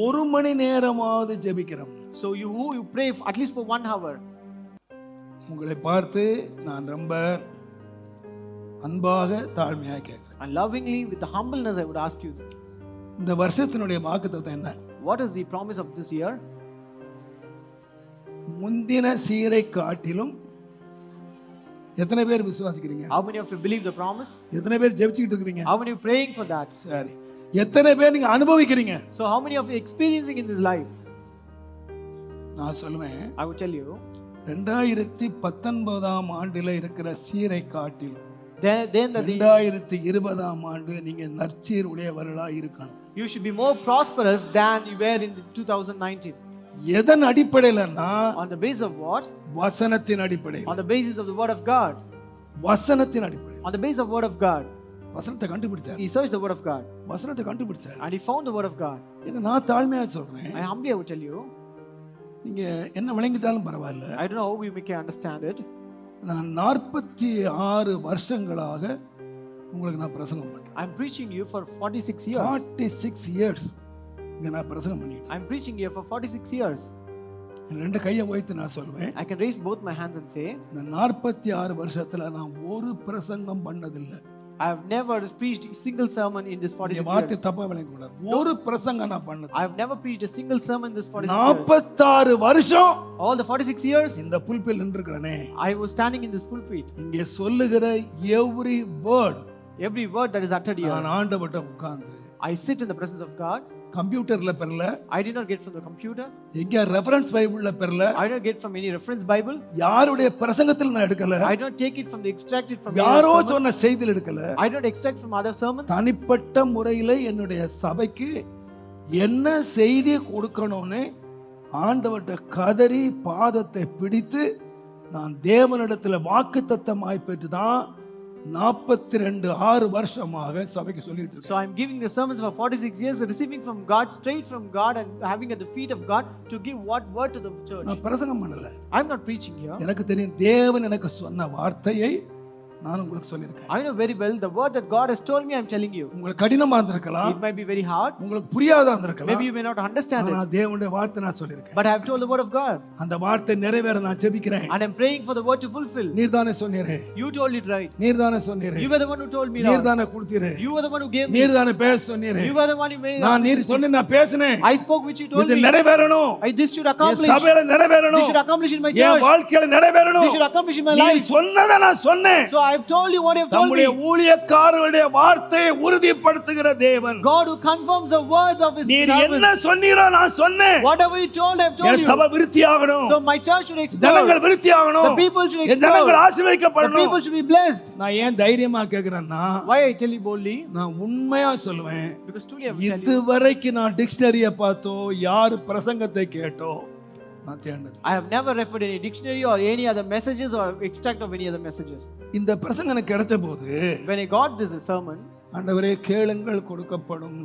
1 மணி நேரமாவது ஜெபிக்கிறோம். so you pray at least for 1 hour. உங்களை பார்த்து நான் ரொம்ப அன்பாக தாழ்மையாக கேட்கிறேன். And lovingly, with the humbleness, I would ask you, இந்த வருஷத்தினுடைய வாக்குத்தத்தம் என்ன? what is the promise of this year? முந்தின சீரை காட்டிலும் எத்தனை பேர் விசுவாசிக்கிறீங்க? How many of you believe the promise? எத்தனை பேர் ஜெபிச்சிட்டு இருக்கீங்க? How many of you praying for that? சரி, எத்தனை பேர் நீங்க அனுபவிக்கிறீங்க? So how many of you experiencing in this life? நான் சொல்லுவேன், I would tell you, 2019ஆம் ஆண்டில இருக்கிற சீரை காட்டிலும் then that 2020ஆம் ஆண்டு நீங்க நற்சீர் உடையவர்களா இருக்கணும். you should be more prosperous than you were in 2019. எதன் அடிப்படையிலன்னா, On the basis of what? வசனத்தின் அடிப்படையில். On the basis of the word of God. வசனத்தின் அடிப்படையில். On the basis of word of God. வசனத்தை கண்டுபிடிச்சார். He searched the word of God வசனத்தை கண்டுபிடிச்சார். and he found the word of God. என்ன நான் தாழ்மையா சொல்றேன், I humbly would tell you, நீங்க என்ன விளங்கிட்டாலும் பரவாயில்ல, I don't know how we can understand it. நான் 46 வருஷங்களாக உங்களுக்கு நான் பிரசங்கம் பண்றேன். I'm preaching you for 46 years. 46 years இங்க நான் பிரசங்கம் பண்ணிட்டு I'm preaching here for 46 years. ரெண்டு கையை உயர்த்தி நான் சொல்வேன், I can raise both my hands and say, இந்த 46 வருஷத்துல நான் ஒரு பிரசங்கம் பண்ணதில்லை. I have never preached a single sermon in this 46 வார்த்தை years. தப்பா விளங்க கூடாது. ஒரு பிரசங்கம் நான் பண்ணது. I have never preached a single sermon in this 46 years. 46 வருஷம் All the 46 years, இந்த புல்பில் நின்றுக்கிறனே. I was standing in this pulpit. இங்கே சொல்லுகிற every word Every word that is uttered here, நான் ஆண்டவர்ட்ட உட்கார்ந்து I sit in the presence of God. கம்ப்யூட்டர்ல பெறல, I did not get from the computer. எங்க reference பைபிள்ல பெறல, I did not get from any reference Bible. யாருடைய பிரசங்கத்தில் நான் எடுக்கல, I did not take it from the extracted from யாரோ any sermon. சொன்ன செய்தியில் எடுக்கல. I did not extract from other sermons. தனிப்பட்ட முறையில என்னுடைய சபைக்கு என்ன செய்தி கொடுக்கணும்னு ஆண்டவர்ட்ட கதறி பாதத்தை பிடித்து நான் தேவனிடத்துல வாக்குத்தத்தமாய் பெற்று தான் 42 வருஷமாக சபைக்கு சொல்லிட்டு இருக்கேன். So I'm giving the sermons for 46 years, receiving from God, straight from God, and having at the feet of God to give what word to the church. நான் பிரசங்கம் பண்ணல. I'm not preaching here. எனக்கு தெரியும் தேவன் எனக்கு சொன்ன வார்த்தையை நான் உங்களுக்கு சொல்லியிருக்கேன். I know very well the word that God has told me, I'm telling you. உங்களுக்கு கடினமா இருந்திருக்கலாம், It might be very hard. உங்களுக்கு புரியாதா இருந்திருக்கலாம். Maybe you may not understand it. நான் தேவனுடைய வார்த்தை நான் சொல்லியிருக்கேன். But I have told the word of God. அந்த வார்த்தை நிறைவேற நான் ஜெபிக்கிறேன். And I'm praying for the word to fulfill. நீர்தானே சொன்னீரே, You told it right. நீர்தானே சொன்னீரே, You were the one who told me, Lord. நீர்தானே கொடுத்தீரே, You were the one who gave me. நீர்தானே பேச சொன்னீரே. You were the one who made. நான் நீர் சொன்ன நான் பேசினேன். I spoke which you told இது me. நிறைவேறணும். This should N accomplish. சபையில This நிறைவேறணும். should accomplish in my N church. வாழ்க்கையில நிறைவேறணும். This should accomplish in my நீ life. சொன்னதை நான் சொன்னேன். So I've told you what you've told நம்முடைய me. ஊழியக்காரருடைய வார்த்தையை உறுதிப்படுத்துகிற தேவன். God who confirms the words of His நீர் என்ன servants. சொன்னீரோ நான் சொன்னேன். Whatever you told, I've told N you. சபை விருத்தியாகணும். So my church should explode. ஜனங்கள் விருத்தியாகணும். The people should என் ஜனங்கள் explode. The ஆசீர்வதிக்கப்படணும். people should be blessed. நான் ஏன் தைரியமா கேக்குறேன்னா, Why I tell you boldly? நான் உண்மையா சொல்லுவேன். Because truly I will tell you. இதுவரைக்கும் நான் டிக்ஷனரிய பார்த்தோ யாரு பிரசங்கத்தை கேட்டோ நான் தேர்ந்தது. I have never referred any dictionary or any other messages or extract of any other messages. இந்த பிரசங்கம் எனக்கு கிடைச்ச போது When I got this sermon, ஆண்டவரே கேளுங்கள் கொடுக்கப்படும்,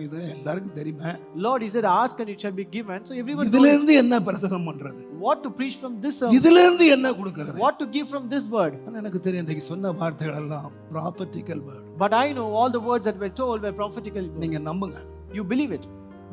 இது எல்லாருக்கும் தெரியுமே. Lord, He said, ask and it shall be given. So everyone இதுல knows இருந்து என்ன பிரசங்கம் பண்றது, what to preach from this sermon, இதுல இருந்து என்ன கொடுக்கிறது. what to give from this word. ஆனா எனக்கு தெரியும் இன்னைக்கு சொன்ன வார்த்தைகள் எல்லாம் prophetical word. But I know all the words that were told were prophetical words. நீங்க நம்புங்க. You believe it.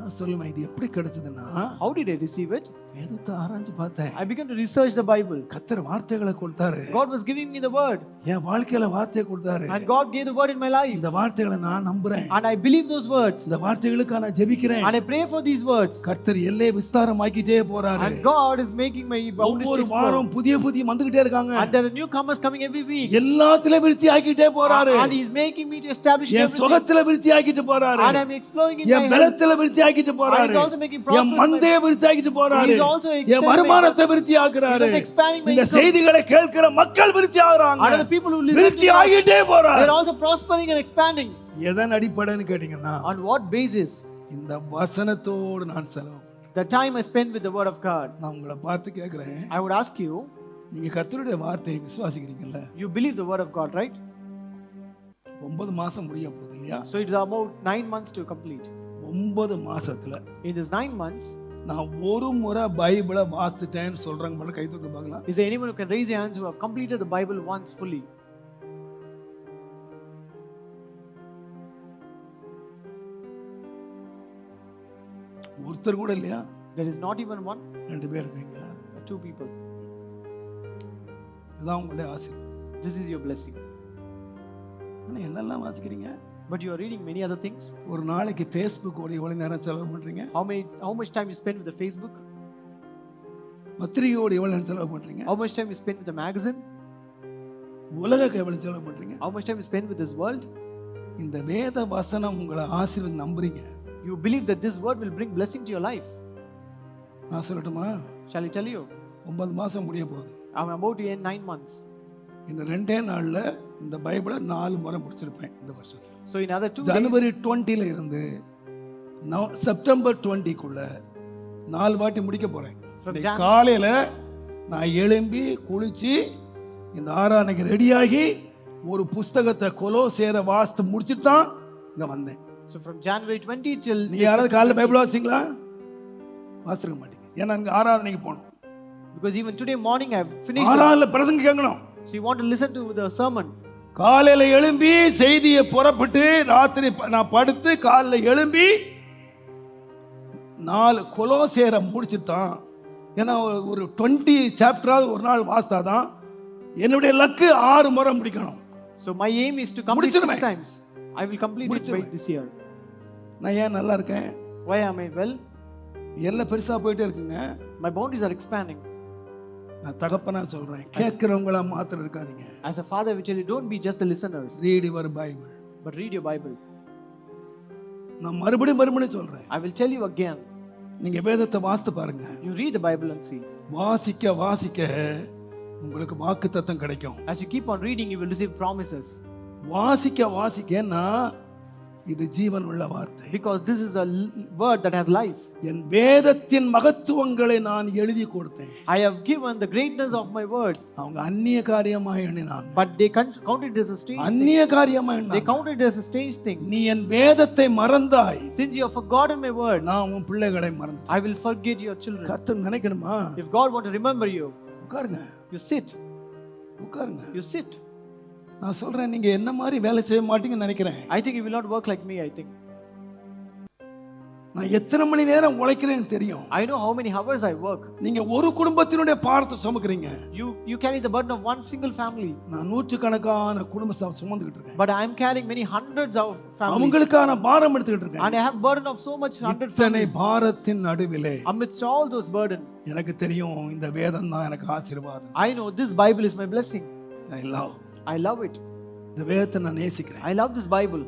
நான் சொல்லுவேன் இது எப்படி கிடைச்சதுன்னா, How did I receive it? வேதத்தை ஆராய்ஞ்சு பார்த்தேன். I began to research the Bible. கர்த்தர் வார்த்தைகளை கொடுத்தாரு. God was giving me the word. என் வாழ்க்கையில வார்த்தையை கொடுத்தாரு. And God gave the word in my life. இந்த வார்த்தைகளை நான் நம்புறேன். And I believe those words. இந்த வார்த்தைகளுக்கு நான் ஜெபிக்கிறேன். And I pray for these words. கர்த்தர் எல்லையை விஸ்தாரமாக்கிட்டே போறாரு. And God is making my boundaries ஒவ்வொரு to expand. வாரம் புதிய புதிய வந்துகிட்டே இருக்காங்க. And there are newcomers coming every week. எல்லாத்திலே விருத்தி ஆக்கிட்டே போறாரு. And He is making me to establish N everything. சுகத்திலே விருத்தி ஆக்கிட்டு போறாரு. And I'm exploring in N my health. பலத்திலே விருத்தி ஆக்கிட்டு And போறாரு. He's also making என் prosperous. மந்தையை விருத்தி ஆக்கிட்டு போறாரு. He is also N extending வருமானத்தை விருத்தி ஆக்குறாரு. He is expanding my இந்த income. செய்திகளை கேட்கிற மக்கள் விருத்தி ஆகுறாங்க. And the people who listen விருத்தி to us, ஆகிட்டே போறாரு. they're also prospering and expanding. எதன் அடிப்படைன்னு கேட்டீங்கன்னா, On what basis? இந்த வசனத்தோடு நான் செலவு. The time I spend with the word of God. நான் உங்களை பார்த்து கேட்கிறேன், I would ask you, நீங்க கர்த்தருடைய வார்த்தையை விசுவாசிக்கிறீங்கல்ல? you believe the word of God, right? 9 மாசம் முடிய போகுது இல்லையா? So it is about 9 months to complete. 9 மாசத்துல In this 9 months, நான் ஒரு முறை பைபிளை வாசிட்டேன்னு சொல்றவங்க மட்டும் கை தூக்க பார்க்கலாம். is there anyone who can raise their hands who have completed the Bible once fully? ஒருத்தர் கூட இல்லையா? There is not even one. 2 பேர் இருக்கீங்க. 2 people. இதுதான் உங்களுடைய ஆசீர்வாதம். This is your blessing. ஆனா என்னெல்லாம் வாசிக்கிறீங்க? But you are reading many other things. ஒரு நாளைக்கு Facebook ஓட எவ்வளவு நேரம் செலவு பண்றீங்க? How much time you spend with the Facebook? பத்திரிகையோட எவ்வளவு நேரம் செலவு பண்றீங்க? How much time you spend with the magazine? உலகக்கு எவ்வளவு செலவு பண்றீங்க? How much time you spend with this world? இந்த வேத வசனம் உங்களை ஆசீர்வாதம் நம்புறீங்க. You believe that this word will bring blessing to your life. நான் சொல்லட்டுமா? Shall I tell you? 9 மாசம் முடிய போகுது. I'm about to end 9 months. இந்த 2 நாள்ல இந்த பைபிளை 4 முறை முடிச்சிருப்பேன் இந்த வருஷத்துல. So in other 2 days, ஜனவரி 20ல இருந்து செப்டம்பர் 20க்குள்ள 4 வாட்டி முடிக்க போறேன். காலையில நான் எழும்பி குளிச்சு இந்த ஆராதனைக்கு ரெடியாகி ஒரு புஸ்தகத்தை கொலோசேரை வாசித்து முடிச்சிட்டு தான் இங்க வந்தேன். So from January 20 till நீங்க யாராவது காலையில பைபிள் வாசிங்களா? வாசிக்க மாட்டீங்க. ஏன்னா அங்க ஆராதனைக்கு போகணும். because even today morning I have finished. ஆராதனையில பிரசங்கம் கேட்கணும். So you want to listen to the sermon. காலையில எழும்பி செய்தியை புறப்பட்டு ராத்திரி நான் படுத்து காலையில எழும்பி 4 கொலோசேரை முடிச்சுட்டான். ஏன்னா ஒரு 20 சாப்டராவது ஒரு நாள் வாசித்தாதான் என்னுடைய லக்கு 6 முறை முடிக்கணும். So my aim is to complete 6 முடிச்சிருவேன். times. I will complete it by முடிச்சிருவேன். this year. நான் ஏன் நல்லா இருக்கேன்? Why am I well? எல்லாம் பெருசா போயிட்டே இருக்குங்க. My boundaries are expanding. நான் தகப்பனா சொல்றேன், கேட்கிறவங்களா மாத்திரம் இருக்காதீங்க. As a father, we tell you, don't be just the listeners, Read your Bible. but read your Bible. நான் மறுபடியும் சொல்றேன், I will tell you again. நீங்க வேதத்தை வாசித்து பாருங்க. You read the Bible and see. வாசிக்க வாசிக்க உங்களுக்கு வாக்குத்தத்தம் கிடைக்கும். As you keep on reading, you will receive promises. வாசிக்க வாசிக்கன்னா இது ஜீவன் உள்ள வார்த்தை. Because this is a word that has life. என் வேதத்தின் மகத்துவங்களை நான் எழுதி கொடுத்தேன். I have given the greatness of my words. அவங்க அந்நிய காரியமா எண்ணினாங்க. But they counted it as a strange thing. அந்நிய காரியமா They எண்ணினாங்க. counted it as a strange thing. நீ என் வேதத்தை மறந்தாய், Since you have forgotten my word, நான் உன் பிள்ளைகளை மறந்துட்டேன். I will forget your children. கர்த்தர் நினைக்கணுமா? If God want to remember you, உட்காருங்க, you sit. உட்காருங்க. You sit. நான் சொல்றேன், நீங்க என்ன மாதிரி வேலை செய்ய மாட்டீங்கன்னு நினைக்கிறேன். I think you will not work like me, I think. நான் எத்தனை மணி நேரம் உழைக்கிறேன்னு தெரியும். I know how many hours I work. நீங்க ஒரு குடும்பத்தினுடைய பாரத்தை சுமக்குறீங்க. You carry the burden of one single family. நான் நூற்றுக்கணக்கான குடும்பத்தை சுமந்துகிட்டு இருக்கேன். But I am carrying many hundreds of families. அவங்களுக்கான பாரம் எடுத்துக்கிட்டு இருக்கேன். And I have burden of so much hundred இத்தனை families. பாரத்தின் நடுவிலே Amidst all those burden, எனக்கு தெரியும் இந்த வேதம் தான் எனக்கு ஆசீர்வாதம். I know this Bible is my blessing. I love it. இந்த வேதத்தை நான் நேசிக்கிறேன். I love this Bible.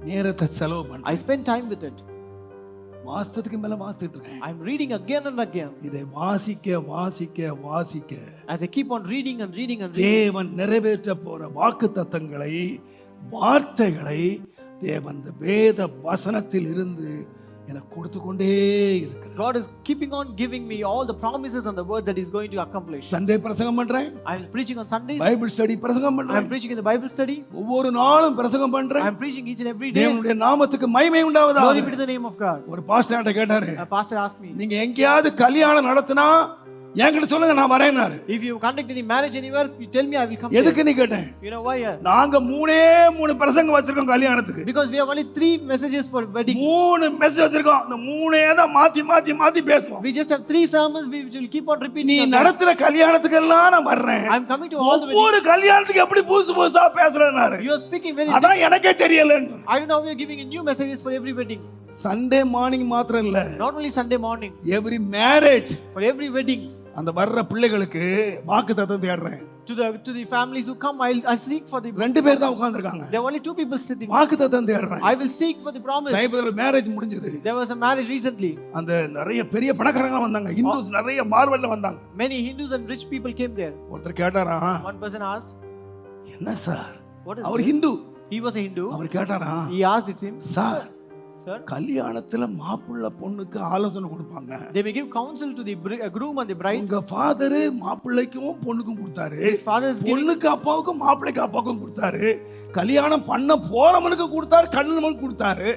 நேரத்தை செலவு பண்றேன். I spend time with it. வாஸ்தத்துக்கு மேல வாசிட்டு இருக்கேன். I am reading again and again. இதை வாசிக்க வாசிக்க வாசிக்க As I keep on reading and reading and reading, தேவன் நிறைவேற்ற போற வாக்குத்தத்தங்களை, வார்த்தைகளை தேவன் இந்த வேத வசனத்தில் இருந்து எனக்கு கொடுத்து கொண்டே இருக்கிறார். God is keeping on giving me all the promises and the words that He is going to accomplish. Sunday பிரசங்கம் பண்றேன். I am preaching on Sundays. Bible study பிரசங்கம் I am பண்றேன். preaching in the Bible study. ஒவ்வொரு நாளும் பிரசங்கம் I பண்றேன். am preaching each and every day. தேவனுடைய நாமத்துக்கு மகிமை உண்டாவதாக. Glory be to the name of God. ஒரு பாஸ்டர்ட்ட கேட்டாரு, A pastor asked me, நீங்க எங்கேயாவது கல்யாணம் நடத்தினா என்கிட்ட சொல்லுங்க, நான் வரேன்னாரு. if you conduct any marriage anywhere, you tell me, I will come. எதுக்கு நீ கேட்டேன்? You know why? நாங்க மூணே பிரசங்கம் வச்சிருக்கோம் கல்யாணத்துக்கு. Because we have only 3 messages for wedding. 3 message வச்சிருக்கோம். அந்த மூணே தான் மாத்தி மாத்தி மாத்தி பேசுவோம். We just have 3 sermons which will keep on repeating. நீ நடத்துற கல்யாணத்துக்கு எல்லாம் நான் வர்றேன். I am coming to all the weddings. ஒவ்வொரு கல்யாணத்துக்கு எப்படி புதுசு புதுசா பேசுறேன்னாரு. You are speaking very. அதான் எனக்கே தெரியலன்னு. I don't know how we are giving new messages for every wedding. Sunday morning மாத்திரம் இல்ல, Not only Sunday morning, every marriage, for every weddings. அந்த வர்ற பிள்ளைகளுக்கு வாக்குத்தத்தம் தேடுறேன். To the families who come, I seek for the. 2 பேர் தான் உட்கார்ந்திருக்காங்க. There are only 2 people sitting. வாக்குத்தத்தம் தேடுறேன். I will seek for the promise. Cyber marriage முடிஞ்சது. There was a marriage recently. அந்த நிறைய பெரிய பணக்காரங்க வந்தாங்க. ஹிந்துஸ் நிறைய மார்வெல்ல வந்தாங்க. Many Hindus and rich people came there. ஒருத்தர் கேட்டாரா, One person asked, என்ன சார்? what is அவர் this? Hindu. He was a Hindu. அவர் கேட்டாரா, He asked, it seems, sir sir, கல்யாணத்துல மாப்பிள்ளை பொண்ணுக்கு ஆலோசனை கொடுப்பாங்க. they may give counsel to the groom and the bride. உங்க ஃாதர் மாப்பிள்ளைக்கும் பொண்ணுக்கும் கொடுத்தாரு. His father is giving. பொண்ணுக்கு அப்பாவுக்கும் மாப்பிள்ளைக்கு அப்பாவுக்கும் கொடுத்தாரு. கல்யாணம் பண்ண போறவனுக்கு கொடுத்தாரு, கண்ணனுக்கு கொடுத்தாரு,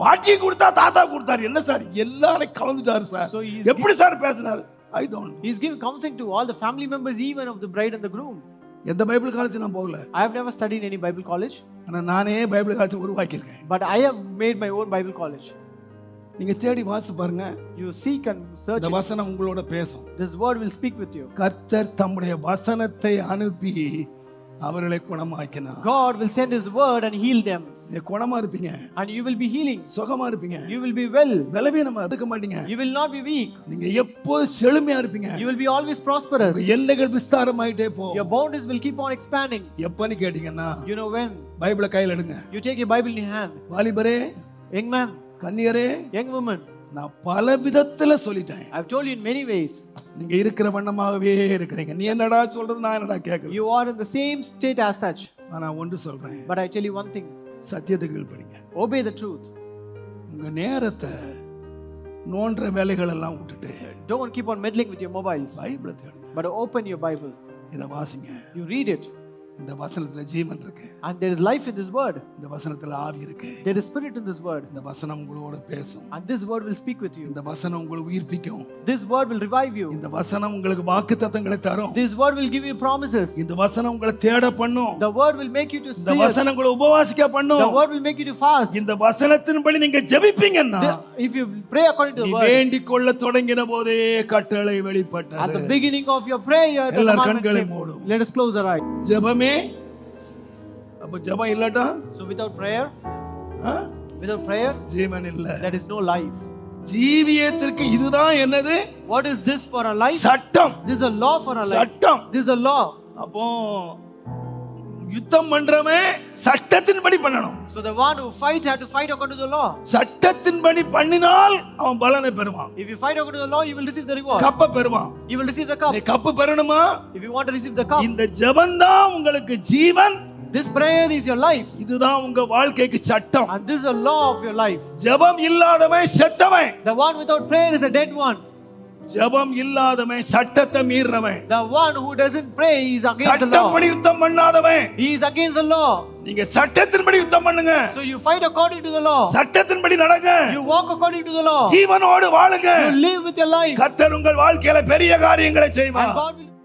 பாட்டிக்கு கொடுத்தா, தாத்தா கொடுத்தாரு. என்ன சார் எல்லாரும் கலந்துட்டாரு சார். So he is எப்படி சார் பேசினாரு? I don't know. He is giving counseling to all the family members, even of the bride and the groom. எந்த பைபிள் காலேஜ் நான் போகல. I have never studied any Bible college. ஆனா நானே Bible college உருவாக்கி இருக்கேன். But I have made my own Bible college. நீங்க தேடி வாசிச்சு பாருங்க. You seek and search. இந்த வசனம் உங்களோட பேசும். This word will speak with you. கர்த்தர் தம்முடைய வசனத்தை அனுப்பி அவர்களை குணமாக்கினார். God will send His word and heal them. நீங்க குணமா இருப்பீங்க. And you will be healing. சுகமா இருப்பீங்க. You will be well. பலவீனமா இருக்க மாட்டீங்க. You will not be weak. நீங்க எப்போதும் செழுமையா இருப்பீங்க. You will be always prosperous. உங்க எல்லைகள் விஸ்தாரமாயிட்டே போ. Your boundaries will keep on expanding. எப்பன்னு கேட்டீங்கன்னா, You know when? பைபிளை கையில எடுங்க. You take your Bible in your hand. வாலிபரே, Young man, கன்னியரே, young woman, நான் பல விதத்துல சொல்லிட்டேன். I have told you in many ways. நீங்க இருக்கிற வண்ணமாகவே இருக்கிறீங்க. நீ என்னடா சொல்றது, நான் என்னடா கேட்கறது? You are in the same state as such. ஆனா ஒன்று சொல்றேன், But I tell you one thing. சத்தியத்துக்கு கீழ்ப்படிங்க. Obey the truth. உங்க நேரத்தை நோன்ற வேலைகள் எல்லாம் விட்டுட்டு Don't keep on meddling with your mobiles. பைபிளை தேடுங்க. But open your Bible. இதை வாசிங்க. You read it. இந்த வசனத்துல ஜீவன் இருக்கு. And there is life in this word. இந்த வசனத்துல ஆவி இருக்கு. There is spirit in this word. இந்த வசனம் உங்களோட பேசும். And this word will speak with you. இந்த வசனம் உங்களை உயிர்ப்பிக்கும். This word will revive you. இந்த வசனம் உங்களுக்கு வாக்குத்தத்தங்களை தரும். This word will give you promises. இந்த வசனம் உங்களை தேட பண்ணும். The word will make you to இந்த search. வசனம் உங்களை உபவாசிக்க பண்ணும். The word will make you to fast. இந்த வசனத்தின்படி நீங்க ஜெபிப்பீங்கன்னா, If you pray according to நீ the word, வேண்டிக் கொள்ள தொடங்கின போதே கட்டளை வெளிப்பட்டது. at the beginning of your prayer, the எல்லார் commandment கண்களை came. மூடும். Let us close our eyes. ஜெபமே அப்ப ஜெபம் இல்லட்டா So without prayer, ஆ? ஜீவன் இல்ல. there is no life. ஜீவியத்திற்கு இதுதான் என்னது? What is this for a life? சட்டம். This is a law for a life. சட்டம். This is a law. அப்போ யுத்தம் பண்றவன் சட்டத்தின்படி பண்ணணும். So the one who fights have to fight according to the law. சட்டத்தின்படி பண்ணினால் அவன் பலனை பெறுவான். If you fight according to the law, you will receive the reward. கப்ப பெறுவான். You will receive the cup. நீ cup பெறணுமா? If you want to receive the cup, இந்த ஜெபம்தான் உங்களுக்கு ஜீவன். this prayer is your life. இதுதான் உங்க வாழ்க்கைக்கு சட்டம். And this is a law of your life. ஜெபம் இல்லாதவன் செத்தவன். The one without prayer is a dead one. ஜெபம் இல்லாதவன் சட்டத்தை மீறவன். The one who doesn't pray is against the law. சட்டப்படி யுத்தம் பண்ணாதவன். He is against the law. நீங்க சட்டத்தின்படி யுத்தம் பண்ணுங்க. So you fight according to the law. சட்டத்தின்படி நடங்க. You walk according to the law. ஜீவனோடு வாழுங்க. You live with your life. கர்த்தர் உங்கள் வாழ்க்கையில பெரிய காரியங்களை செய்வார். And God will